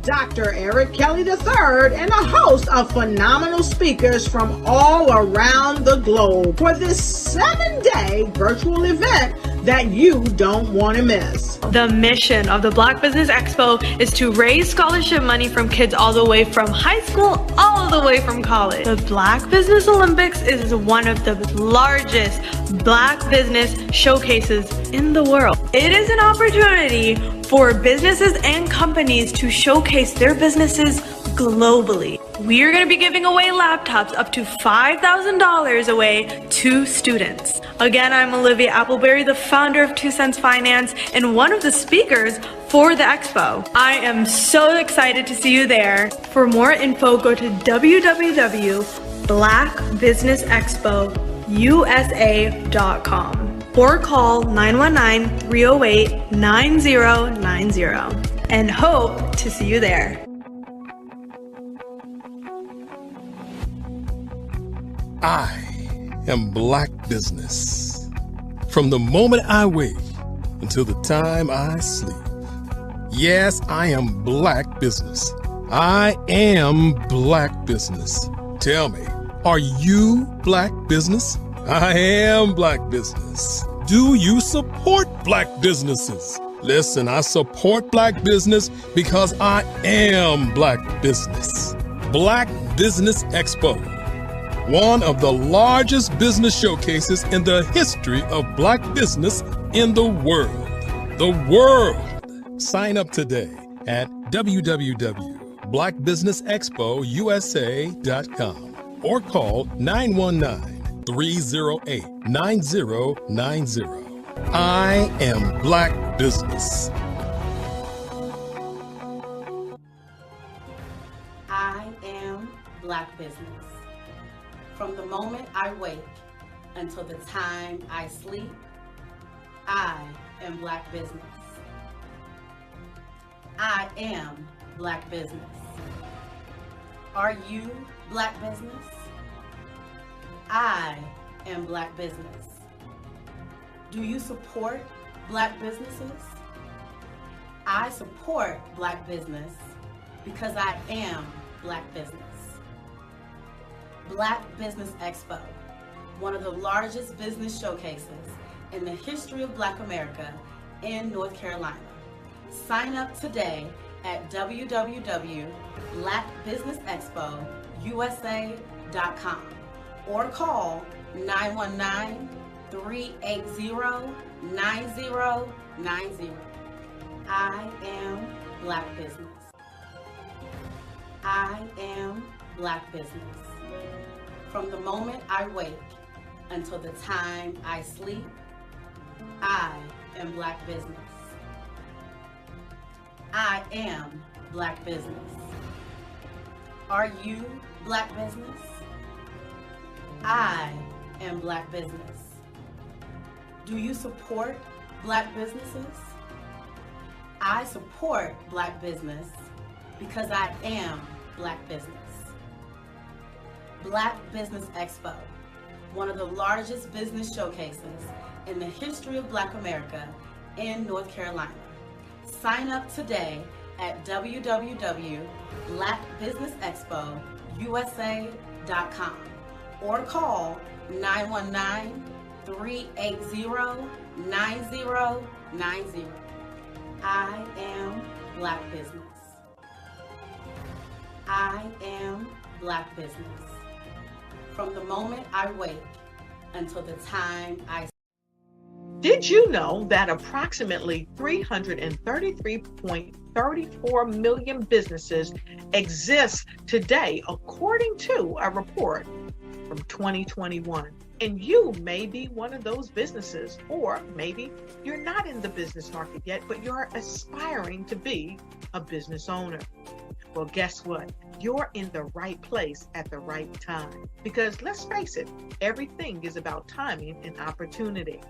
Dr. Eric Kelly III and a host of phenomenal speakers from all around the globe for this 7-day virtual event that you don't want to miss. The mission of the Black Business Expo is to raise scholarship money from kids all the way from high school all the way from college. The Black Business Olympics is one of the largest Black business showcases in the world. It is an opportunity for businesses and companies to showcase their businesses globally. We are going to be giving away laptops up to $5,000 away to students. Again, I'm Olivia Appleberry, the founder of 2 Cents Finance and one of the speakers for the expo. I am so excited to see you there. For more info, go to www.blackbusinessexpousa.com or call 919-308-9090 and hope to see you there. I am Black business. From the moment I wake until the time I sleep. Yes, I am Black business. I am Black business. Tell me, are you Black business? I am Black business. Do you support Black businesses? Listen, I support Black business because I am Black business. Black Business Expo, one of the largest business showcases in the history of Black business in the world. The world. Sign up today at www.blackbusinessexpousa.com or call 919 308-9090. I am Black Business. I am Black business. From the moment I wake until the time I sleep, I am Black business. I am Black business. Are you Black business? I am Black business. Do you support Black businesses? I support Black business because I am Black business. Black Business Expo, one of the largest business showcases in the history of Black America in North Carolina. Sign up today at www.blackbusinessexpousa.com or call 919-380-9090. I am Black business. I am Black business. From the moment I wake until the time I sleep, I am Black business. I am Black business. Are you Black business? I am Black business. Do you support Black businesses? I support Black business because I am Black business. Black Business Expo, one of the largest business showcases in the history of Black America in North Carolina. Sign up today at www.blackbusinessexpousa.com or call 919-380-9090. I am Black business. I am Black business. From the moment I wake until the time I... Did you know that approximately 333.34 million businesses exist today, according to a report from 2021? And you may be one of those businesses, or maybe you're not in the business market yet, but you're aspiring to be a business owner. Well, guess what? You're in the right place at the right time. Because let's face it, everything is about timing and opportunity.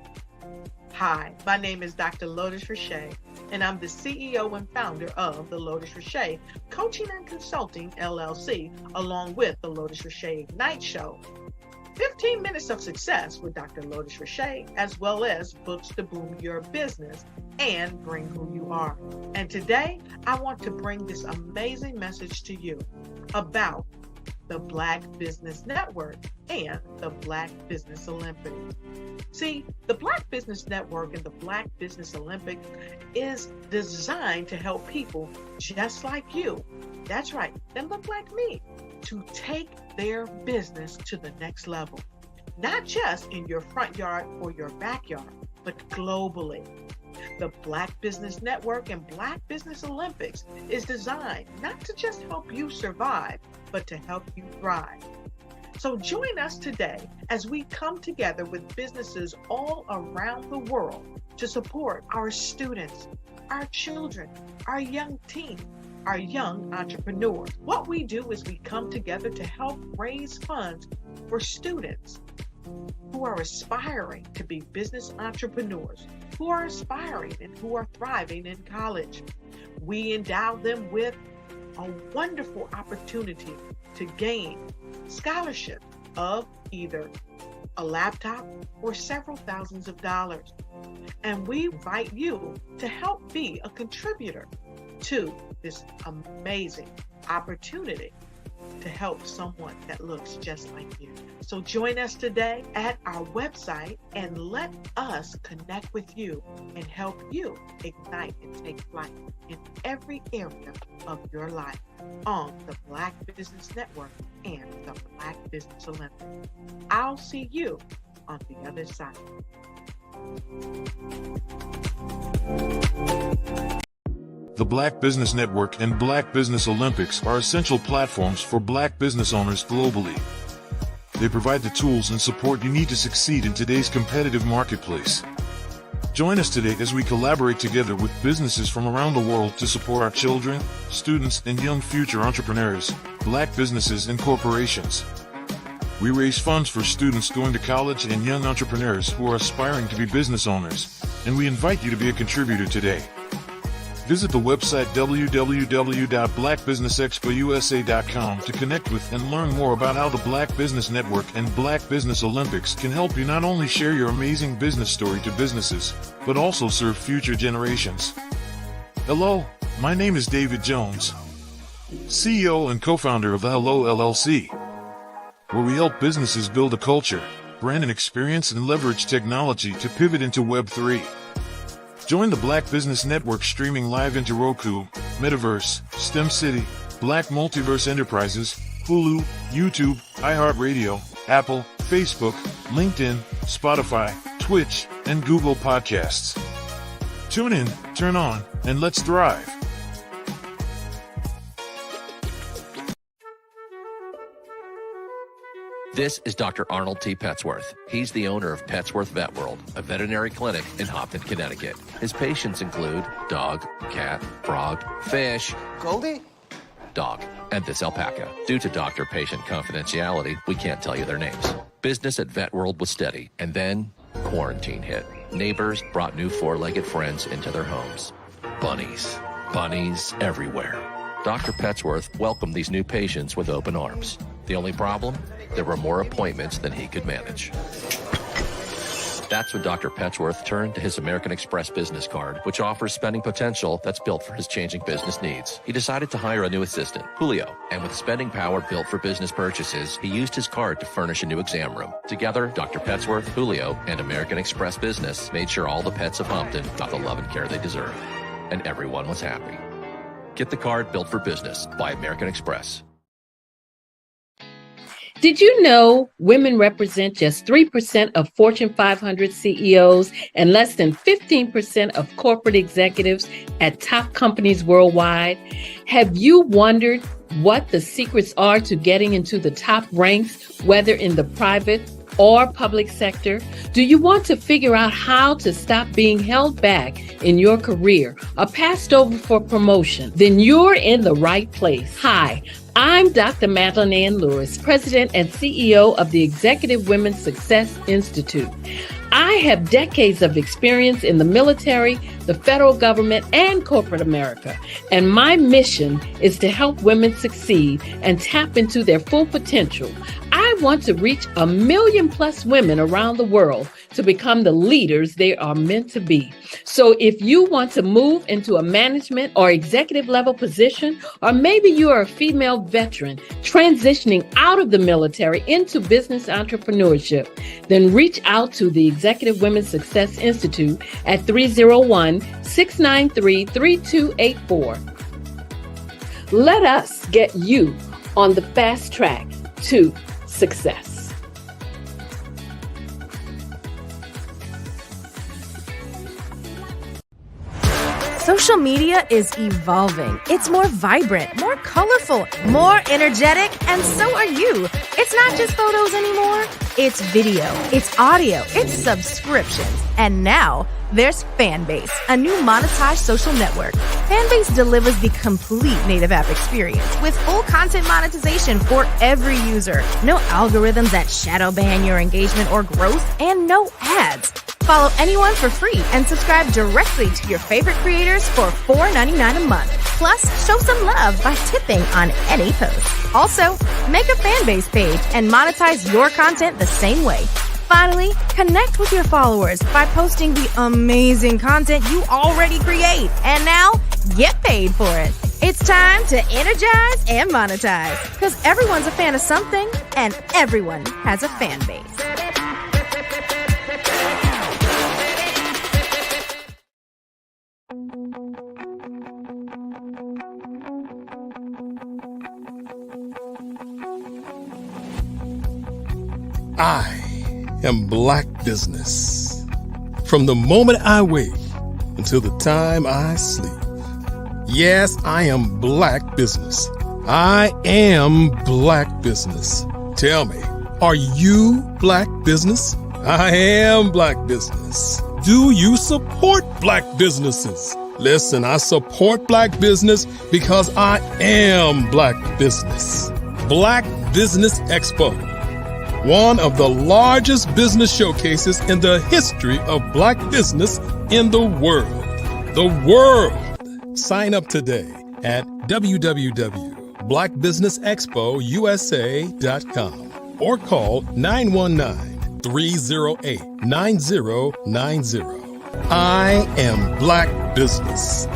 Hi, my name is Dr. Lotus Richey, and I'm the CEO and founder of the Lotus Richey Coaching and Consulting LLC, along with the Lotus Richey Ignite Show. 15 minutes of success with Dr. Lotus Richey, as well as books to boom your business and bring who you are. And today, I want to bring this amazing message to you about the Black Business Network and the Black Business Olympics. See, the Black Business Network and the Black Business Olympics is designed to help people just like you, that's right, that look like me, to take their business to the next level. Not just in your front yard or your backyard, but globally. The Black Business Network and Black Business Olympics is designed not to just help you survive, but to help you thrive. So join us today as we come together with businesses all around the world to support our students, our children, our young teens, our young entrepreneurs. What we do is we come together to help raise funds for students who are aspiring to be business entrepreneurs, who are aspiring and who are thriving in college. We endow them with a wonderful opportunity to gain scholarships of either a laptop or several thousands of dollars. And we invite you to help be a contributor to this amazing opportunity to help someone that looks just like you. So join us today at our website and let us connect with you and help you ignite and take flight in every area of your life on the Black Business Network and the Black Business Olympics. I'll see you on the other side. The Black Business Network and Black Business Olympics are essential platforms for Black business owners globally. They provide the tools and support you need to succeed in today's competitive marketplace. Join us today as we collaborate together with businesses from around the world to support our children, students, and young future entrepreneurs, Black businesses and corporations. We raise funds for students going to college and young entrepreneurs who are aspiring to be business owners, and we invite you to be a contributor today. Visit the website www.blackbusinessexpousa.com to connect with and learn more about how the Black Business Network and Black Business Olympics can help you not only share your amazing business story to businesses, but also serve future generations. Hello, my name is David Jones, CEO and co-founder of the Hello LLC, where we help businesses build a culture, brand an experience, and leverage technology to pivot into Web3. Join the Black Business Network streaming live into Roku, Metaverse, STEM City, Black Multiverse Enterprises, Hulu, YouTube, iHeartRadio, Apple, Facebook, LinkedIn, Spotify, Twitch, and Google Podcasts. Tune in, turn on, and let's thrive. This is Dr. Arnold T. Petsworth. He's the owner of Petsworth Vet World, a veterinary clinic in Hopton, Connecticut. His patients include dog, cat, frog, fish, Goldie, dog, and this alpaca. Due to doctor-patient confidentiality, we can't tell you their names. Business at Vet World was steady, and then quarantine hit. Neighbors brought new four-legged friends into their homes. Bunnies. Bunnies everywhere. Dr. Petsworth welcomed these new patients with open arms. The only problem? There were more appointments than he could manage. That's when Dr. Petsworth turned to his American Express business card, which offers spending potential that's built for his changing business needs. He decided to hire a new assistant, Julio, and with spending power built for business purchases, he used his card to furnish a new exam room. Together, Dr. Petsworth, Julio, and American Express Business made sure all the pets of Hopton got the love and care they deserve. And everyone was happy. Get the card built for business by American Express. Did you know women represent just 3% of Fortune 500 CEOs and less than 15% of corporate executives at top companies worldwide? Have you wondered what the secrets are to getting into the top ranks, whether in the private or public sector? Do you want to figure out how to stop being held back in your career or passed over for promotion? Then you're in the right place. Hi, I'm Dr. Madeline Ann Lewis, President and CEO of the Executive Women's Success Institute. I have decades of experience in the military, the federal government, and corporate America, and my mission is to help women succeed and tap into their full potential. I want to reach 1 million plus women around the world to become the leaders they are meant to be. So if you want to move into a management or executive level position, or maybe you are a female veteran transitioning out of the military into business entrepreneurship, then reach out to the Executive Women's Success Institute at 301-693-3284. Let us get you on the fast track to success. Social media is evolving. It's more vibrant, more colorful, more energetic, and so are you. It's not just photos anymore. It's video, it's audio, it's subscriptions. And now there's Fanbase, a new monetized social network. Fanbase delivers the complete native app experience with full content monetization for every user. No algorithms that shadow ban your engagement or growth, and no ads. Follow anyone for free and subscribe directly to your favorite creators for $4.99 a month. Plus, show some love by tipping on any post. Also, make a Fanbase page and monetize your content the same way. Finally, connect with your followers by posting the amazing content you already create. And now, get paid for it. It's time to energize and monetize, because everyone's a fan of something and everyone has a fan base. I am Black business. From the moment I wake until the time I sleep. Yes, I am Black business. I am Black business. Tell me, Are you black business? I am black business. Do you support black businesses? Listen, I support black business because I am black business. Black Business Expo, one of the largest business showcases in the history of black business in the world. The world! Sign up today at www.blackbusinessexpousa.com or call 919-308-9090. I am black business.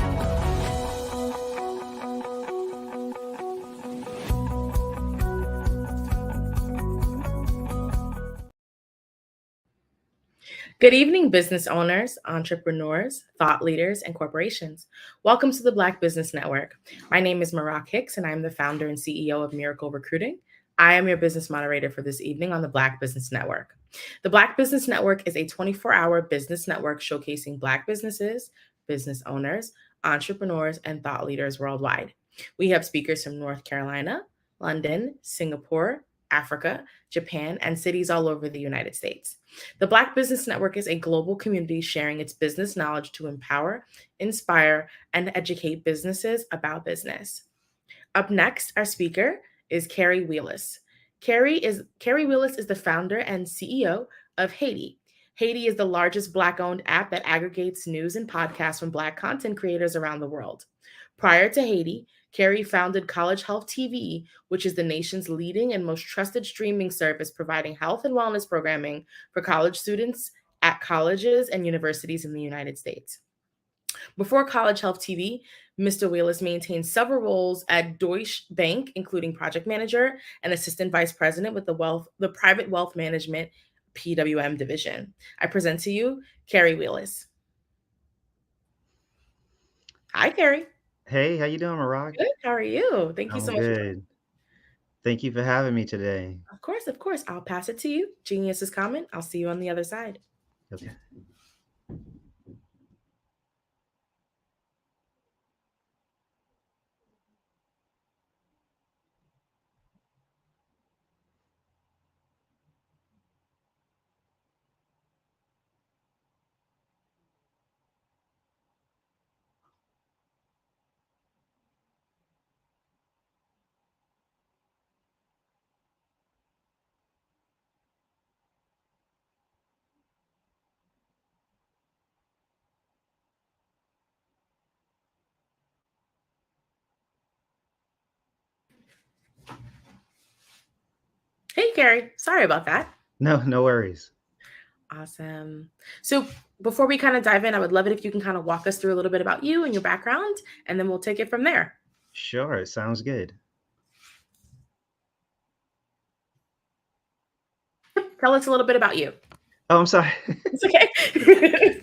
Good evening, business owners, entrepreneurs, thought leaders, and corporations. Welcome to the Black Business Network. My name is Marak Hicks, and I'm the founder and CEO of Miracle Recruiting. I am your business moderator for this evening on the Black Business Network. The Black Business Network is a 24-hour business network showcasing Black businesses, business owners, entrepreneurs, and thought leaders worldwide. We have speakers from North Carolina, London, Singapore, Africa, Japan, and cities all over the United States. The Black Business Network is a global community sharing its business knowledge to empower, inspire, and educate businesses about business. Up next, our speaker is Carrie Wheelis. Carrie Wheelis is the founder and CEO of Haiti. Haiti is the largest Black-owned app that aggregates news and podcasts from Black content creators around the world. Prior to Haiti, Carrie founded College Health TV, which is the nation's leading and most trusted streaming service providing health and wellness programming for college students at colleges and universities in the United States. Before College Health TV, Mr. Wheelis maintained several roles at Deutsche Bank, including project manager and assistant vice president with the private wealth management PWM division. I present to you Carrie Wheelis. Hi, Carrie. Hey, how you doing, Marak? Good. How are you? Thank you so much. Good. Thank you for having me today. Of course. I'll pass it to you. Genius is coming. I'll see you on the other side. Okay. Hey, Carrie. Sorry about that. No worries. Awesome. So before we kind of dive in, I would love it if you can kind of walk us through a little bit about you and your background, and then we'll take it from there. Sure, it sounds good. Tell us a little bit about you. Oh, I'm sorry. It's okay.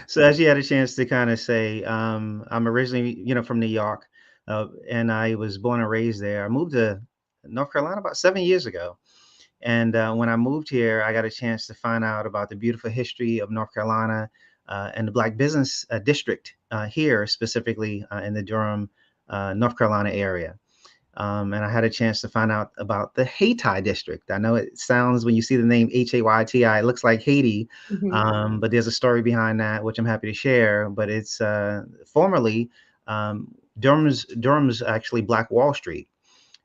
So as you had a chance to kind of say, I'm originally, from New York, and I was born and raised there. I moved to North Carolina about 7 years ago. And when I moved here, I got a chance to find out about the beautiful history of North Carolina and the Black business district here, specifically in the Durham, North Carolina area. And I had a chance to find out about the Hayti district. I know it sounds, when you see the name Hayti, it looks like Haiti, but there's a story behind that, which I'm happy to share. But it's formerly Durham's actually Black Wall Street.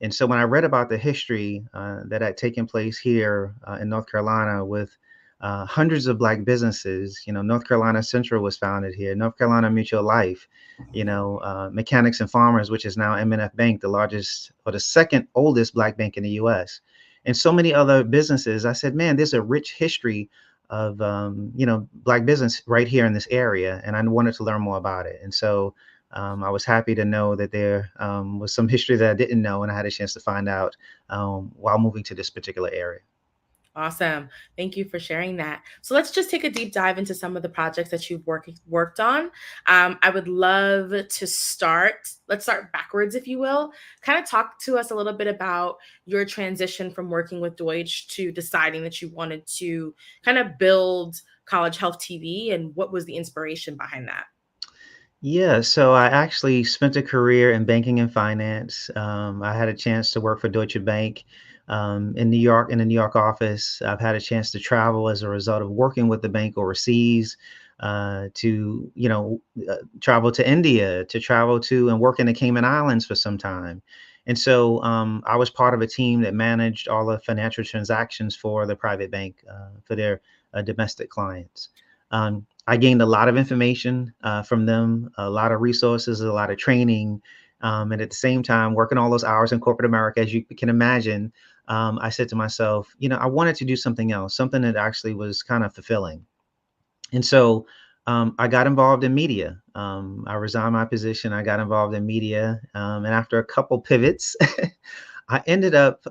And so when I read about the history that had taken place here in North Carolina with hundreds of Black businesses, North Carolina Central was founded here, North Carolina Mutual Life, Mechanics and Farmers, which is now M&F Bank, the largest or the second oldest Black bank in the U.S., and so many other businesses. I said, man, there's a rich history of, Black business right here in this area. And I wanted to learn more about it. And so I was happy to know that there was some history that I didn't know, and I had a chance to find out while moving to this particular area. Awesome. Thank you for sharing that. So let's just take a deep dive into some of the projects that you've worked on. I would love to start. Let's start backwards, if you will. Kind of talk to us a little bit about your transition from working with Deutsche to deciding that you wanted to kind of build College Health TV, and what was the inspiration behind that? Yeah, so I actually spent a career in banking and finance. I had a chance to work for Deutsche Bank, in New York, in the New York office. I've had a chance to travel as a result of working with the bank overseas, to, travel to India, to travel to and work in the Cayman Islands for some time. And so I was part of a team that managed all the financial transactions for the private bank, for their domestic clients. I gained a lot of information from them, a lot of resources, a lot of training. And at the same time, working all those hours in corporate America, as you can imagine, I said to myself, I wanted to do something else, something that actually was kind of fulfilling. And so I got involved in media. I resigned my position. I got involved in media. And after a couple pivots, I ended up,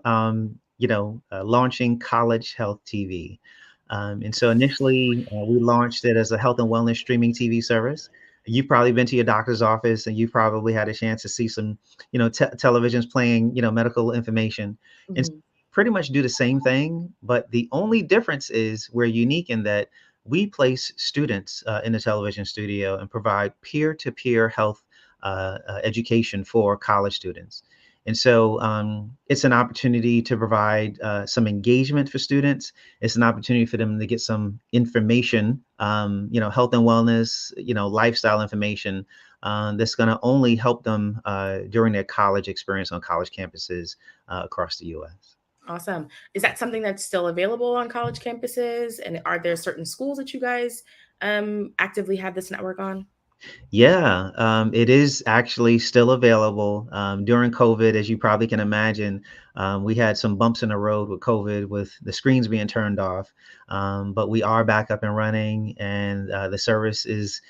launching College Health TV. And so initially, we launched it as a health and wellness streaming TV service. You've probably been to your doctor's office and you probably had a chance to see some, televisions playing, medical information. Mm-hmm. And pretty much do the same thing. But the only difference is we're unique in that we place students in the television studio and provide peer-to-peer health education for college students. And so it's an opportunity to provide some engagement for students. It's an opportunity for them to get some information, health and wellness, lifestyle information that's going to only help them during their college experience on college campuses across the U.S. Awesome. Is that something that's still available on college campuses? And are there certain schools that you guys actively have this network on? Yeah, it is actually still available. During COVID, as you probably can imagine, we had some bumps in the road with COVID, with the screens being turned off. But we are back up and running, and the service is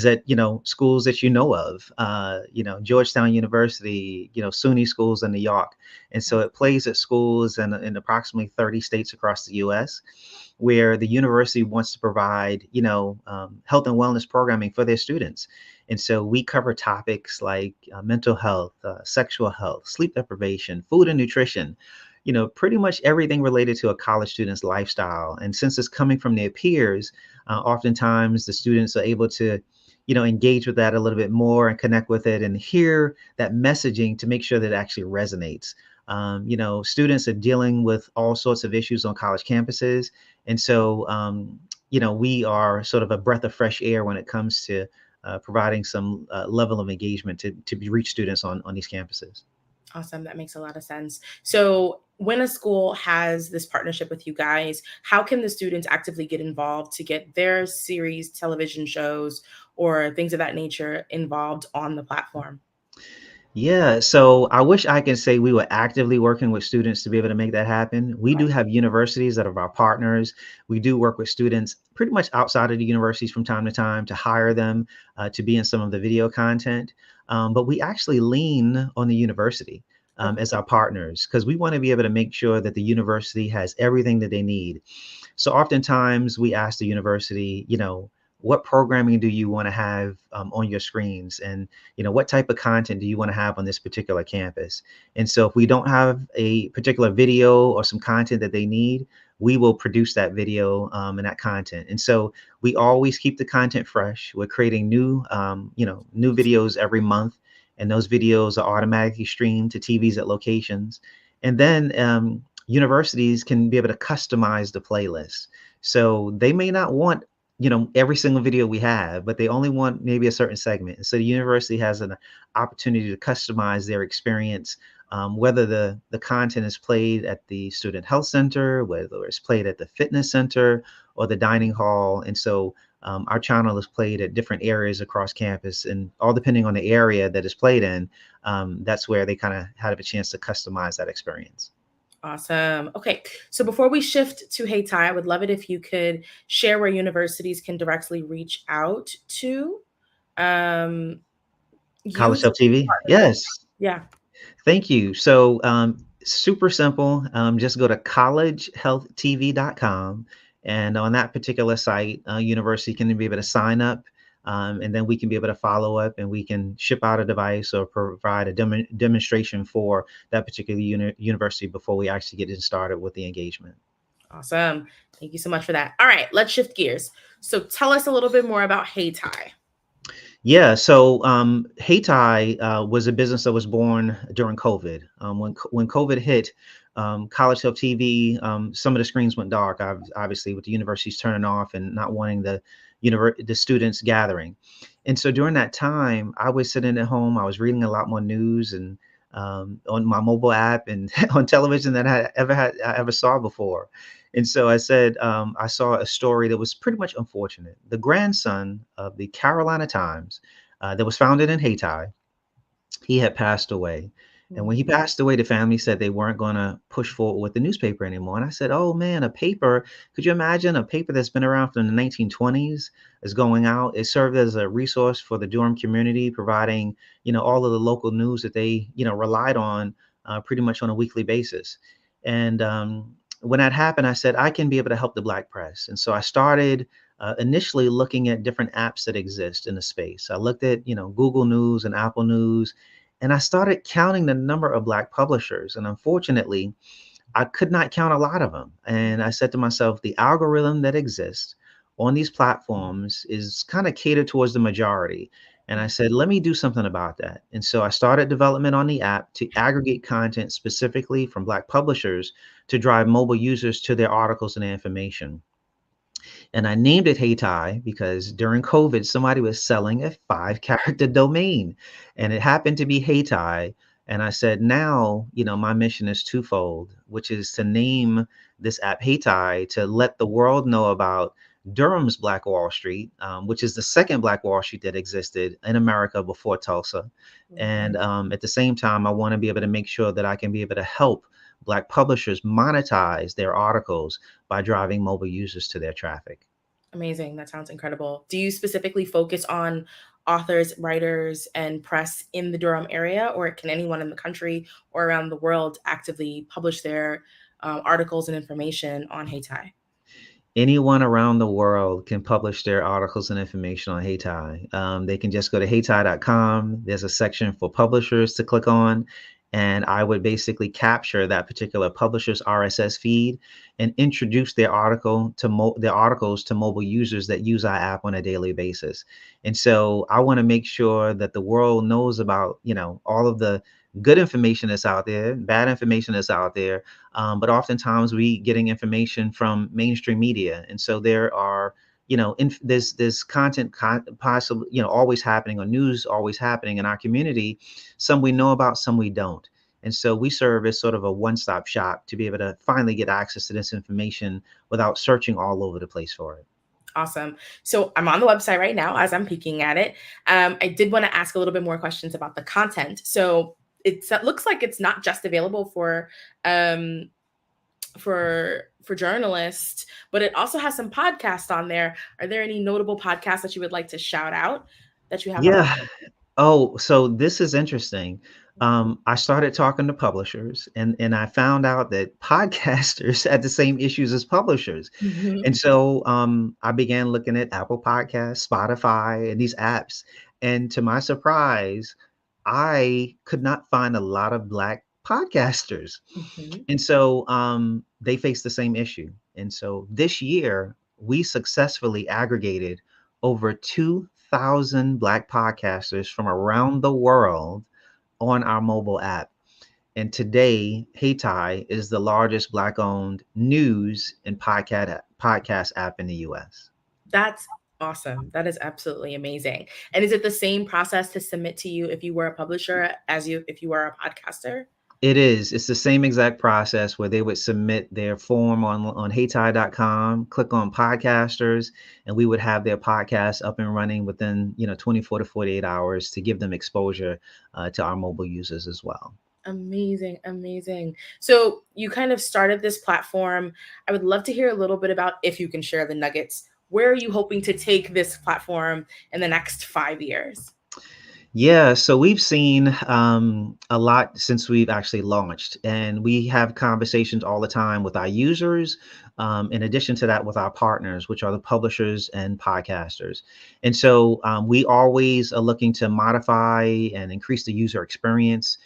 at schools that of, Georgetown University, SUNY schools in New York, and so it plays at schools in approximately 30 states across the U.S. where the university wants to provide, health and wellness programming for their students. And so we cover topics like mental health, sexual health, sleep deprivation, food and nutrition, pretty much everything related to a college student's lifestyle. And since it's coming from their peers, oftentimes the students are able to, engage with that a little bit more and connect with it and hear that messaging to make sure that it actually resonates. Students are dealing with all sorts of issues on college campuses. And so, we are sort of a breath of fresh air when it comes to providing some level of engagement to reach students on these campuses. Awesome. That makes a lot of sense. So when a school has this partnership with you guys, how can the students actively get involved to get their series, television shows, or things of that nature involved on the platform? Yeah, so I wish I could say we were actively working with students to be able to make that happen. We do have universities that are our partners. We do work with students pretty much outside of the universities from time to time to hire them to be in some of the video content. But we actually lean on the university as our partners because we want to be able to make sure that the university has everything that they need. So oftentimes we ask the university, what programming do you want to have on your screens? And, what type of content do you want to have on this particular campus? And so if we don't have a particular video or some content that they need, we will produce that video and that content. And so we always keep the content fresh. We're creating new videos every month. And those videos are automatically streamed to TVs at locations. And then universities can be able to customize the playlist. So they may not want every single video we have, but they only want maybe a certain segment. And so the university has an opportunity to customize their experience, whether the content is played at the student health center, whether it's played at the fitness center or the dining hall. And so our channel is played at different areas across campus, and all depending on the area that is played in, that's where they kind of have a chance to customize that experience. Awesome. Okay. So before we shift to Hey Ty, I would love it if you could share where universities can directly reach out to. College Health TV? Yes. Yeah. Thank you. So super simple. Just go to collegehealthtv.com. And on that particular site, university can be able to sign up. And then we can be able to follow up and we can ship out a device or provide a demonstration for that particular university before we actually get started with the engagement. Awesome. Thank you so much for that. All right, let's shift gears. So tell us a little bit more about Hey Ty. Yeah, so Hey Ty was a business that was born during COVID. When COVID hit, College Hill TV, some of the screens went dark, obviously, with the universities turning off and not wanting the students gathering. And so during that time, I was sitting at home. I was reading a lot more news and on my mobile app and on television than I ever saw before. And so I said, I saw a story that was pretty much unfortunate. The grandson of the Carolina Times, that was founded in Haiti, he had passed away. And when he passed away, the family said they weren't going to push forward with the newspaper anymore. And I said, oh man, a paper, could you imagine a paper that's been around from the 1920s is going out? It served as a resource for the Durham community, providing, all of the local news that they, relied on pretty much on a weekly basis. And when that happened, I said, I can be able to help the Black press. And so I started initially looking at different apps that exist in the space. I looked at, Google News and Apple News, and I started counting the number of Black publishers. And unfortunately, I could not count a lot of them. And I said to myself, the algorithm that exists on these platforms is kind of catered towards the majority. And I said, let me do something about that. And so I started development on the app to aggregate content specifically from Black publishers to drive mobile users to their articles and their information. And I named it Haiti because during COVID, somebody was selling a 5-character domain, and it happened to be Haiti. And I said, now, my mission is twofold, which is to name this app Haiti to let the world know about Durham's Black Wall Street, which is the second Black Wall Street that existed in America before Tulsa. And at the same time, I want to be able to make sure that I can be able to help Black publishers monetize their articles by driving mobile users to their traffic. Amazing. That sounds incredible. Do you specifically focus on authors, writers, and press in the Durham area, or can anyone in the country or around the world actively publish their articles and information on Haiti? Anyone around the world can publish their articles and information on Haiti. They can just go to haiti.com. There's a section for publishers to click on. And I would basically capture that particular publisher's RSS feed and introduce their articles to mobile users that use our app on a daily basis. And so I want to make sure that the world knows about, all of the good information that's out there, bad information that's out there. But oftentimes we getting information from mainstream media. And so there are, there's content possibly, always happening, or news always happening in our community. Some we know about, some we don't. And so we serve as sort of a one-stop shop to be able to finally get access to this information without searching all over the place for it. Awesome. So I'm on the website right now as I'm peeking at it. I did want to ask a little bit more questions about the content. So it looks like it's not just available for journalists, but it also has some podcasts on there. Are there any notable podcasts that you would like to shout out that you have? Yeah. Oh, so this is interesting. I started talking to publishers and I found out that podcasters had the same issues as publishers. Mm-hmm. And so I began looking at Apple Podcasts, Spotify, and these apps. And to my surprise, I could not find a lot of Black podcasters. Mm-hmm. And so they face the same issue. And so this year, we successfully aggregated over 2,000 Black podcasters from around the world on our mobile app. And today, Haiti is the largest Black-owned news and podcast app in the U.S. That's awesome. That is absolutely amazing. And is it the same process to submit to you if you were a publisher as if you were a podcaster? It is. It's the same exact process where they would submit their form on haiti.com, click on podcasters, and we would have their podcast up and running within 24 to 48 hours to give them exposure to our mobile users as well. Amazing. Amazing. So you kind of started this platform. I would love to hear a little bit about, if you can share the nuggets, where are you hoping to take this platform in the next 5 years? Yeah, so we've seen a lot since we've actually launched, and we have conversations all the time with our users. In addition to that, with our partners, which are the publishers and podcasters. And so we always are looking to modify and increase the user experience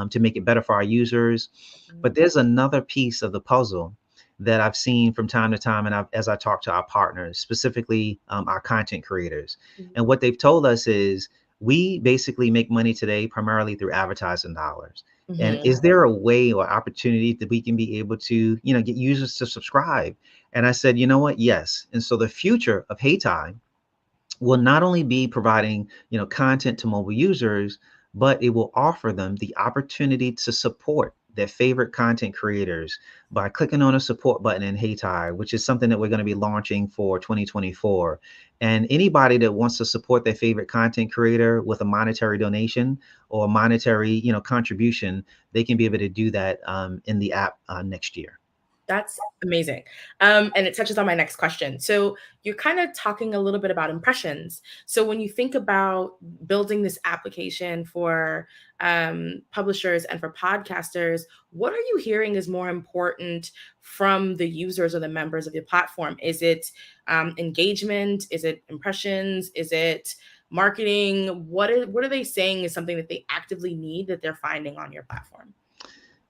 to make it better for our users. But there's another piece of the puzzle that I've seen from time to time, and as I talk to our partners, specifically our content creators. Mm-hmm. And what they've told us is, we basically make money today primarily through advertising dollars. And Mhm. is there a way or opportunity that we can be able to, get users to subscribe? And I said, you know what? Yes. And so the future of HeyTie will not only be providing, content to mobile users, but it will offer them the opportunity to support their favorite content creators by clicking on a support button in HeyTie, which is something that we're going to be launching for 2024. And anybody that wants to support their favorite content creator with a monetary donation or a monetary, contribution, they can be able to do that in the app next year. That's amazing. And it touches on my next question. So you're kind of talking a little bit about impressions. So when you think about building this application for publishers and for podcasters, what are you hearing is more important from the users or the members of your platform? Is it engagement? Is it impressions? Is it marketing? What are they saying is something that they actively need that they're finding on your platform?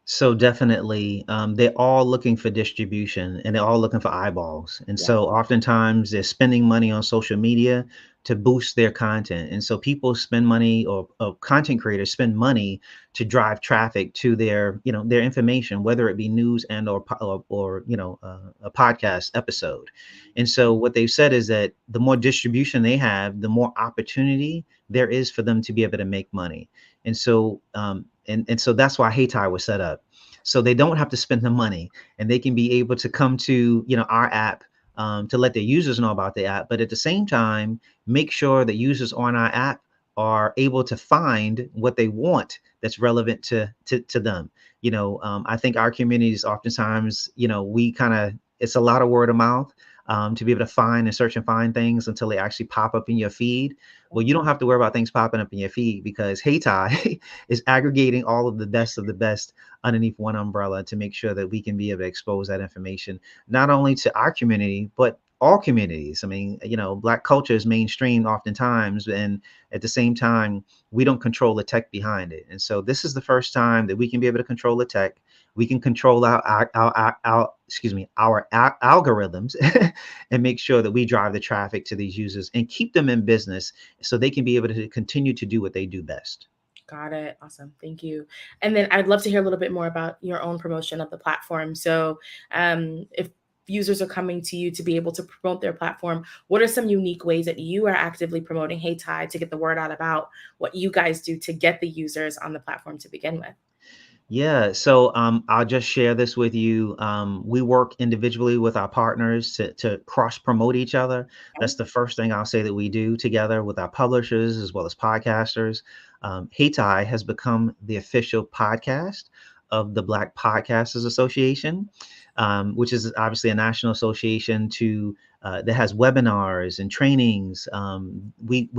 So definitely, they're all looking for distribution and they're all looking for eyeballs. And Yeah. so oftentimes they're spending money on social media to boost their content. And so people spend money or content creators spend money to drive traffic to their, their information, whether it be news and or a podcast episode. And so what they've said is that the more distribution they have, the more opportunity there is for them to be able to make money. And so and so that's why HeyTie was set up. So they don't have to spend the money and they can be able to come to, our app to let their users know about the app. But at the same time, make sure that users on our app are able to find what they want that's relevant to them. I think our communities oftentimes, it's a lot of word of mouth. To be able to find and search and find things until they actually pop up in your feed. Well, you don't have to worry about things popping up in your feed because HeyTie is aggregating all of the best underneath one umbrella to make sure that we can be able to expose that information, not only to our community, but all communities. I mean, Black culture is mainstream oftentimes, and at the same time, we don't control the tech behind it. And so this is the first time that we can be able to control the tech. We can control our algorithms and make sure that we drive the traffic to these users and keep them in business so they can be able to continue to do what they do best. Got it. Awesome. Thank you. And then I'd love to hear a little bit more about your own promotion of the platform. So if users are coming to you to be able to promote their platform, what are some unique ways that you are actively promoting HeyTie to get the word out about what you guys do to get the users on the platform to begin with? Yeah, so I'll just share this with you. We work individually with our partners to cross promote each other. That's the first thing I'll say that we do together with our publishers as well as podcasters. HeyTie has become the official podcast of the Black Podcasters Association, which is obviously a national association that has webinars and trainings. We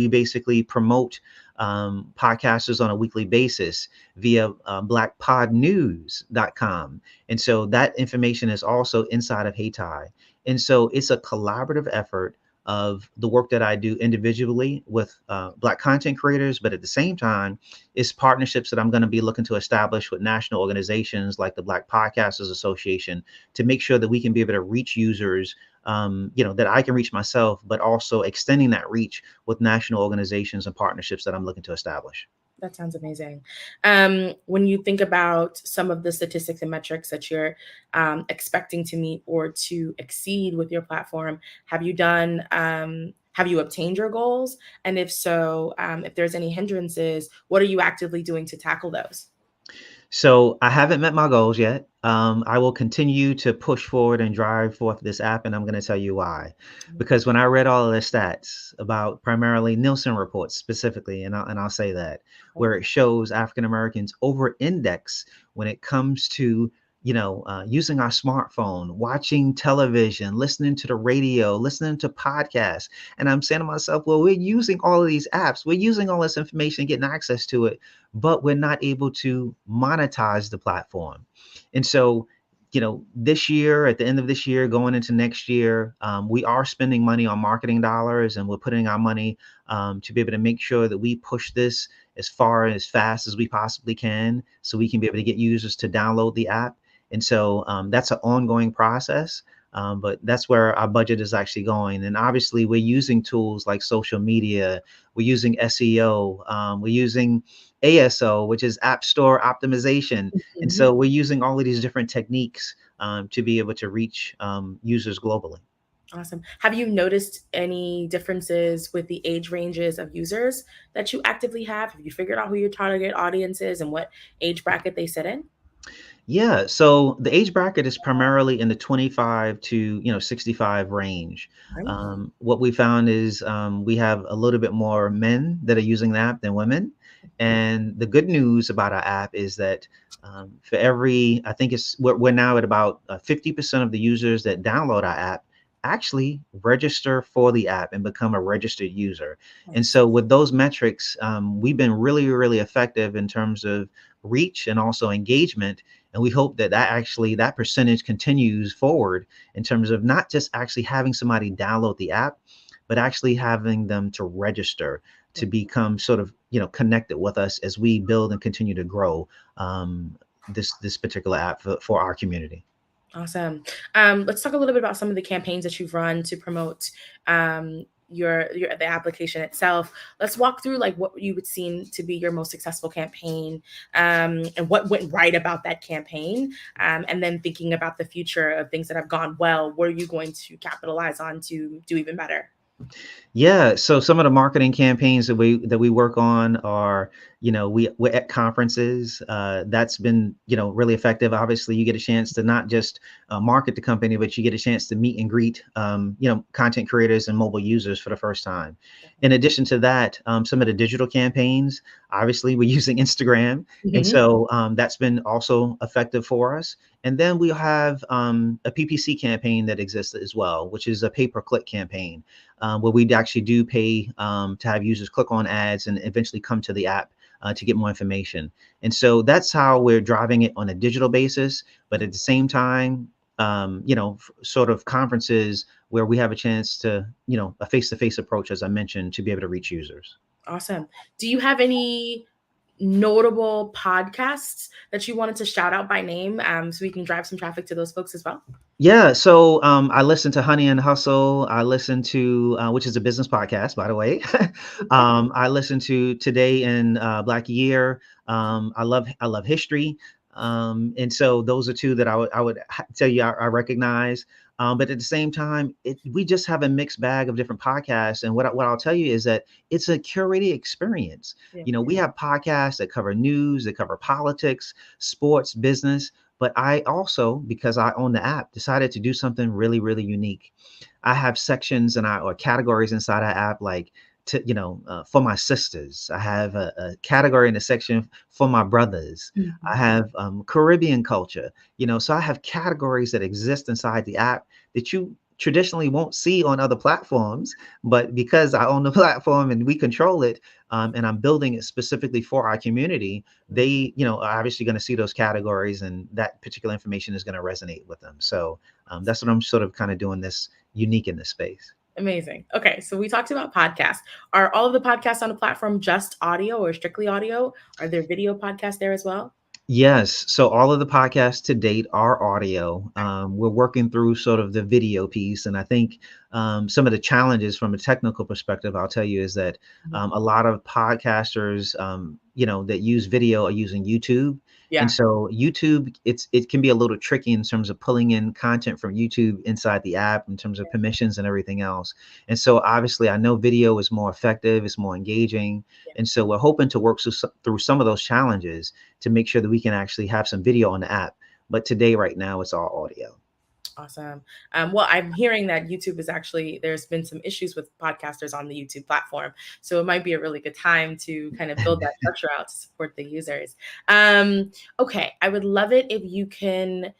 basically promote podcasters on a weekly basis via blackpodnews.com. And so that information is also inside of HeyTie. And so it's a collaborative effort of the work that I do individually with Black content creators, but at the same time, it's partnerships that I'm going to be looking to establish with national organizations like the Black Podcasters Association to make sure that we can be able to reach users, that I can reach myself, but also extending that reach with national organizations and partnerships that I'm looking to establish. That sounds amazing. When you think about some of the statistics and metrics that you're expecting to meet or to exceed with your platform, have you obtained your goals? And if so, if there's any hindrances, what are you actively doing to tackle those? So I haven't met my goals yet. I will continue to push forward and drive forth this app, and I'm going to tell you why. Because when I read all of the stats about primarily Nielsen reports specifically, and I'll say that, where it shows African Americans over-index when it comes to using our smartphone, watching television, listening to the radio, listening to podcasts. And I'm saying to myself, well, we're using all of these apps, we're using all this information, getting access to it, but we're not able to monetize the platform. And so, this year, at the end of this year, going into next year, we are spending money on marketing dollars, and we're putting our money to be able to make sure that we push this as far and as fast as we possibly can, so we can be able to get users to download the app. And so that's an ongoing process, but that's where our budget is actually going. And obviously, we're using tools like social media, we're using SEO, we're using ASO, which is App Store Optimization. And so we're using all of these different techniques to be able to reach users globally. Awesome. Have you noticed any differences with the age ranges of users that you actively have? Have you figured out who your target audience is and what age bracket they sit in? Yeah, so the age bracket is primarily in the 25 to 65 range. What we found is we have a little bit more men that are using the app than women. And the good news about our app is that for every, I think we're now at about 50% of the users that download our app actually register for the app and become a registered user. And so with those metrics, we've been really, really effective in terms of reach and also engagement. And we hope that that percentage continues forward in terms of not just actually having somebody download the app, but actually having them to register to become sort of, connected with us as we build and continue to grow this particular app for our community. Awesome. Let's talk a little bit about some of the campaigns that you've run to promote the application itself. Let's walk through like what you would seem to be your most successful campaign and what went right about that campaign. And then thinking about the future of things that have gone well, what are you going to capitalize on to do even better? Yeah, so some of the marketing campaigns that we work on are, we're at conferences. That's been, really effective. Obviously, you get a chance to not just market the company, but you get a chance to meet and greet, content creators and mobile users for the first time. In addition to that, some of the digital campaigns, obviously, we're using Instagram. And so that's been also effective for us. And then we'll have a PPC campaign that exists as well, which is a pay-per-click campaign, where we actually do pay to have users click on ads and eventually come to the app to get more information. And so that's how we're driving it on a digital basis. But at the same time, sort of conferences where we have a chance to, a face-to-face approach, as I mentioned, to be able to reach users. Awesome. Do you have any notable podcasts that you wanted to shout out by name so we can drive some traffic to those folks as well? Yeah, so I listen to Honey and Hustle. I listen to, which is a business podcast, by the way. I listen to Today in Black Year. I love history. And so those are two that I would tell you I recognize. But at the same time, we just have a mixed bag of different podcasts. And what I'll tell you is that it's a curated experience. Yeah. We have podcasts that cover news, that cover politics, sports, business. But I also, because I own the app, decided to do something really, really unique. I have sections or categories inside our app, like for my sisters. I have a category in the section for my brothers. I have Caribbean culture, so I have categories that exist inside the app that you traditionally won't see on other platforms. But because I own the platform and we control it, and I'm building it specifically for our community, they, are obviously going to see those categories, and that particular information is going to resonate with them. So that's what I'm sort of kind of doing this unique in this space. Amazing. Okay, so we talked about podcasts. Are all of the podcasts on the platform just audio or strictly audio? Are there video podcasts there as well? Yes. So all of the podcasts to date are audio. We're working through sort of the video piece. And I think some of the challenges from a technical perspective, I'll tell you, is that a lot of podcasters, that use video are using YouTube. Yeah. And so YouTube, it can be a little tricky in terms of pulling in content from YouTube inside the app in terms of permissions and everything else. And so obviously I know video is more effective, it's more engaging. And so we're hoping to work through some of those challenges to make sure that we can actually have some video on the app. But today, right now, it's all audio. Awesome. Well, I'm hearing that YouTube is actually, there's been some issues with podcasters on the YouTube platform. So it might be a really good time to kind of build that structure out to support the users. Okay. I would love it if you can,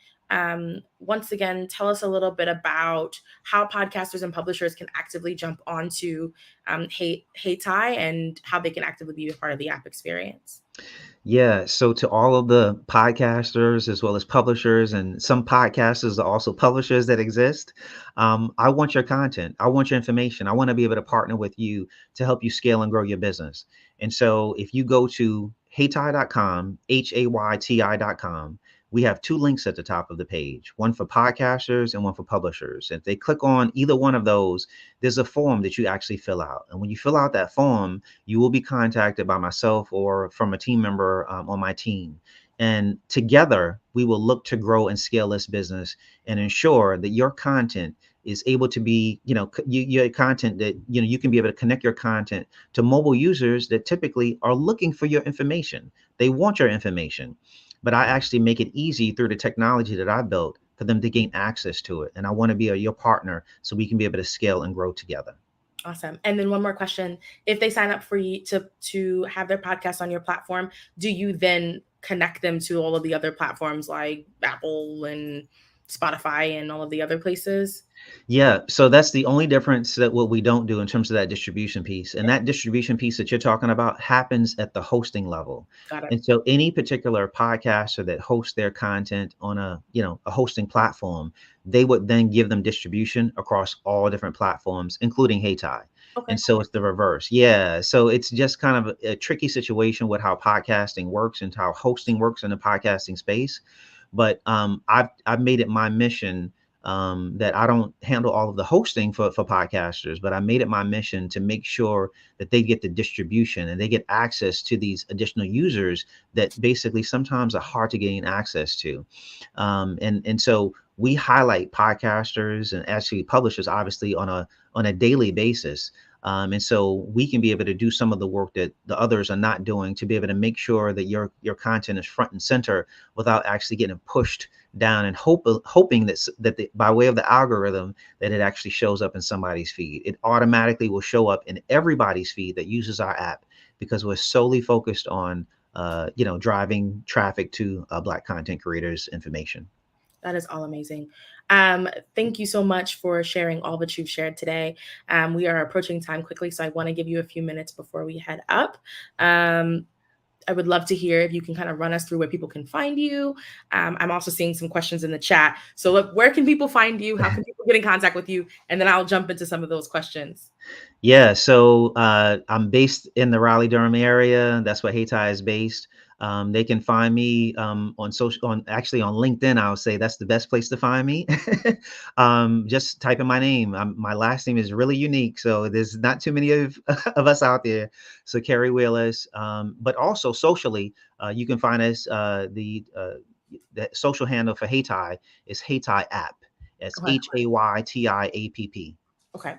once again, tell us a little bit about how podcasters and publishers can actively jump onto HeyTie and how they can actively be a part of the app experience. Yeah, so to all of the podcasters as well as publishers, and some podcasters are also publishers that exist, I want your content. I want your information. I want to be able to partner with you to help you scale and grow your business. And so if you go to HeyTie.com, HAYTI.com, we have 2 links at the top of the page, one for podcasters and one for publishers. If they click on either one of those, there's a form that you actually fill out. And when you fill out that form, you will be contacted by myself or from a team member on my team. And together, we will look to grow and scale this business and ensure that your content is able to be, your content that, you can be able to connect your content to mobile users that typically are looking for your information. They want your information, but I actually make it easy through the technology that I built for them to gain access to it. And I want to be your partner so we can be able to scale and grow together. Awesome. And then one more question. If they sign up for you to have their podcast on your platform, do you then connect them to all of the other platforms like Apple and Spotify and all of the other places? Yeah, so that's the only difference that what we don't do in terms of that distribution piece. And that distribution piece that you're talking about happens at the hosting level. Got it. And so any particular podcaster that hosts their content on a hosting platform, they would then give them distribution across all different platforms, including HeyTie. Okay. And so it's the reverse. Yeah. So it's just kind of a tricky situation with how podcasting works and how hosting works in the podcasting space. But I've made it my mission that I don't handle all of the hosting for podcasters, but I made it my mission to make sure that they get the distribution and they get access to these additional users that basically sometimes are hard to gain access to. And so we highlight podcasters and actually publishers, obviously, on a daily basis. And so we can be able to do some of the work that the others are not doing to be able to make sure that your content is front and center without actually getting pushed down and hoping that by way of the algorithm that it actually shows up in somebody's feed. It automatically will show up in everybody's feed that uses our app because we're solely focused on driving traffic to Black content creators' information. That is all amazing. Thank you so much for sharing all that you've shared today. We are approaching time quickly, so I want to give you a few minutes before we head up. I would love to hear if you can kind of run us through where people can find you. I'm also seeing some questions in the chat. So look, where can people find you? How can people get in contact with you? And then I'll jump into some of those questions. Yeah, so I'm based in the Raleigh-Durham area. That's where HeyTie is based. They can find me actually on LinkedIn. I'll say that's the best place to find me. Just type in my name. My last name is really unique, so there's not too many of us out there. So Kerry Willis. But also socially, you can find us. The social handle for HeyTie is HeyTie App. It's HayTiapp. Okay.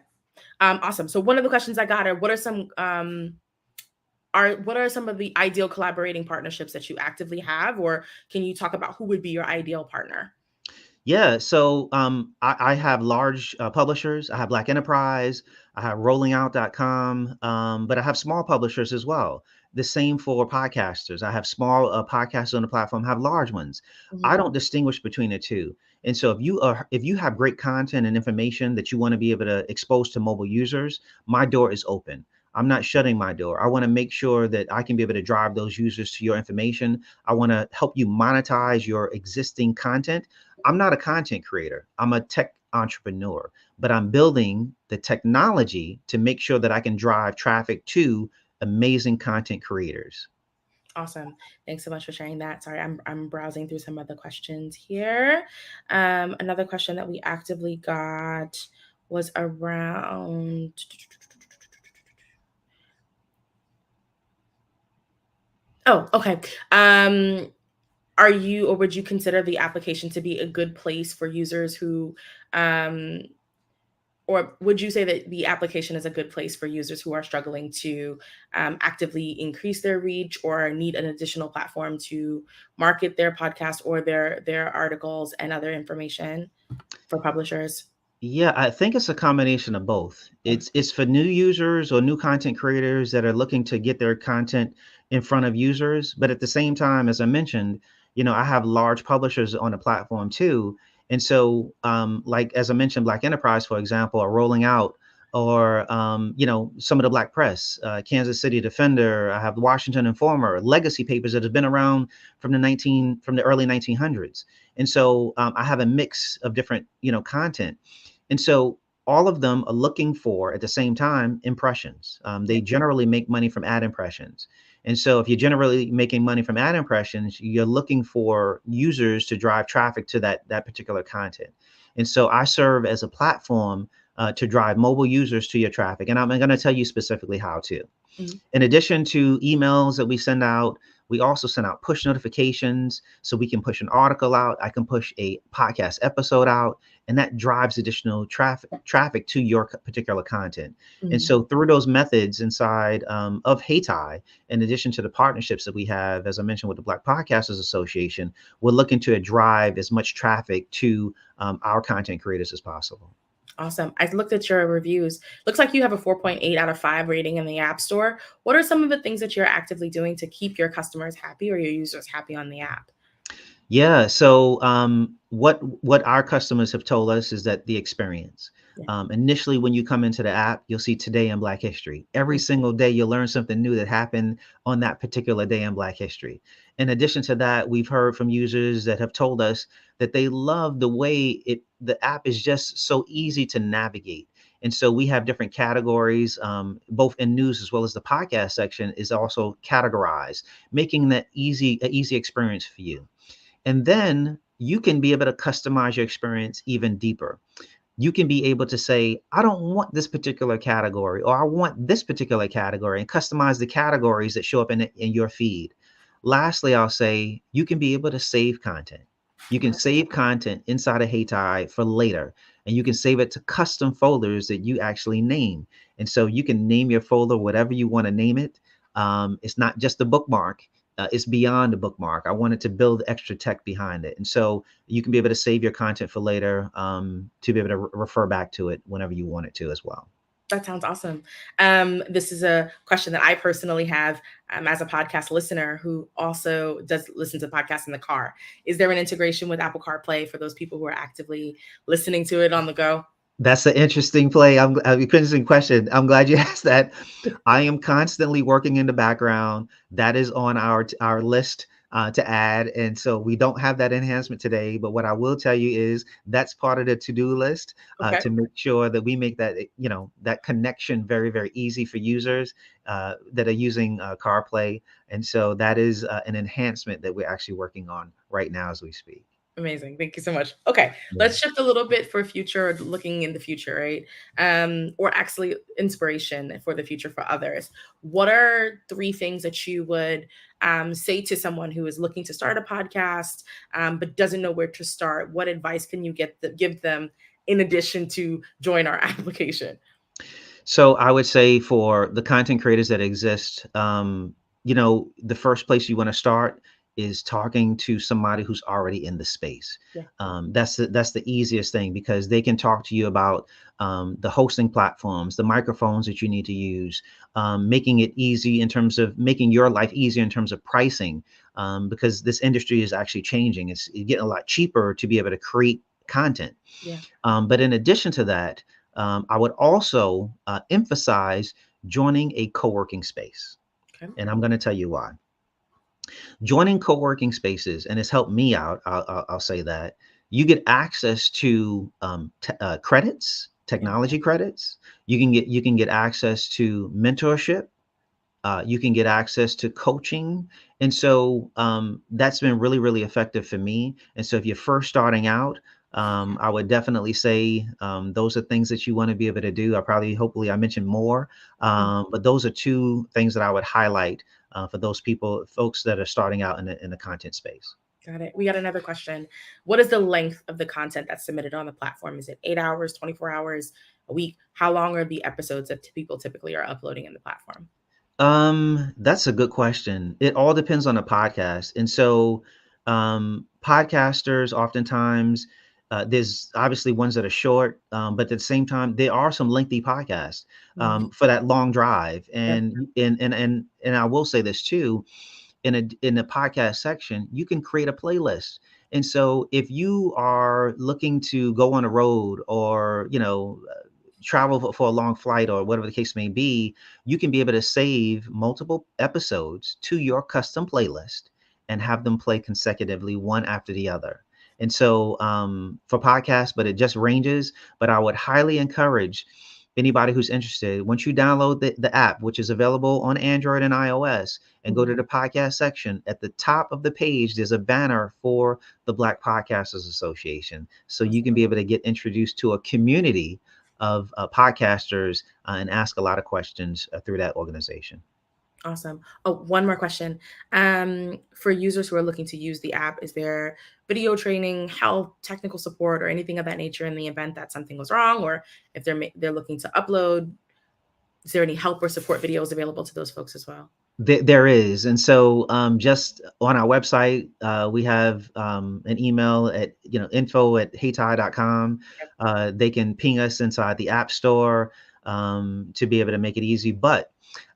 Awesome. So one of the questions I got are, what are some of the ideal collaborating partnerships that you actively have, or can you talk about who would be your ideal partner? Yeah, so I have large publishers. I have Black Enterprise, I have rollingout.com, but I have small publishers as well. The same for podcasters. I have small podcasters on the platform, I have large ones. Mm-hmm. I don't distinguish between the two. And so if you have great content and information that you want to be able to expose to mobile users, my door is open. I'm not shutting my door. I want to make sure that I can be able to drive those users to your information. I want to help you monetize your existing content. I'm not a content creator. I'm a tech entrepreneur, but I'm building the technology to make sure that I can drive traffic to amazing content creators. Awesome. Thanks so much for sharing that. Sorry, I'm browsing through some other questions here. Another question that we actively got was around... Oh, okay. Are you, or would you consider the application to be a good place for users who, or would you say that the application is a good place for users who are struggling to actively increase their reach or need an additional platform to market their podcast or their articles and other information for publishers? Yeah, I think it's a combination of both. It's for new users or new content creators that are looking to get their content in front of users. But at the same time, as I mentioned, I have large publishers on the platform too. And so like, as I mentioned, Black Enterprise, for example, are rolling out, or, some of the Black press, Kansas City Defender, I have the Washington Informer, legacy papers that have been around from the early 1900s. And so I have a mix of different, content. And so all of them are looking for, at the same time, impressions. They generally make money from ad impressions. And so if you're generally making money from ad impressions, you're looking for users to drive traffic to that particular content. And so I serve as a platform to drive mobile users to your traffic. And I'm going to tell you specifically how to. In addition to emails that we send out, we also send out push notifications, so we can push an article out. I can push a podcast episode out, and that drives additional traffic to your particular content. And so through those methods inside of HeyTie, in addition to the partnerships that we have, as I mentioned, with the Black Podcasters Association, we're looking to drive as much traffic to our content creators as possible. Awesome. I looked at your reviews. Looks like you have a 4.8 out of 5 rating in the App Store. What are some of the things that you're actively doing to keep your customers happy or your users happy on the app? Yeah. So what our customers have told us is that the experience. Initially, when you come into the app, you'll see Today in Black History. Every single day, you'll learn something new that happened on that particular day in Black History. In addition to that, we've heard from users that have told us that they love the way the app is just so easy to navigate. And so we have different categories, both in news as well as the podcast section is also categorized, making that an easy experience for you. And then you can be able to customize your experience even deeper. You can be able to say, I don't want this particular category, or I want this particular category, and customize the categories that show up in your feed. Lastly, I'll say you can be able to save content. You can save content inside of HeyTie for later, and you can save it to custom folders that you actually name. And so you can name your folder whatever you want to name it. It's not just a bookmark. It's beyond a bookmark. I wanted to build extra tech behind it. And so you can be able to save your content for later to be able to refer back to it whenever you want it to as well. That sounds awesome. This is a question that I personally have as a podcast listener who also does listen to podcasts in the car. Is there an integration with Apple CarPlay for those people who are actively listening to it on the go? That's an interesting interesting question. I'm glad you asked that. I am constantly working in the background. That is on our list to add. And so we don't have that enhancement today, but what I will tell you is that's part of the to-do list to make sure that we make that, that connection very, very easy for users that are using CarPlay. And so that is an enhancement that we're actually working on right now as we speak. Amazing. Thank you so much. Okay, let's shift a little bit for future, looking in the future, right? Or actually inspiration for the future for others. What are 3 things that you would say to someone who is looking to start a podcast, but doesn't know where to start? What advice can you give them in addition to join our application? So I would say for the content creators that exist, the first place you want to start is talking to somebody who's already in the space. That's the easiest thing, because they can talk to you about the hosting platforms, the microphones that you need to use, making it easy in terms of making your life easier in terms of pricing, because this industry is actually changing. It's getting a lot cheaper to be able to create content. But in addition to that, I would also emphasize joining a co-working space. And I'm going to tell you why. Joining co-working spaces, and it's helped me out, I'll say that, you get access to credits, technology credits. You can get access to mentorship. You can get access to coaching. And so that's been really, really effective for me. And so if you're first starting out, I would definitely say those are things that you want to be able to do. Hopefully I mentioned more, but those are 2 things that I would highlight for those folks that are starting out in the content space. Got it. We got another question. What is the length of the content that's submitted on the platform? Is it 8 hours, 24 hours, a week? How long are the episodes that people typically are uploading in the platform? That's a good question. It all depends on the podcast. And so podcasters oftentimes, there's obviously ones that are short, but at the same time, there are some lengthy podcasts for that long drive. And I will say this too, in the podcast section, you can create a playlist. And so if you are looking to go on a road or, travel for a long flight or whatever the case may be, you can be able to save multiple episodes to your custom playlist and have them play consecutively, one after the other. And so for podcasts, but it just ranges. But I would highly encourage anybody who's interested, once you download the app, which is available on Android and iOS, and go to the podcast section, at the top of the page, there's a banner for the Black Podcasters Association. So you can be able to get introduced to a community of podcasters and ask a lot of questions through that organization. Awesome. Oh, one more question. For users who are looking to use the app, is there video training, help, technical support, or anything of that nature in the event that something goes wrong, or if they're looking to upload? Is there any help or support videos available to those folks as well? There is. And so just on our website, we have an email at, info@heytie.com. They can ping us inside the App Store to be able to make it easy. But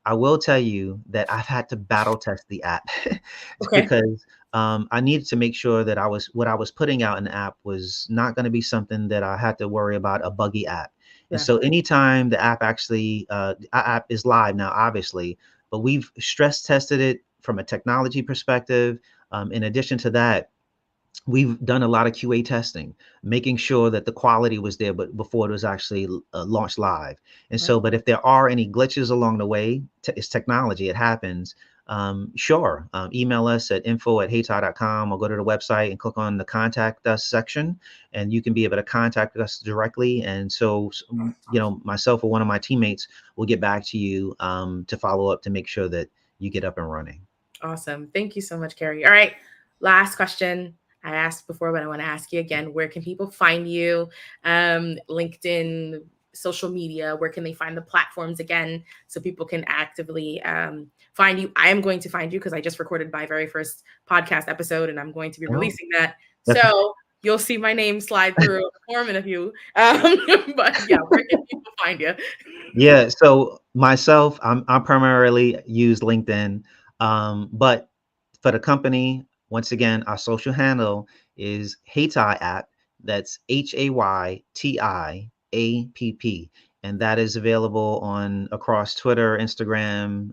I will tell you that I've had to battle test the app because I needed to make sure that what I was putting out in the app was not going to be something that I had to worry about a buggy app. Yeah. And so anytime the app actually, our app is live now, obviously, but we've stress tested it from a technology perspective. In addition to that, we've done a lot of QA testing, making sure that the quality was there, but before it was actually launched live. And so, but if there are any glitches along the way, it's technology, it happens. Sure, email us at info@heytie.com, or go to the website and click on the contact us section, and you can be able to contact us directly. And so, myself or one of my teammates will get back to you to follow up to make sure that you get up and running. Awesome. Thank you so much, Carrie. All right, last question. I asked before, but I want to ask you again. Where can people find you? LinkedIn, social media, where can they find the platforms again so people can actively find you? I am going to find you because I just recorded my very first podcast episode and I'm going to be releasing that. So you'll see my name slide through a form in a few. But yeah, where can people find you? Yeah, so myself, I primarily use LinkedIn, but for the company, once again, our social handle is HeyTie App. That's HayTiapp, and that is available across Twitter, Instagram,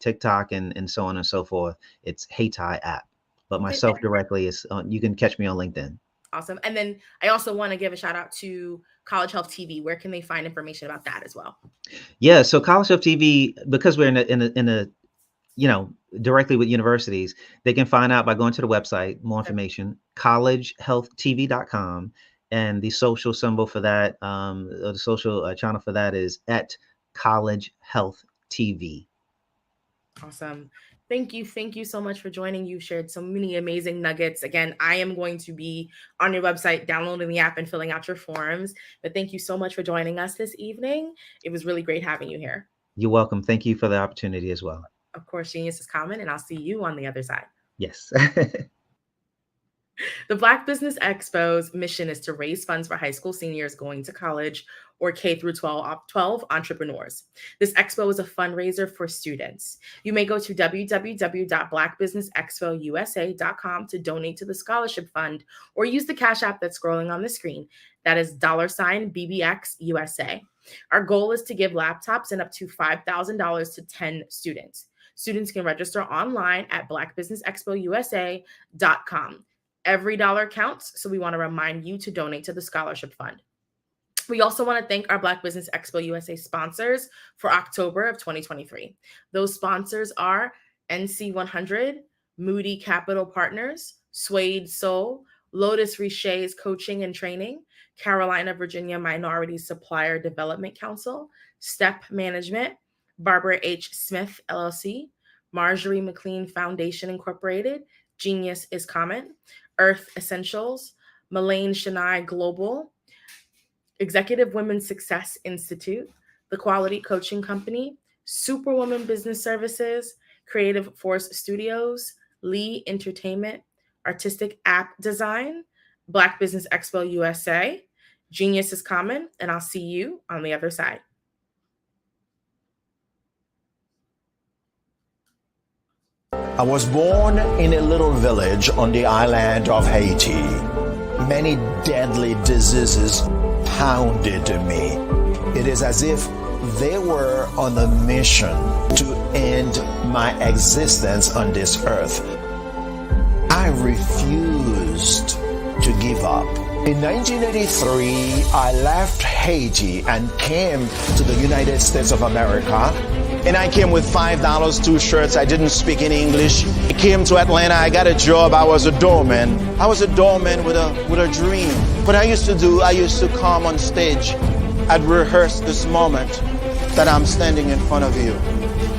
TikTok, and so on and so forth. It's HeyTie App. But myself directly is you can catch me on LinkedIn. Awesome. And then I also want to give a shout out to College Health TV. Where can they find information about that as well? Yeah, so College Health TV, because we're in a directly with universities, they can find out by going to the website, more information, collegehealthtv.com. And the social symbol for that, or the social channel for that is @collegehealthtv. Awesome. Thank you. Thank you so much for joining. You shared so many amazing nuggets. Again, I am going to be on your website, downloading the app and filling out your forms. But thank you so much for joining us this evening. It was really great having you here. You're welcome. Thank you for the opportunity as well. Of course, genius is common, and I'll see you on the other side. Yes. The Black Business Expo's mission is to raise funds for high school seniors going to college or K through 12 entrepreneurs. This expo is a fundraiser for students. You may go to www.blackbusinessexpousa.com to donate to the scholarship fund, or use the Cash App that's scrolling on the screen. That is $BBXUSA. Our goal is to give laptops and up to $5,000 to 10 students. Students can register online at blackbusinessexpousa.com. Every dollar counts, so we want to remind you to donate to the scholarship fund. We also want to thank our Black Business Expo USA sponsors for October of 2023. Those sponsors are NC100, Moody Capital Partners, Suede Soul, Lotus Riche's Coaching and Training, Carolina, Virginia Minority Supplier Development Council, STEP Management, Barbara H. Smith, LLC, Marjorie McLean Foundation, Incorporated, Genius is Common, Earth Essentials, Malane Shania Global, Executive Women's Success Institute, The Quality Coaching Company, Superwoman Business Services, Creative Force Studios, Lee Entertainment, Artistic App Design, Black Business Expo USA, Genius is Common, and I'll see you on the other side. I was born in a little village on the island of Haiti. Many deadly diseases pounded me. It is as if they were on a mission to end my existence on this earth. I refused to give up. In 1983, I left Haiti and came to the United States of America. And I came with $5, 2 shirts. I didn't speak any English. I came to Atlanta. I got a job. I was a doorman. I was a doorman with a dream. What I used to come on stage. I'd rehearse this moment that I'm standing in front of you.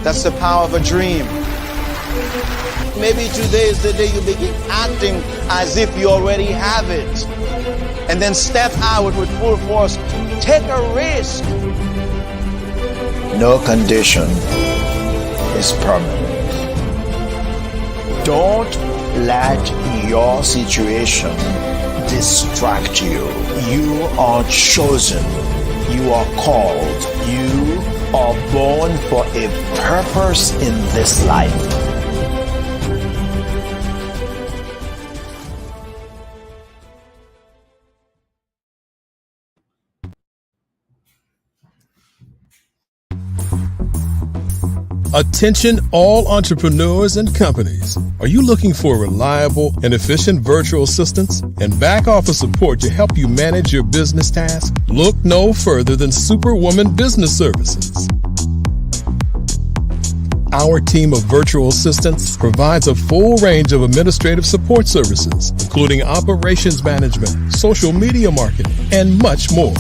That's the power of a dream. Maybe today is the day you begin acting as if you already have it. And then step out with full force. Take a risk. No condition is permanent. Don't let your situation distract you. You are chosen. You are called. You are born for a purpose in this life. Attention all entrepreneurs and companies. Are you looking for reliable and efficient virtual assistants and back office support to help you manage your business tasks? Look no further than Superwoman Business Services. Our team of virtual assistants provides a full range of administrative support services, including operations management, social media marketing, and much more.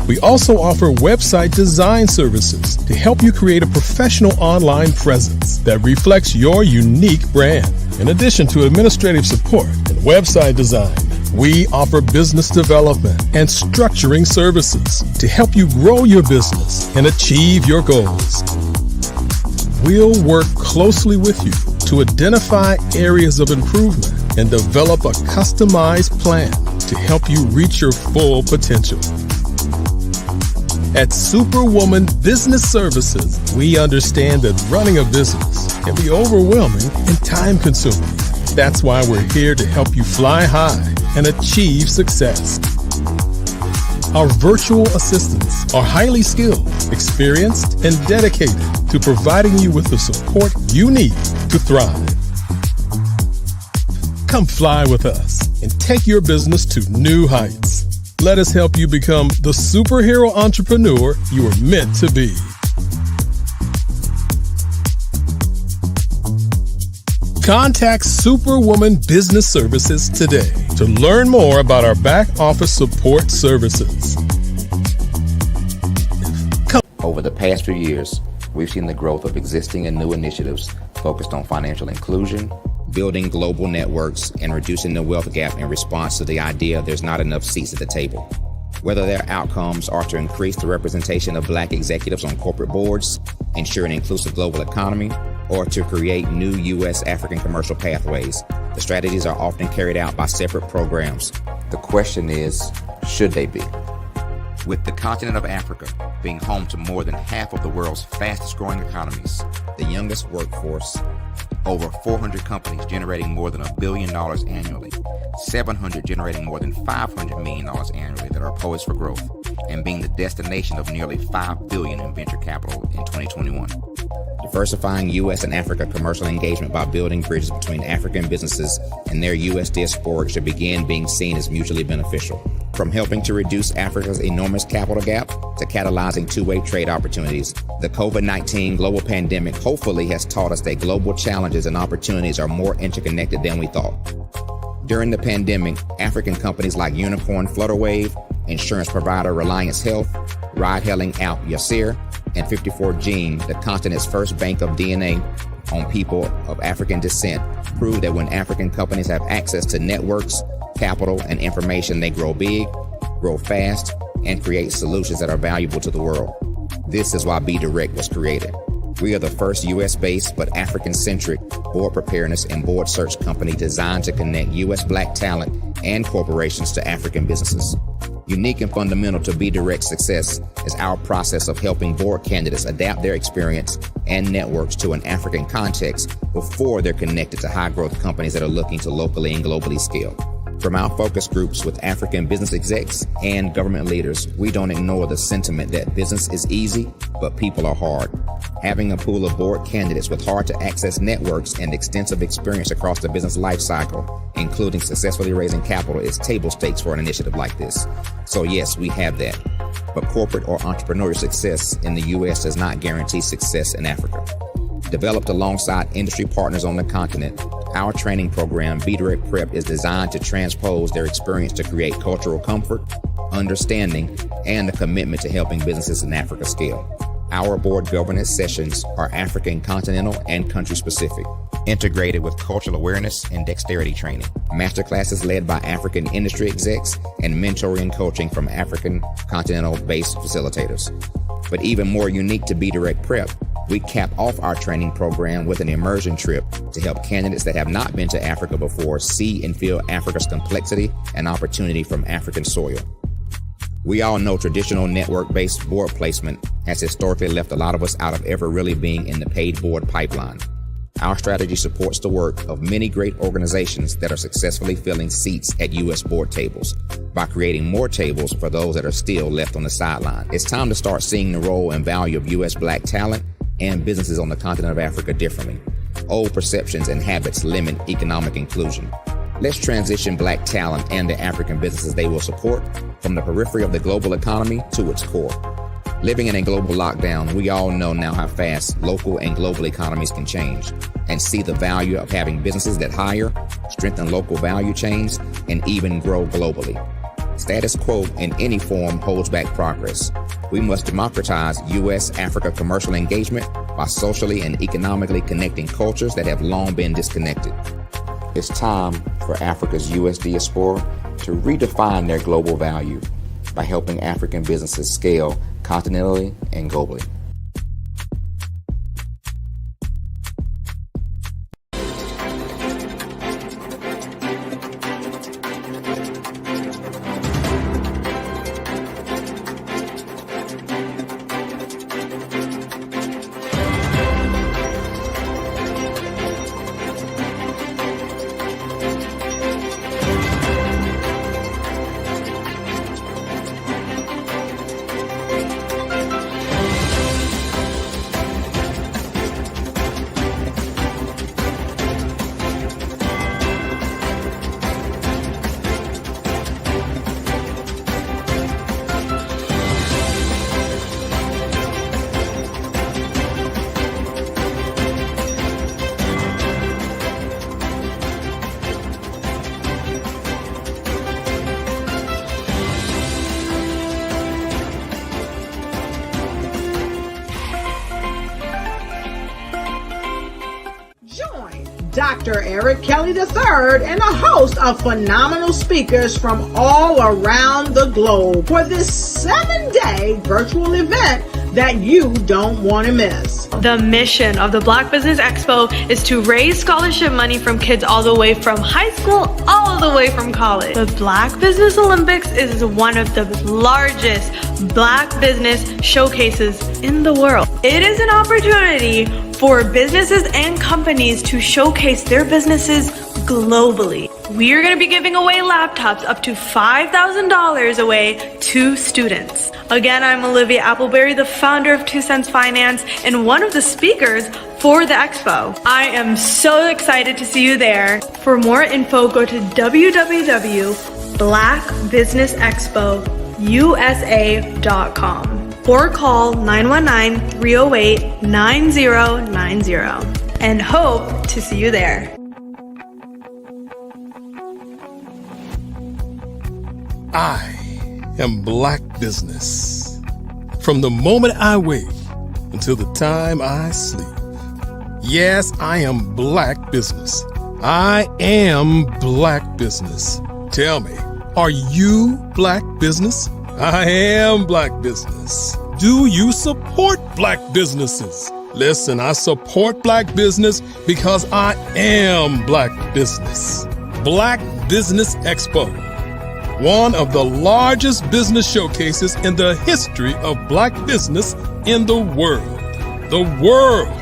We also offer website design services to help you create a professional online presence that reflects your unique brand. In addition to administrative support and website design, we offer business development and structuring services to help you grow your business and achieve your goals. We'll work closely with you to identify areas of improvement and develop a customized plan to help you reach your full potential. At Superwoman Business Services, we understand that running a business can be overwhelming and time-consuming. That's why we're here to help you fly high and achieve success. Our virtual assistants are highly skilled, experienced, and dedicated to providing you with the support you need to thrive. Come fly with us and take your business to new heights. Let us help you become the superhero entrepreneur you are meant to be. Contact Superwoman Business Services today to learn more about our back office support services. Over the past few years, we've seen the growth of existing and new initiatives focused on financial inclusion, building global networks, and reducing the wealth gap in response to the idea there's not enough seats at the table. Whether their outcomes are to increase the representation of Black executives on corporate boards, ensure an inclusive global economy, or to create new U.S. African commercial pathways, the strategies are often carried out by separate programs. The question is, should they be? With the continent of Africa being home to more than half of the world's fastest growing economies, the youngest workforce, over 400 companies generating more than $1 billion annually, 700 generating more than $500 million annually that are poised for growth, and being the destination of nearly $5 billion in venture capital in 2021. Diversifying U.S. and Africa commercial engagement by building bridges between African businesses and their U.S. diaspora should begin being seen as mutually beneficial. From helping to reduce Africa's enormous capital gap to catalyzing two-way trade opportunities, the COVID-19 global pandemic hopefully has taught us that global challenges and opportunities are more interconnected than we thought. During the pandemic, African companies like Unicorn Flutterwave, insurance provider Reliance Health, ride-hailing app Yasir, and 54Gene, the continent's first bank of DNA on people of African descent, proved that when African companies have access to networks, capital, and information, they grow big, grow fast, and create solutions that are valuable to the world. This is why BDirect was created. We are the first U.S.-based but African-centric board preparedness and board search company designed to connect U.S. Black talent and corporations to African businesses. Unique and fundamental to BDirect's success is our process of helping board candidates adapt their experience and networks to an African context before they're connected to high-growth companies that are looking to locally and globally scale. From our focus groups with African business execs and government leaders, we don't ignore the sentiment that business is easy, but people are hard. Having a pool of board candidates with hard-to-access networks and extensive experience across the business life cycle, including successfully raising capital, is table stakes for an initiative like this. So yes, we have that. But corporate or entrepreneurial success in the U.S. does not guarantee success in Africa. Developed alongside industry partners on the continent, our training program, BDirect Prep, is designed to transpose their experience to create cultural comfort, understanding, and a commitment to helping businesses in Africa scale. Our board governance sessions are African, continental, and country-specific, integrated with cultural awareness and dexterity training, masterclasses led by African industry execs, and mentoring coaching from African continental-based facilitators. But even more unique to BDirect Prep, we cap off our training program with an immersion trip to help candidates that have not been to Africa before see and feel Africa's complexity and opportunity from African soil. We all know traditional network-based board placement has historically left a lot of us out of ever really being in the paid board pipeline. Our strategy supports the work of many great organizations that are successfully filling seats at U.S. board tables by creating more tables for those that are still left on the sideline. It's time to start seeing the role and value of U.S. Black talent and businesses on the continent of Africa differently. Old perceptions and habits limit economic inclusion. Let's transition Black talent and the African businesses they will support from the periphery of the global economy to its core. Living in a global lockdown, we all know now how fast local and global economies can change, and see the value of having businesses that hire, strengthen local value chains, and even grow globally. Status quo in any form holds back progress. We must democratize U.S.-Africa commercial engagement by socially and economically connecting cultures that have long been disconnected. It's time for Africa's U.S. diaspora to redefine their global value by helping African businesses scale continentally and globally. Dr. Eric Kelly III and a host of phenomenal speakers from all around the globe for this 7-day virtual event that you don't want to miss. The mission of the Black Business Expo is to raise scholarship money from kids all the way from high school, all the way from college. The Black Business Olympics is one of the largest Black business showcases in the world. It is an opportunity for businesses and companies to showcase their businesses globally. We are going to be giving away laptops up to $5,000 away to students. Again, I'm Olivia Appleberry, the founder of 2 Cents Finance and one of the speakers for the expo. I am so excited to see you there. For more info, go to www.blackbusinessexpousa.com or call 919-308-9090 and hope to see you there. I am Black business. From the moment I wake until the time I sleep. Yes, I am Black business. I am Black business. Tell me, are you Black business? I am Black business. Do you support Black businesses? Listen, I support Black business because I am Black business. Black Business Expo, one of the largest business showcases in the history of Black business in the world. The world.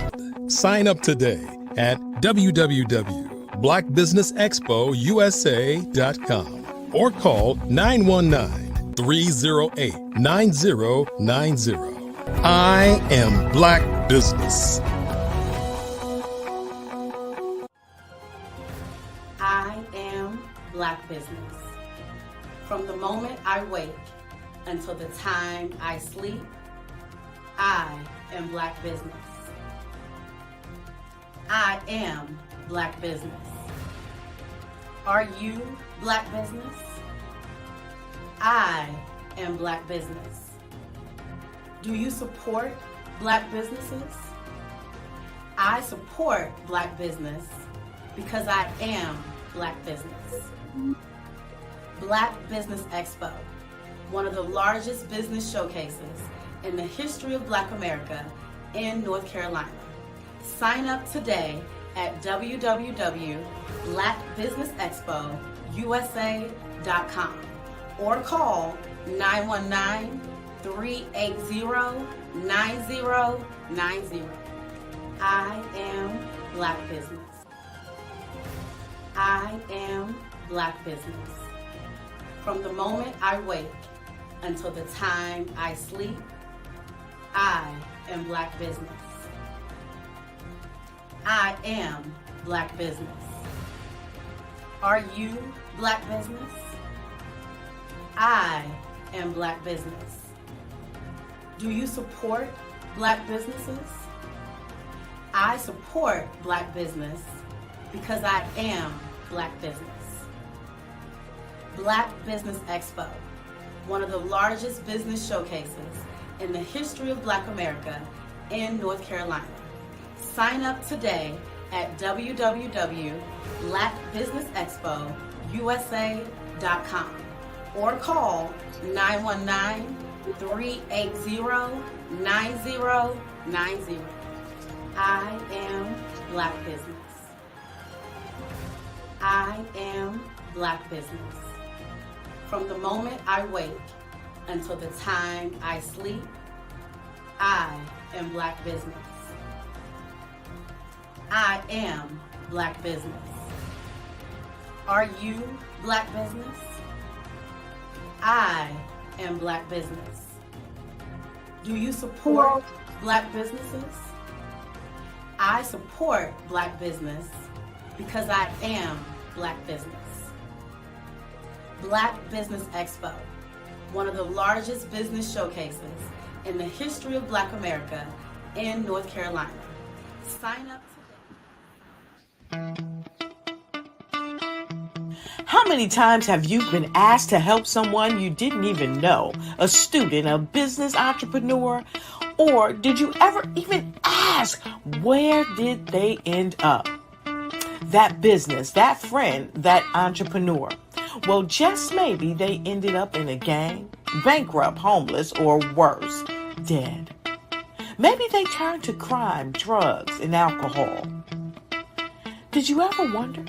Sign up today at www.blackbusinessexpo.com. blackbusinessexpousa.com or call 919-308-9090. I am Black Business. I am Black Business. From the moment I wake until the time I sleep, I am Black Business. I am Black Business. Are you Black Business? I am Black Business. Do you support Black businesses? I support Black business because I am Black Business. Black Business Expo, one of the largest business showcases in the history of Black America in North Carolina. Sign up today at www.blackbusinessexpousa.com or call 919-380-9090. I am Black Business. I am Black Business. From the moment I wake until the time I sleep, I am Black Business. I am Black Business. Are you Black Business? I am Black Business. Do you support Black businesses? I support Black business because I am Black Business. Black Business Expo, one of the largest business showcases in the history of Black America in North Carolina. Sign up today at www.blackbusinessexpousa.com or call 919-380-9090. I am Black Business. I am Black Business. From the moment I wake until the time I sleep, I am Black Business. I am Black Business. Are you Black Business? I am Black Business. Do you support Black businesses? I support Black business because I am Black Business. Black Business Expo, one of the largest business showcases in the history of Black America in North Carolina. Sign up today. How many times have you been asked to help someone you didn't even know, a student, a business entrepreneur, or did you ever even ask, where did they end up? That business, that friend, that entrepreneur. Well, just maybe they ended up in a gang, bankrupt, homeless, or worse, dead. Maybe they turned to crime, drugs, and alcohol. Did you ever wonder?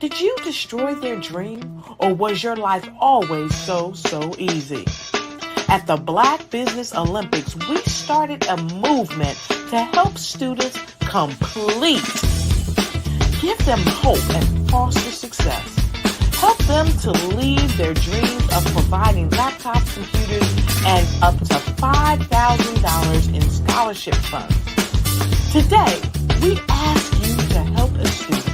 Did you destroy their dream, or was your life always so easy? At the Black Business Olympics, we started a movement to help students complete. Give them hope and foster success. Help them to leave their dreams of providing laptops, computers, and up to $5,000 in scholarship funds. Today, we ask you to help a student,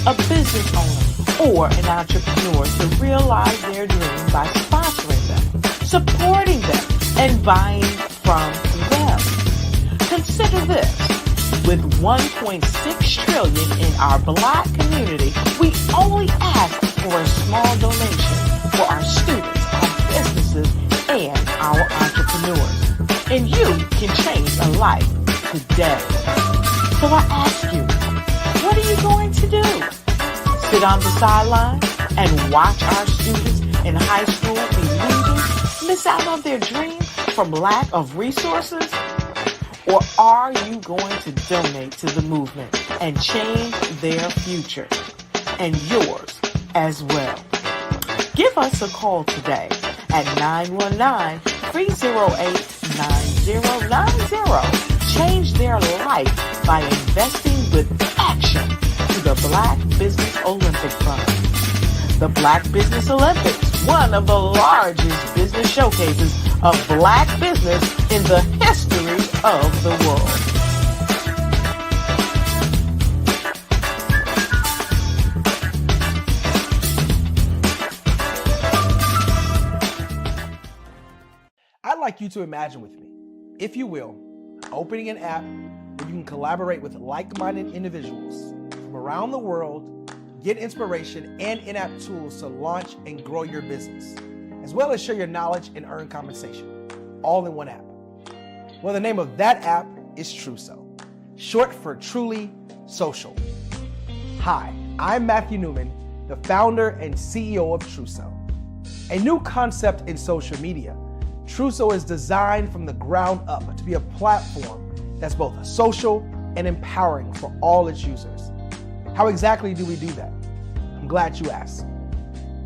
a business owner, or an entrepreneur to realize their dreams by sponsoring them, supporting them, and buying from them. Consider this. With $1.6 trillion in our Black community, we only ask for a small donation for our students, our businesses, and our entrepreneurs. And you can change a life today. So I ask you, what are you going to do? Sit on the sideline and watch our students in high school be losers, miss out on their dreams from lack of resources? Or are you going to donate to the movement and change their future and yours as well? Give us a call today at 919-308-9090. Change their life by investing with action to the Black Business Olympic Fund. The Black Business Olympics, one of the largest business showcases of Black business in the history of the world. I'd like you to imagine with me, if you will, opening an app where you can collaborate with like-minded individuals from around the world, get inspiration and in-app tools to launch and grow your business, as well as share your knowledge and earn compensation, all in one app. Well, the name of that app is Truso, short for Truly Social. Hi, I'm Matthew Newman, the founder and CEO of Truso. A new concept in social media, Truso is designed from the ground up to be a platform that's both social and empowering for all its users. How exactly do we do that? I'm glad you asked.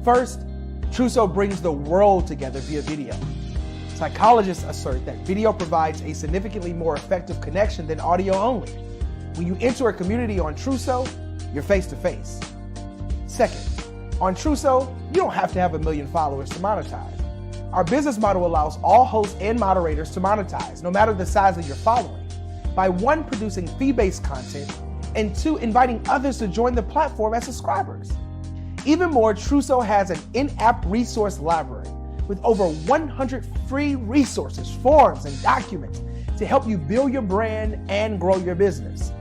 First, Truso brings the world together via video. Psychologists assert that video provides a significantly more effective connection than audio only. When you enter a community on Truso, you're face to face. Second, on Truso, you don't have to have 1 million followers to monetize. Our business model allows all hosts and moderators to monetize, no matter the size of your following, by 1, producing fee-based content, and 2, inviting others to join the platform as subscribers. Even more, Truso has an in-app resource library with over 100 free resources, forms, and documents to help you build your brand and grow your business.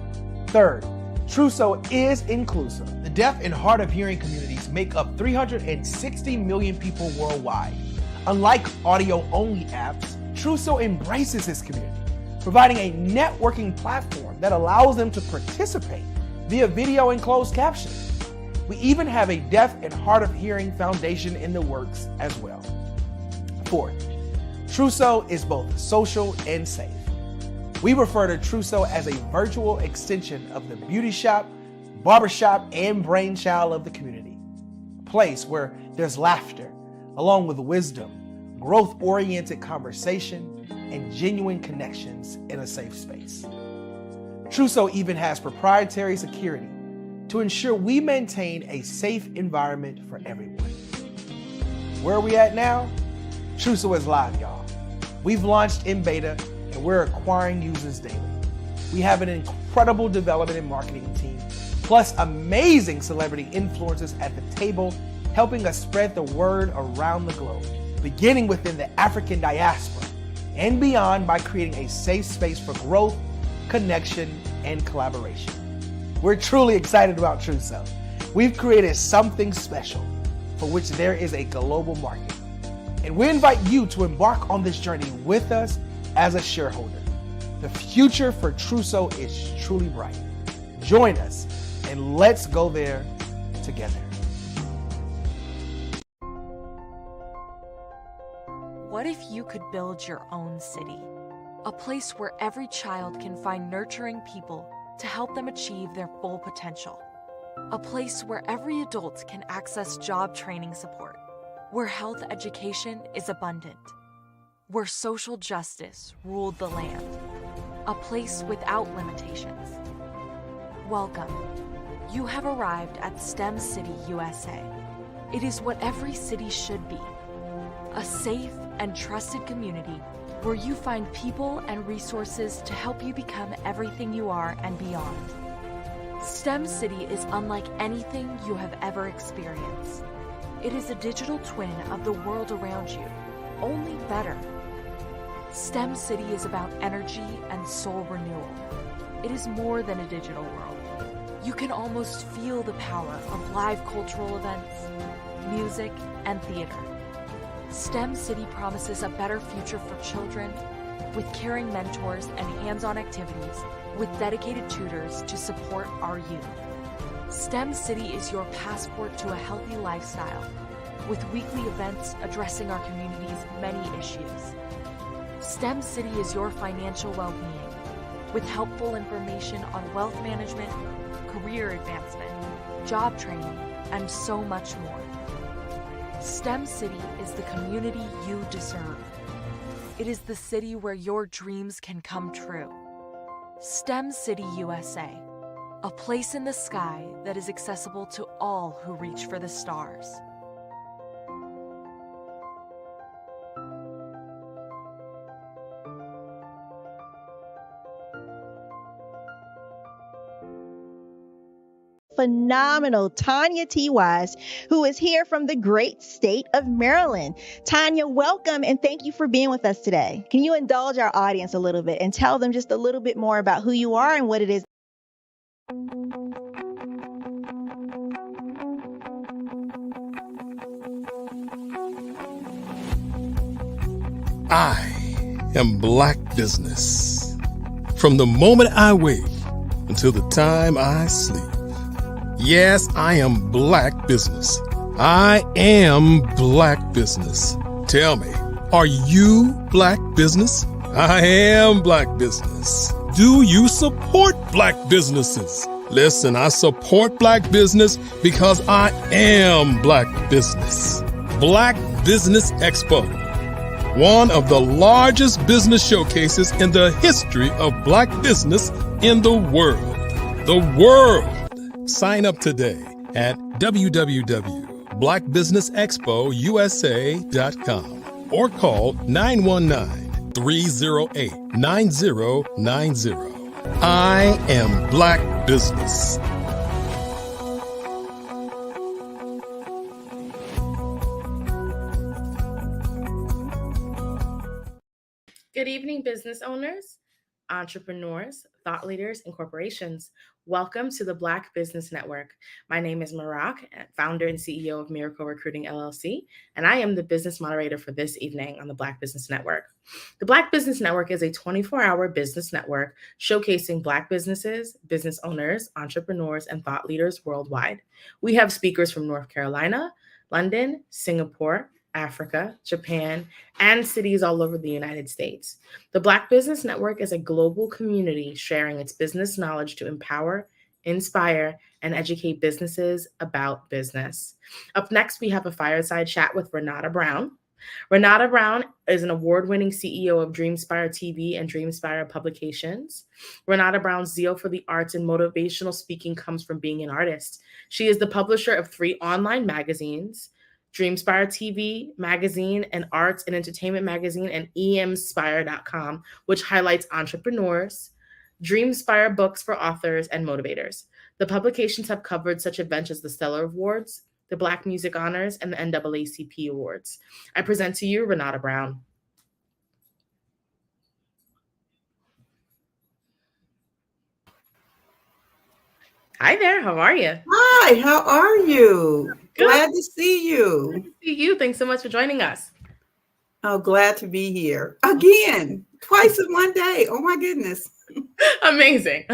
Third, Truso is inclusive. The deaf and hard of hearing communities make up 360 million people worldwide. Unlike audio-only apps, Truso embraces this community, providing a networking platform that allows them to participate via video and closed captioning. We even have a deaf and hard of hearing foundation in the works as well. Fourth, Truso is both social and safe. We refer to Truso as a virtual extension of the beauty shop, barbershop, and brainchild of the community. A place where there's laughter, along with wisdom, growth-oriented conversation, and genuine connections in a safe space. Truso even has proprietary security to ensure we maintain a safe environment for everyone. Where are we at now? Truso is live, y'all. We've launched in beta and we're acquiring users daily. We have an incredible development and marketing team, plus amazing celebrity influencers at the table, helping us spread the word around the globe, beginning within the African diaspora and beyond by creating a safe space for growth, connection, and collaboration. We're truly excited about Truso. We've created something special for which there is a global market. And we invite you to embark on this journey with us as a shareholder. The future for Truso is truly bright. Join us and let's go there together. What if you could build your own city? A place where every child can find nurturing people to help them achieve their full potential. A place where every adult can access job training support. Where health education is abundant. Where social justice ruled the land. A place without limitations. Welcome. You have arrived at STEM City, USA. It is what every city should be. A safe and trusted community where you find people and resources to help you become everything you are and beyond. STEM City is unlike anything you have ever experienced. It is a digital twin of the world around you, only better. STEM City is about energy and soul renewal. It is more than a digital world. You can almost feel the power of live cultural events, music, and theater. STEM City promises a better future for children with caring mentors and hands-on activities with dedicated tutors to support our youth. STEM City is your passport to a healthy lifestyle with weekly events addressing our community's many issues. STEM City is your financial well-being with helpful information on wealth management, career advancement, job training, and so much more. STEM City is the community you deserve. It is the city where your dreams can come true. STEM City USA, a place in the sky that is accessible to all who reach for the stars. Phenomenal Tanya T. Wise, who is here from the great state of Maryland. Tanya, welcome and thank you for being with us today. Can you indulge our audience a little bit and tell them just a little bit more about who you are and what it is? I am Black business. From the moment I wake until the time I sleep. Yes, I am Black business. I am Black business. Tell me, are you Black business? I am Black business. Do you support Black businesses? Listen, I support Black business because I am Black business. Black Business Expo, one of the largest business showcases in the history of Black business in the world. The world. Sign up today at www.blackbusinessexpousa.com or call 919-308-9090. I am Black business. Good evening, business owners, entrepreneurs, thought leaders, and corporations. Welcome to the Black Business Network. My name is Marak, founder and CEO of Miracle Recruiting LLC, and I am the business moderator for this evening on the Black Business Network. The Black Business Network is a 24-hour business network showcasing Black businesses, business owners, entrepreneurs, and thought leaders worldwide. We have speakers from North Carolina, London, Singapore, Africa, Japan, and cities all over the United States. The Black Business Network is a global community sharing its business knowledge to empower, inspire, and educate businesses about business. Up next, we have a fireside chat with Renata Brown. Renata Brown is an award-winning CEO of Dreamspire TV and Dreamspire Publications. Renata Brown's zeal for the arts and motivational speaking comes from being an artist. She is the publisher of 3 online magazines, Dreamspire TV magazine, and Arts and Entertainment magazine, and emspire.com, which highlights entrepreneurs, Dreamspire books for authors and motivators. The publications have covered such events as the Stellar Awards, the Black Music Honors, and the NAACP Awards. I present to you Renata Brown. Hi there, how are you? Hi, how are you? Good. Glad to see you. Good to see you. Thanks so much for joining us. Oh, glad to be here. Again, twice in one day. Oh my goodness. Amazing.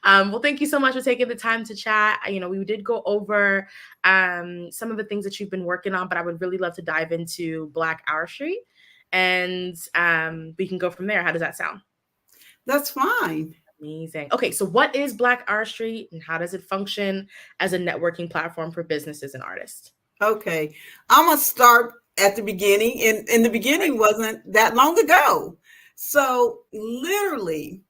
Well, thank you so much for taking the time to chat. We did go over some of the things that you've been working on, but I would really love to dive into Black Our Street, and we can go from there. How does that sound? That's fine. Amazing. Okay, so what is Black Our Street and how does it function as a networking platform for businesses and artists? Okay, I'm gonna start at the beginning, and the beginning wasn't that long ago. So literally,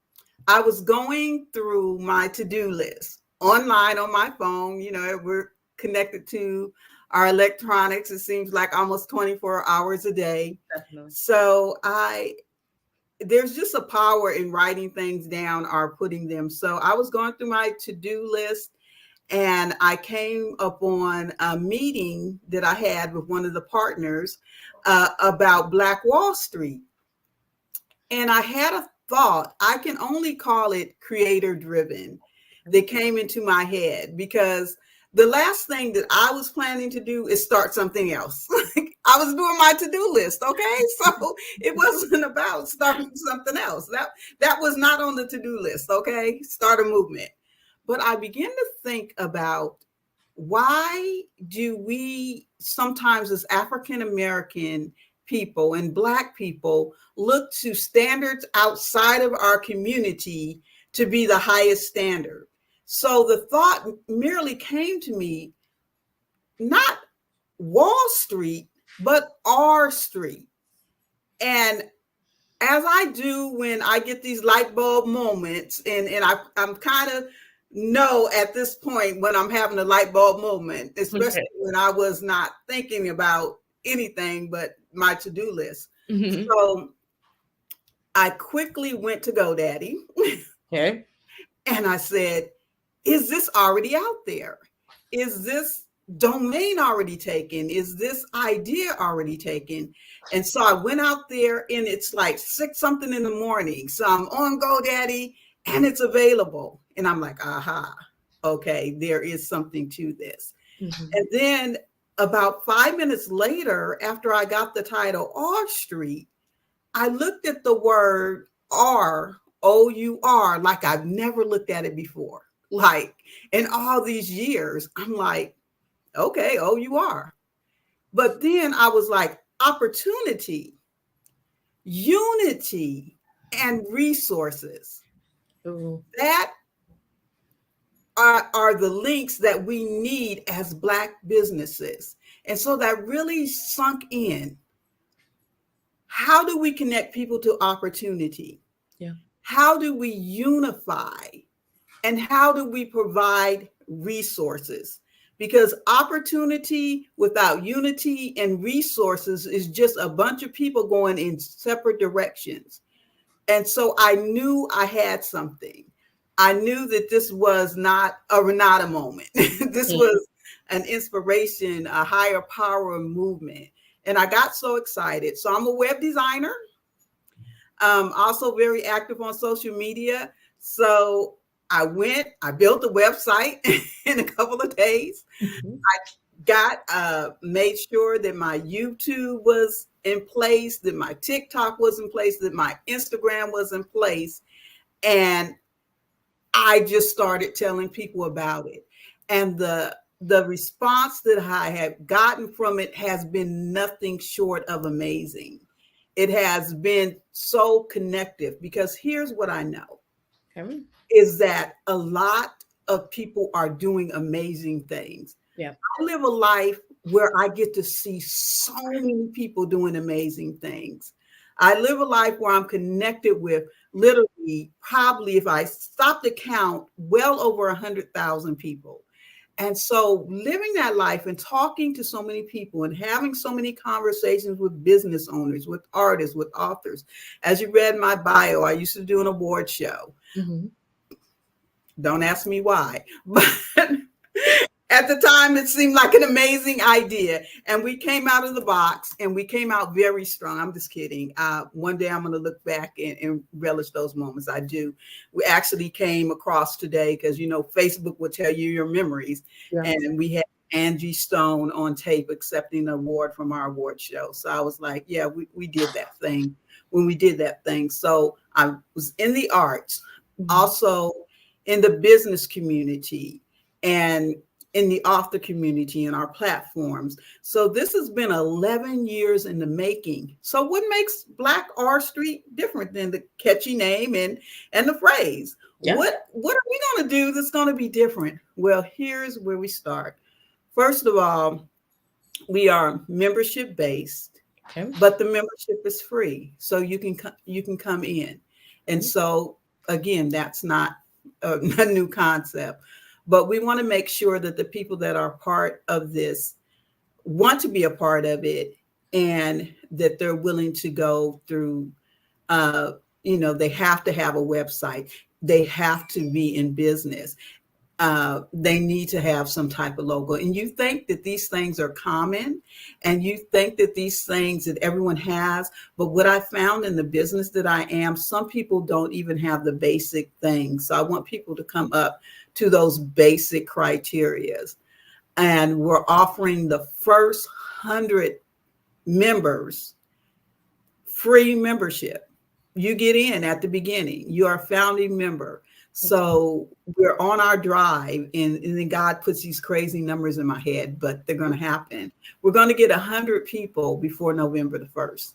I was going through my to-do list online on my phone. We're connected to our electronics. It seems like almost 24 hours a day. Definitely. So there's just a power in writing things down or putting them. So I was going through my to-do list, and I came upon a meeting that I had with one of the partners about Black Wall Street. And I had a thought, I can only call it creator driven, that came into my head, because the last thing that I was planning to do is start something else. I was doing my to-do list, okay? So it wasn't about starting something else. That was not on the to-do list, okay? Start a movement. But I began to think about, why do we sometimes as African-American people and Black people look to standards outside of our community to be the highest standard? So the thought merely came to me, not Wall Street, but our street. And as I do when I get these light bulb moments, and I'm kind of know at this point when I'm having a light bulb moment, especially when I was not thinking about anything but my to-do list. So I quickly went to GoDaddy. Okay. And I said, is this already out there? Is this domain already taken? Is this idea already taken? And so I went out there, and it's like 6 something in the morning. So I'm on GoDaddy and it's available. And I'm like, aha, okay, there is something to this. And then about 5 minutes later, after I got the title R Street, I looked at the word R, O-U-R, like I've never looked at it before. Like in all these years, I'm like, okay, O-U-R. But then I was like, opportunity, unity, and resources. That are the links that we need as Black businesses. And so that really sunk in. How do we connect people to opportunity? Yeah. How do we unify? And how do we provide resources? Because opportunity without unity and resources is just a bunch of people going in separate directions. And so I knew I had something. I knew that this was not a Renata moment. This was an inspiration, a higher power movement. And I got so excited. So I'm a web designer, also very active on social media. So I built a website in a couple of days. I made sure that my YouTube was in place, that my TikTok was in place, that my Instagram was in place. And I just started telling people about it. And the response that I have gotten from it has been nothing short of amazing. It has been so connective, because here's what I know. Is that a lot of people are doing amazing things. Yeah. I live a life where I get to see so many people doing amazing things. I live a life where I'm connected with literally, probably if I stop to count, well over 100,000 people. And so living that life and talking to so many people and having so many conversations with business owners, with artists, with authors. As you read my bio, I used to do an award show. Don't ask me why, but at the time it seemed like an amazing idea. And we came out of the box and we came out very strong. I'm just kidding. One day I'm going to look back and relish those moments. I do. We actually came across today because, Facebook will tell you your memories. Yeah. And we had Angie Stone on tape accepting an award from our award show. So I was like, yeah, we did that thing when we did that thing. So I was in the arts, also in the business community, and in the author community and our platforms. So this has been 11 years in the making. So what makes Black R Street different than the catchy name and the phrase? Yeah. What are we going to do that's going to be different? Well, here's where we start. First of all, we are membership based, but the membership is free. So you can come in. And so again, that's not a new concept. But we want to make sure that the people that are part of this want to be a part of it, and that they're willing to go through, they have to have a website. They have to be in business. They need to have some type of logo. And you think that these things are common, and you think that these things that everyone has. But what I found in the business that I am, some people don't even have the basic things. So I want people to come up to those basic criterias. And we're offering the first 100 members free membership. You get in at the beginning. You are a founding member. So we're on our drive, and then God puts these crazy numbers in my head, but they're going to happen. We're going to get 100 people before November the 1st.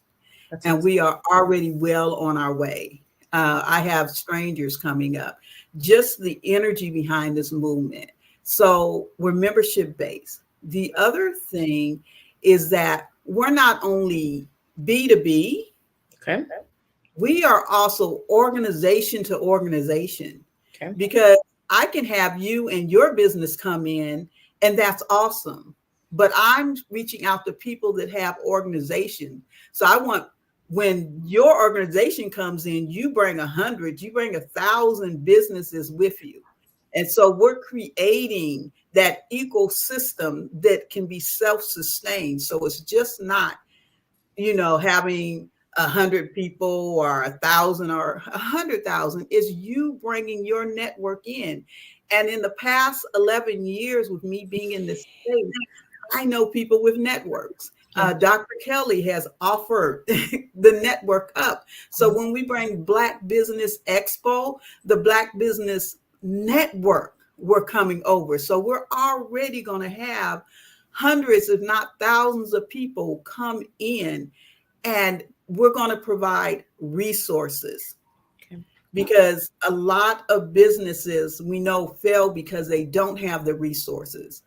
That's and awesome. We are already well on our way. I have strangers coming up. Just the energy behind this movement. So we're membership based. The other thing is that we're not only B2B, we are also organization to organization. Because I can have you and your business come in, and that's awesome. But I'm reaching out to people that have organization. So I want, when your organization comes in, you bring 100, you bring 1,000 businesses with you. And so we're creating that ecosystem that can be self-sustained. So it's just not, having 100 people or 1,000 or 100,000. Is you bringing your network in. And in the past 11 years with me being in this space, I know people with networks. Dr. Kelly has offered the network up. So when we bring Black Business Expo, the Black Business Network, we're coming over. So we're already going to have hundreds, if not thousands of people come in, and we're going to provide resources. Because a lot of businesses we know fail because they don't have the resources.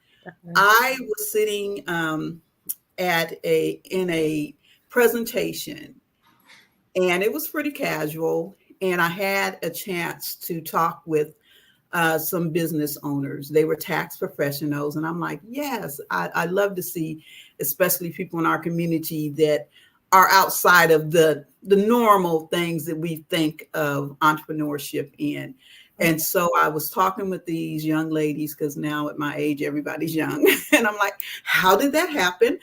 I was sitting in a presentation, and it was pretty casual, and I had a chance to talk with some business owners. They were tax professionals, and I'm like, yes, I love to see, especially people in our community that are outside of the normal things that we think of entrepreneurship in. And so I was talking with these young ladies, because now at my age, everybody's young. And I'm like, how did that happen?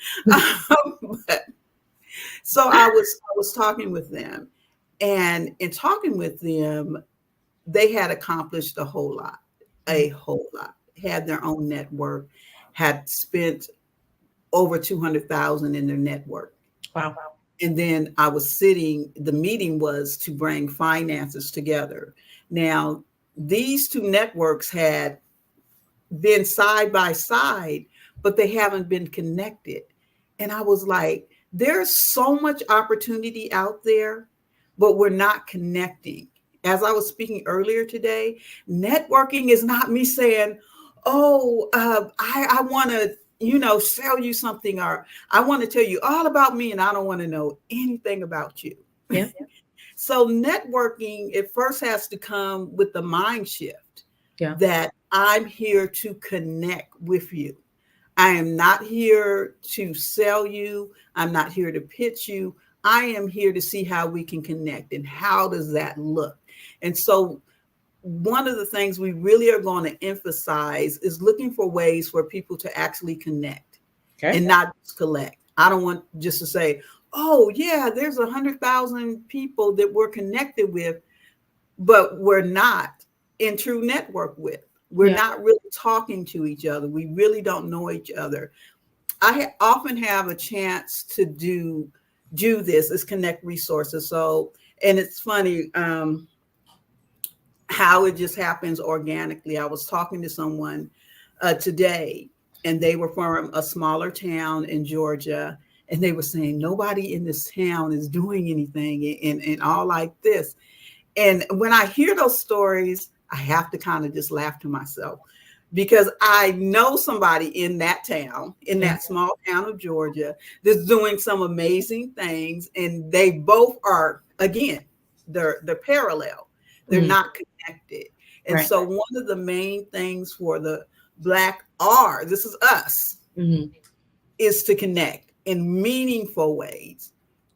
So I was talking with them, and in talking with them, they had accomplished a whole lot, had their own network, had spent over 200,000 in their network. Wow. And then I was sitting, the meeting was to bring finances together. Now, these two networks had been side by side, but they haven't been connected. And I was like, there's so much opportunity out there, but we're not connecting. As I was speaking earlier today, networking is not me saying, oh, I want to, sell you something, or I want to tell you all about me, and I don't want to know anything about you. Yeah. So networking, it first has to come with the mind shift that I'm here to connect with you. I am not here to sell you. I'm not here to pitch you. I am here to see how we can connect, and how does that look? And so one of the things we really are going to emphasize is looking for ways for people to actually connect and not just collect. I don't want just to say, oh yeah, there's 100,000 people that we're connected with, but we're not in true network with. We're not really talking to each other. We really don't know each other. I often have a chance to do this, is connect resources. So, and it's funny, how it just happens organically. I was talking to someone today, and they were from a smaller town in Georgia, and they were saying nobody in this town is doing anything and all like this. And when I hear those stories, I have to kind of just laugh to myself, because I know somebody in that town, in that small town of Georgia, that's doing some amazing things, and they both are, again, they're parallel. They're not connected. And so one of the main things for the Black R, this is us, is to connect in meaningful ways.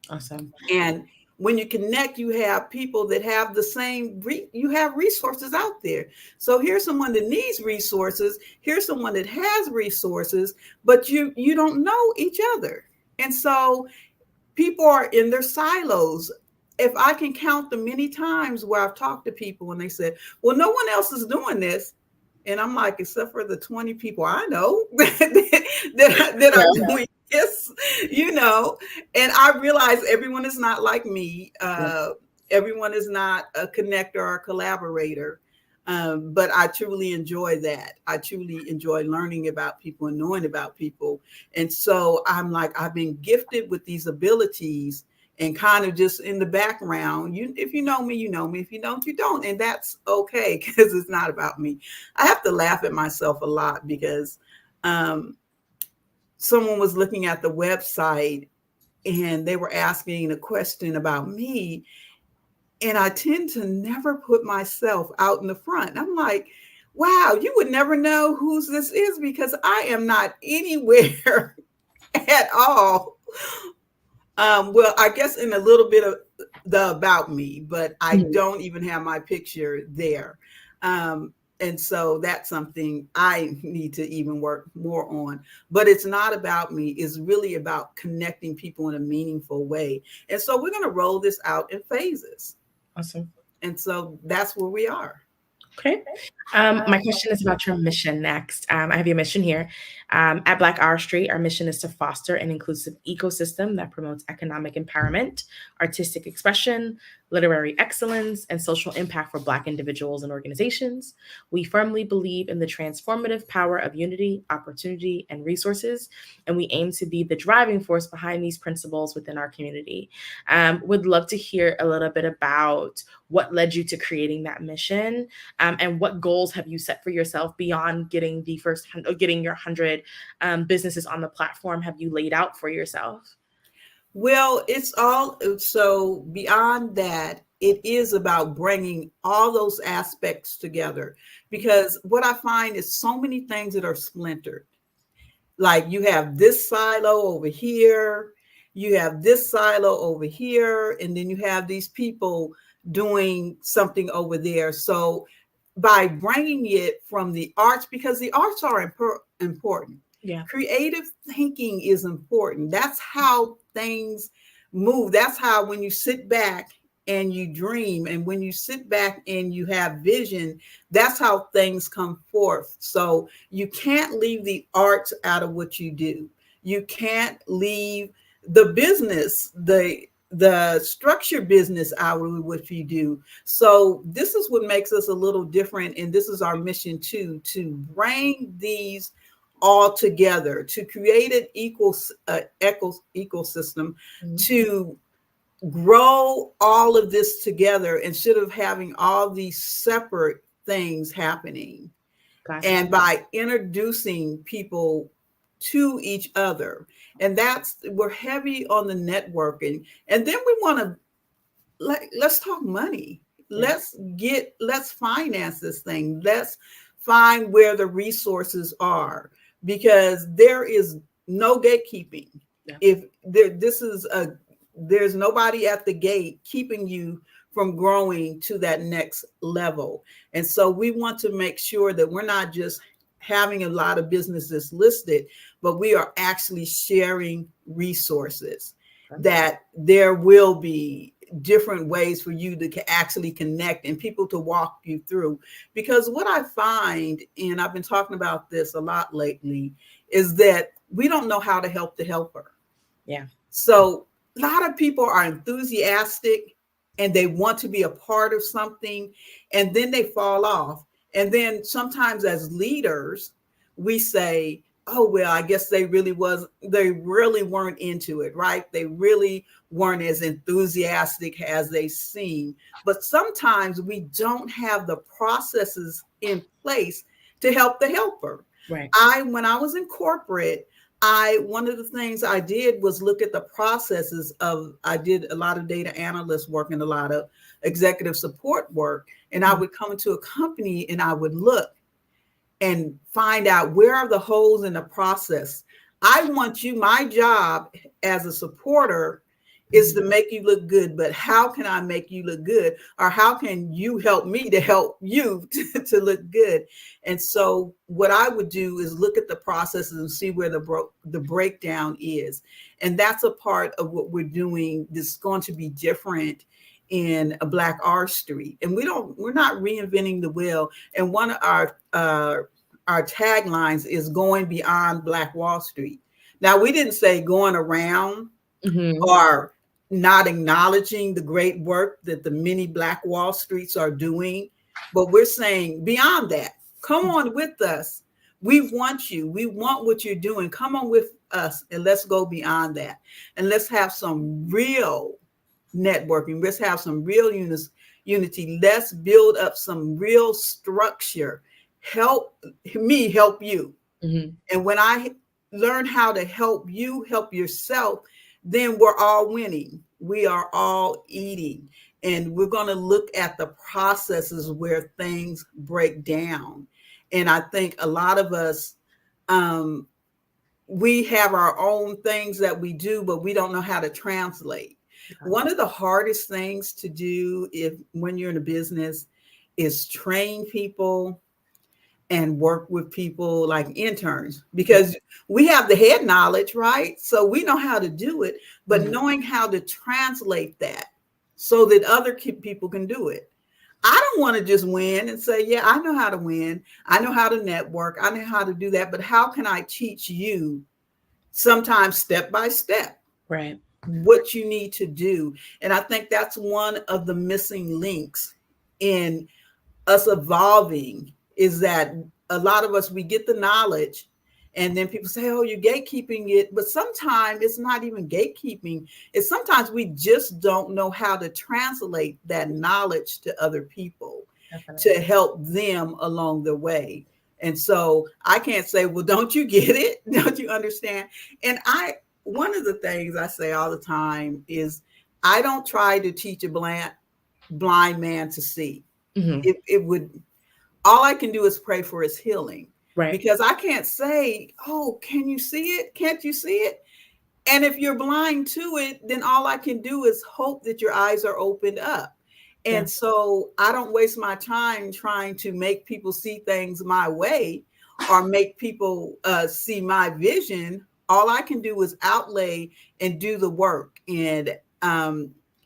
Awesome. And when you connect, you have people that have the same, you have resources out there. So here's someone that needs resources. Here's someone that has resources, but you don't know each other. And so people are in their silos. If I can count the many times where I've talked to people and they said, well, no one else is doing this. And I'm like, except for the 20 people I know that are doing this, and I realize everyone is not like me. Everyone is not a connector or a collaborator. But I truly enjoy that. I truly enjoy learning about people and knowing about people. And so I'm like, I've been gifted with these abilities, and kind of just in the background, if you know me, you know me. If you don't, you don't. And that's okay, because it's not about me. I have to laugh at myself a lot, because someone was looking at the website, and they were asking a question about me. And I tend to never put myself out in the front. I'm like, wow, you would never know whose this is because I am not anywhere at all. Well, I guess in a little bit of the about me, but I don't even have my picture there. And so that's something I need to even work more on. But it's not about me. It's really about connecting people in a meaningful way. And so we're going to roll this out in phases. Awesome. And so that's where we are. Okay. My question is about your mission next. I have your mission here. At Black R Street, our mission is to foster an inclusive ecosystem that promotes economic empowerment, artistic expression, literary excellence, and social impact for Black individuals and organizations. We firmly believe in the transformative power of unity, opportunity, and resources, and we aim to be the driving force behind these principles within our community. Would love to hear a little bit about what led you to creating that mission, and what goals have you set for yourself beyond getting your 100 businesses on the platform have you laid out for yourself? Well, it's all so beyond that, it is about bringing all those aspects together, because what I find is so many things that are splintered. Like you have this silo over here, you have this silo over here, and then you have these people doing something over there. So by bringing it from the arts, because the arts are important. Yeah. Creative thinking is important. That's how things move. That's how when you sit back and you dream, and when you sit back and you have vision, that's how things come forth. So you can't leave the arts out of what you do. You can't leave the business, the structure business out of what you do. So this is what makes us a little different. And this is our mission too, to bring these all together, to create an ecosystem, to grow all of this together instead of having all these separate things happening. Gotcha. And by introducing people to each other. And we're heavy on the networking. And then we want to, let's talk money. Let's finance this thing. Let's find where the resources are, because there is no gatekeeping. Yeah. If there's nobody at the gate keeping you from growing to that next level. And so we want to make sure that we're not just having a lot of businesses listed, but we are actually sharing resources, that there will be different ways for you to actually connect and people to walk you through. Because what I find, and I've been talking about this a lot lately, is that we don't know how to help the helper. Yeah. So a lot of people are enthusiastic and they want to be a part of something, and then they fall off. And then sometimes as leaders, we say, oh, well, I guess they really weren't into it, right? They really weren't as enthusiastic as they seem. But sometimes we don't have the processes in place to help the helper. Right. When I was in corporate, one of the things I did was look at the processes I did a lot of data analyst work and a lot of executive support work. And I would come into a company and I would look and find out where are the holes in the process. My job as a supporter is to make you look good, but how can I make you look good? Or how can you help me to help you to look good? And so what I would do is look at the processes and see where the breakdown is. And that's a part of what we're doing that's going to be different in a Black R Street. And we're not reinventing the wheel. And one of our taglines is going beyond Black Wall Street. Now, we didn't say going around or not acknowledging the great work that the many Black Wall Streets are doing, but we're saying beyond that, come on with us. We want you. We want what you're doing. Come on with us and let's go beyond that. And let's have some real networking. Let's have some real unity. Let's build up some real structure. Help me help you. And when I learn how to help you help yourself, then we're all winning. We are all eating. And we're going to look at the processes where things break down. And I think a lot of us, we have our own things that we do, but we don't know how to translate. One of the hardest things to do when you're in a business is train people and work with people like interns, because we have the head knowledge, right? So we know how to do it, but knowing how to translate that so that other people can do it. I don't want to just win and say, yeah, I know how to win. I know how to network. I know how to do that. But how can I teach you sometimes step by step? Right. What you need to do. And I think that's one of the missing links in us evolving, is that a lot of us, we get the knowledge and then people say, oh, you're gatekeeping it. But sometimes it's not even gatekeeping. It's sometimes we just don't know how to translate that knowledge to other people. Definitely. To help them along the way. And so I can't say, well, don't you get it? Don't you understand? And one of the things I say all the time is I don't try to teach a blind man to see. It would, all I can do is pray for his healing. Right. Because I can't say, oh, can you see it? Can't you see it? And if you're blind to it, then all I can do is hope that your eyes are opened up. And so I don't waste my time trying to make people see things my way or make people see my vision. All I can do is outlay and do the work. And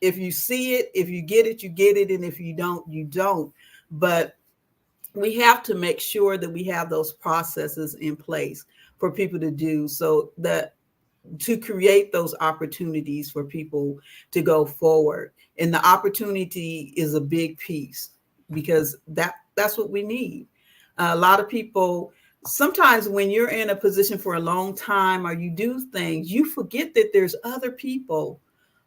if you see it, if you get it, you get it. And if you don't, you don't. But we have to make sure that we have those processes in place for people to do, so that to create those opportunities for people to go forward. And the opportunity is a big piece, because that's what we need. A lot of people, sometimes when you're in a position for a long time or you do things, you forget that there's other people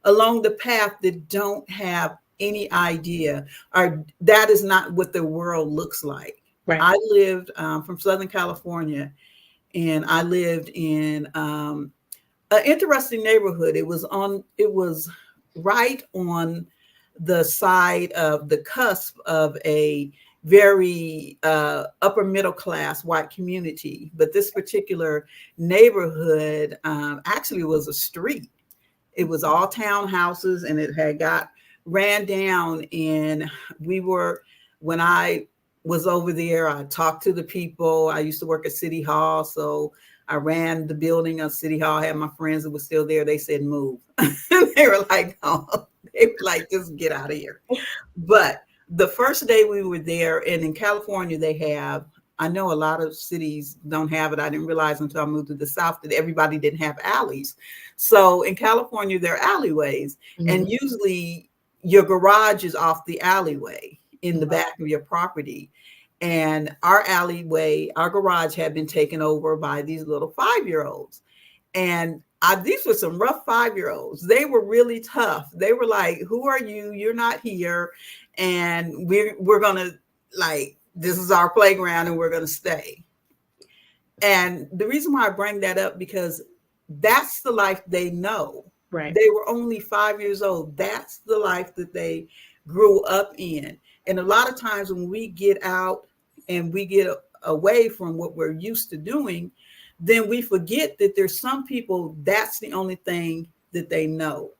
along the path that don't have any idea, or that is not what the world looks like. Right. I lived from Southern California, and I lived in an interesting neighborhood. It was right on the side of the cusp of a very upper middle class white community. But this particular neighborhood actually was a street. It was all townhouses, and it had ran down. And when I was over there, I talked to the people. I used to work at City Hall, so I ran the building of City Hall. I had my friends that were still there. They said, move. They were like, no. They were like, just get out of here. But the first day we were there, and in California, they have, I know a lot of cities don't have it. I didn't realize until I moved to the South that everybody didn't have alleys. So in California, there are alleyways. And usually your garage is off the alleyway in the back of your property. And our alleyway, our garage had been taken over by these little 5-year-olds. And these were some rough 5-year-olds. They were really tough. They were like, who are you? You're not here. And we're going to, like, this is our playground and we're going to stay. And the reason why I bring that up, because that's the life they know. Right. They were only 5 years old. That's the life that they grew up in. And a lot of times when we get out and we get away from what we're used to doing, then we forget that there's some people, that's the only thing that they know.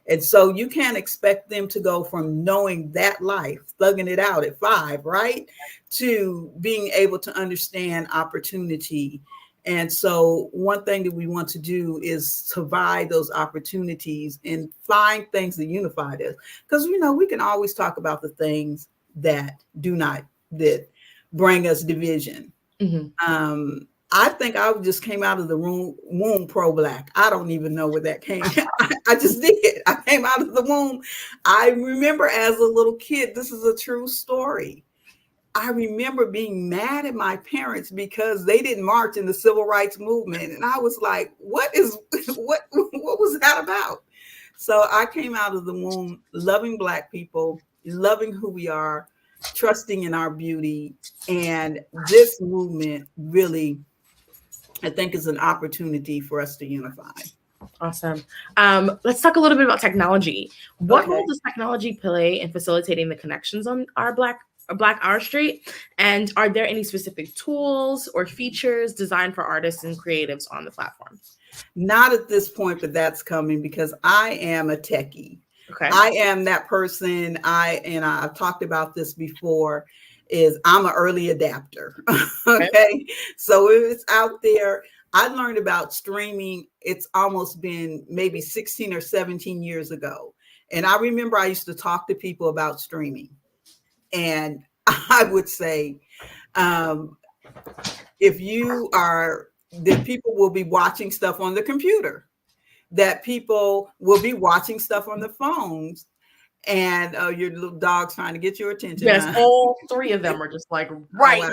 And so you can't expect them to go from knowing that life, thugging it out at 5, right, to being able to understand opportunity. And so one thing that we want to do is provide those opportunities and find things that unify us. Because, we can always talk about the things that that bring us division. I think I just came out of the womb pro-Black. I don't even know where that came. I just did. I came out of the womb. I remember as a little kid, this is a true story. I remember being mad at my parents because they didn't march in the civil rights movement. And I was like, what was that about? So I came out of the womb loving Black people, loving who we are, trusting in our beauty. And this movement really, I think, is an opportunity for us to unify. Awesome. Let's talk a little bit about technology. What Okay. role does technology play in facilitating the connections on our Black R Street? And are there any specific tools or features designed for artists and creatives on the platform? Not at this point, but that's coming because I am a techie. Okay. I am that person. I've talked about this before. Is I'm an early adapter. Okay, so if it's out there, I learned about streaming. It's almost been maybe 16 or 17 years ago, and I remember I used to talk to people about streaming, and I would say, if you are, that people will be watching stuff on the computer, that people will be watching stuff on the phones, and your little dog's trying to get your attention. Yes, huh? all three of them are just like right wow.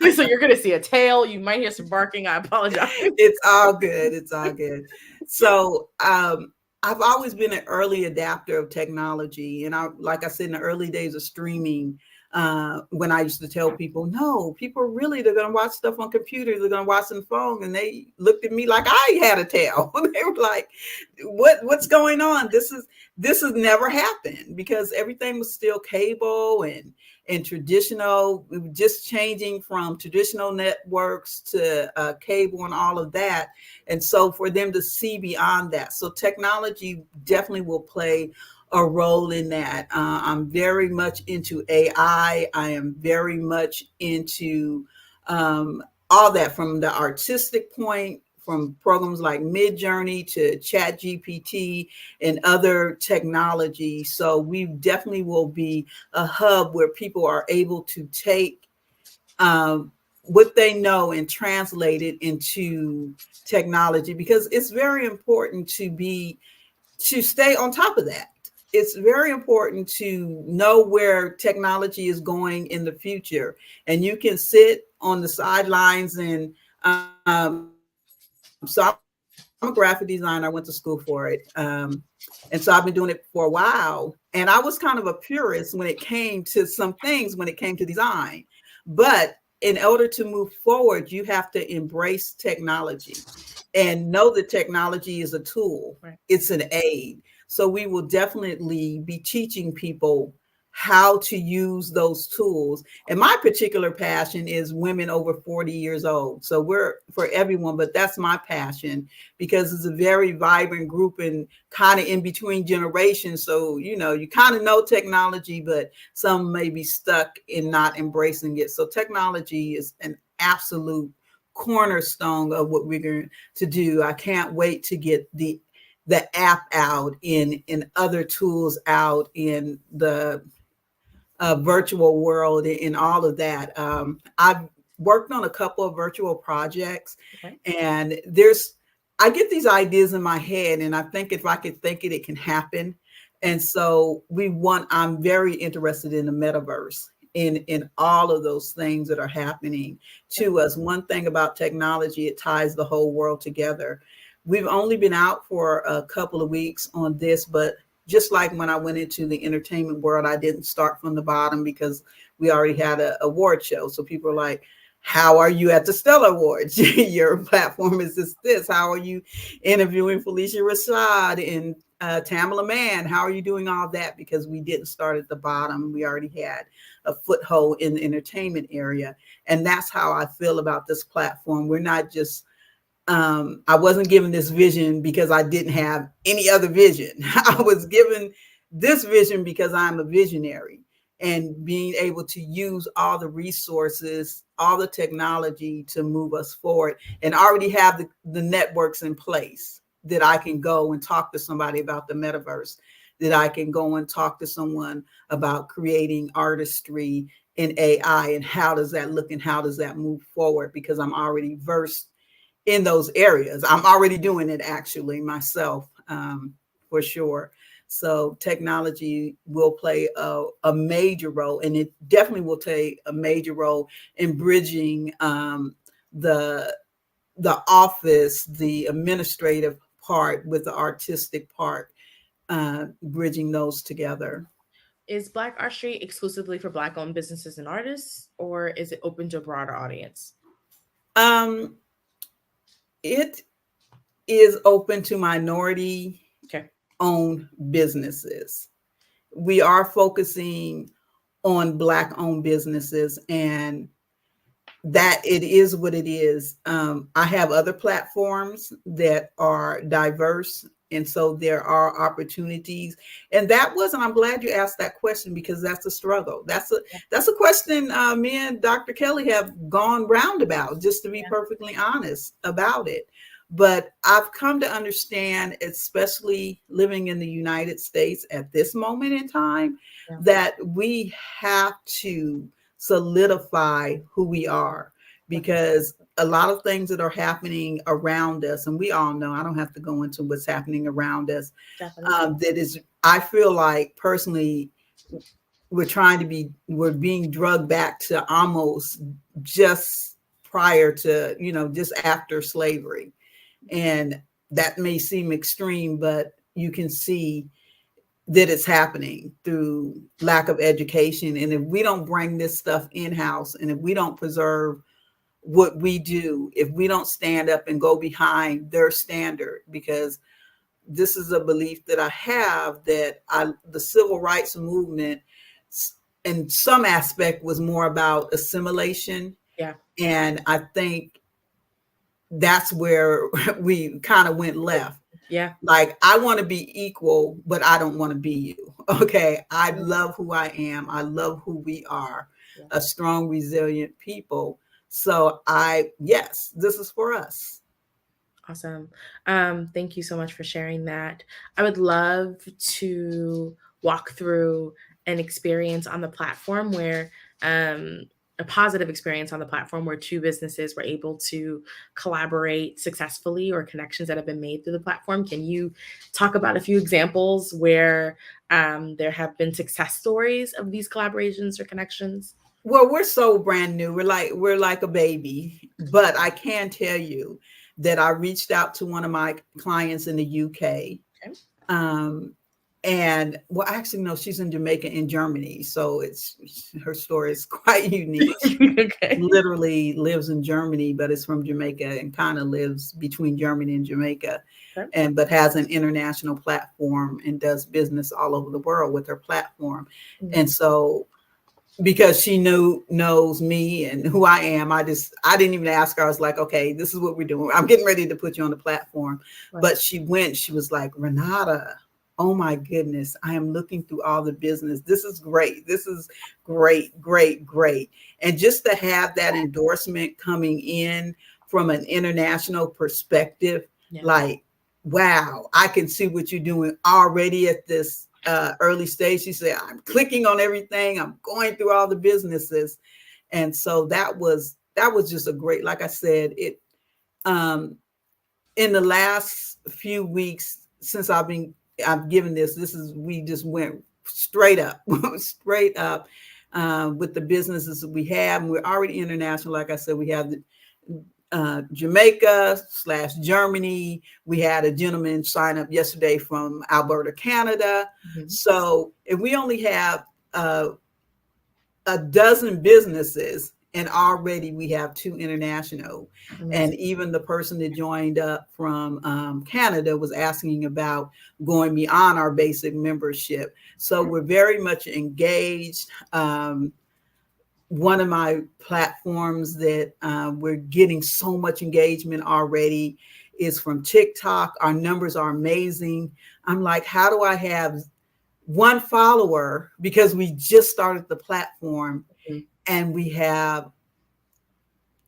here. So you're gonna see a tail. You might hear some barking. I apologize. It's all good. It's all good. So I've always been an early adapter of technology. And like I said, in the early days of streaming, when I used to tell people, no, people really, they're going to watch stuff on computers, they're going to watch on the phone. And they looked at me like I had a tail. They were like, what's going on? This has never happened because everything was still cable and traditional. We were just changing from traditional networks to cable and all of that. And so for them to see beyond that. So technology definitely will play a role in that. I'm very much into AI. I am very much into all that, from the artistic point, from programs like Midjourney to ChatGPT and other technology. So we definitely will be a hub where people are able to take what they know and translate it into technology, because it's very important to stay on top of that. It's very important to know where technology is going in the future. And you can sit on the sidelines and so I'm a graphic designer. I went to school for it. And so I've been doing it for a while. And I was kind of a purist when it came to some things, when it came to design. But in order to move forward, you have to embrace technology and know that technology is a tool. Right. It's an aid. So we will definitely be teaching people how to use those tools. And my particular passion is women over 40 years old. So we're for everyone, but that's my passion because it's a very vibrant group and kind of in between generations. So, you kind of know technology, but some may be stuck in not embracing it. So technology is an absolute cornerstone of what we're going to do. I can't wait to get the app out in other tools out in the virtual world, in all of that. I've worked on a couple of virtual projects, and I get these ideas in my head, and I think if I could think it, it can happen. And so I'm very interested in the metaverse, in all of those things that are happening to us. One thing about technology, it ties the whole world together. We've only been out for a couple of weeks on this, but just like when I went into the entertainment world, I didn't start from the bottom because we already had an award show. So people are like, how are you at the Stellar Awards? Your platform is this. How are you interviewing Felicia Rashad and Tamala Mann? How are you doing all that? Because we didn't start at the bottom. We already had a foothold in the entertainment area. And that's how I feel about this platform. We're not just I wasn't given this vision because I didn't have any other vision. I was given this vision because I'm a visionary, and being able to use all the resources, all the technology to move us forward, and already have the networks in place that I can go and talk to somebody about the metaverse, that I can go and talk to someone about creating artistry in AI and how does that look and how does that move forward, because I'm already versed in those areas. I'm already doing it actually myself, for sure. So technology will play a major role, and it definitely will take a major role in bridging the office, the administrative part with the artistic part, bridging those together. Is Black Art Street exclusively for Black-owned businesses and artists, or is it open to a broader audience? is open to minority owned businesses. We are focusing on Black owned businesses, and that it is what it is. I have other platforms that are diverse, and so there are opportunities. And I'm glad you asked that question, because that's a struggle. That's a question me and Dr. Kelly have gone roundabout, just to be perfectly honest about it. But I've come to understand, especially living in the United States at this moment in time, that we have to solidify who we are, because a lot of things that are happening around us, and we all know, I don't have to go into what's happening around us, I feel like personally, we're being drugged back to almost just prior to, just after slavery. And that may seem extreme, but you can see that it's happening through lack of education. And if we don't bring this stuff in-house, and if we don't preserve what we do, if we don't stand up and go behind their standard, because this is a belief that I have, that the civil rights movement in some aspect was more about assimilation. Yeah. And I think that's where we kind of went left. Yeah. Like, I want to be equal, but I don't want to be you. Okay. I love who I am. I love who we are, a strong, resilient people. So yes, this is for us. Awesome. Thank you so much for sharing that. I would love to walk through an experience on the platform where, a positive experience on the platform where two businesses were able to collaborate successfully, or connections that have been made through the platform. Can you talk about a few examples where there have been success stories of these collaborations or connections? Well, we're so brand new. We're like a baby, but I can tell you that I reached out to one of my clients in the UK. Okay. And well, actually, no, she's in Jamaica and Germany. So her story is quite unique. Okay. Literally lives in Germany, but is from Jamaica and kind of lives between Germany and Jamaica. Okay. But has an international platform and does business all over the world with her platform. Mm-hmm. And so, because she knows me and who I am, I didn't even ask her. I was like, okay, this is what we're doing. I'm getting ready to put you on the platform. Right. But she was like, Renata, oh my goodness, I am looking through all the business. This is great. This is great, great, great. And just to have that endorsement coming in from an international perspective, like, wow, I can see what you're doing already at this early stage. She said, I'm clicking on everything. I'm going through all the businesses. And so that was just a great, like I said, it in the last few weeks since I've given we just went straight up with the businesses that we have. And we're already international. Like I said, we have Jamaica/Germany. We had a gentleman sign up yesterday from Alberta, Canada. Mm-hmm. So if we only have a dozen businesses, and already we have two international. Mm-hmm. And even the person that joined up from Canada was asking about going beyond our basic membership. So we're very much engaged. One of my platforms that we're getting so much engagement already is from TikTok. Our numbers are amazing. I'm like, how do I have one follower? Because we just started the platform. Mm-hmm. And we have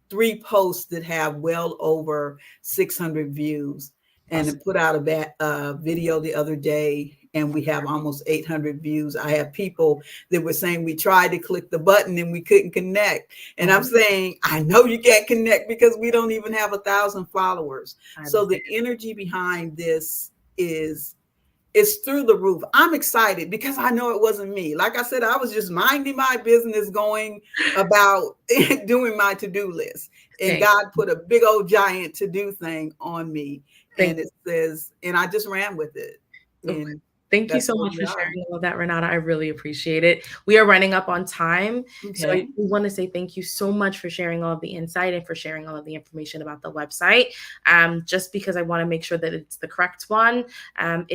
3 posts that have well over 600 views. And I put out a video the other day, and we have almost 800 views. I have people that were saying we tried to click the button and we couldn't connect. And I'm saying, I know you can't connect because we don't even have 1,000 followers. So the energy behind this is through the roof. I'm excited because I know it wasn't me. Like I said, I was just minding my business, going about doing my to-do list. And God put a big old giant to-do thing on me. And it says, and I just ran with it. And Thank you That's so what much we for are. sharing all of that, Renata. I really appreciate it. We are running up on time. So Okay. we want to say thank you so much for sharing all of the insight and for sharing all of the information about the website. Just because I want to make sure that it's the correct one. Can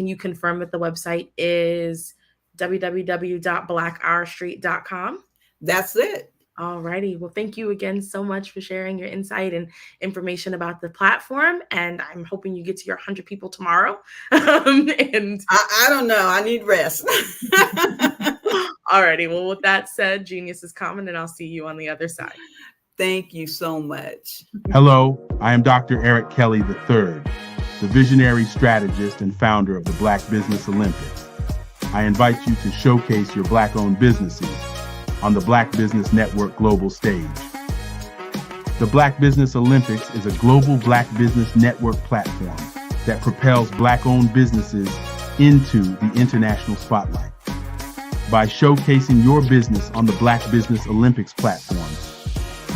you confirm that the website is www.blackourstreet.com? That's it. All righty. Well, thank you again so much for sharing your insight and information about the platform. And I'm hoping you get to your 100 people tomorrow. And I don't know. I need rest. all righty. Well, with that said, Genius is coming, and I'll see you on the other side. Thank you so much. Hello, I am Dr. Eric Kelly III, the visionary strategist and founder of the Black Business Olympics. I invite you to showcase your Black-owned businesses on the Black Business Network global stage. The Black Business Olympics is a global Black Business Network platform that propels Black-owned businesses into the international spotlight. By showcasing your business on the Black Business Olympics platform,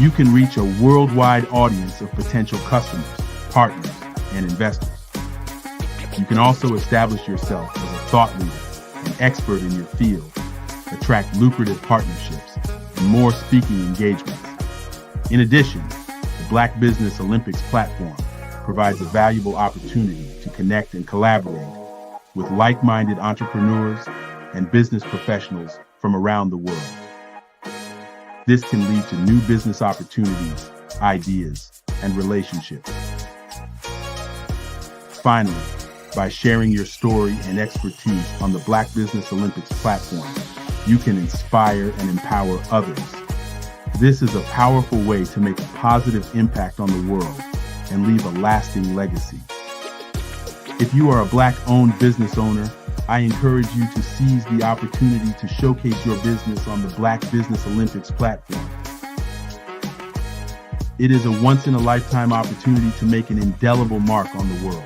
you can reach a worldwide audience of potential customers, partners, and investors. You can also establish yourself as a thought leader and expert in your field, attract lucrative partnerships, and more speaking engagements. In addition, the Black Business Olympics platform provides a valuable opportunity to connect and collaborate with like-minded entrepreneurs and business professionals from around the world. This can lead to new business opportunities, ideas, and relationships. Finally, by sharing your story and expertise on the Black Business Olympics platform, you can inspire and empower others. This is a powerful way to make a positive impact on the world and leave a lasting legacy. If you are a Black-owned business owner, I encourage you to seize the opportunity to showcase your business on the Black Business Olympics platform. It is a once-in-a-lifetime opportunity to make an indelible mark on the world.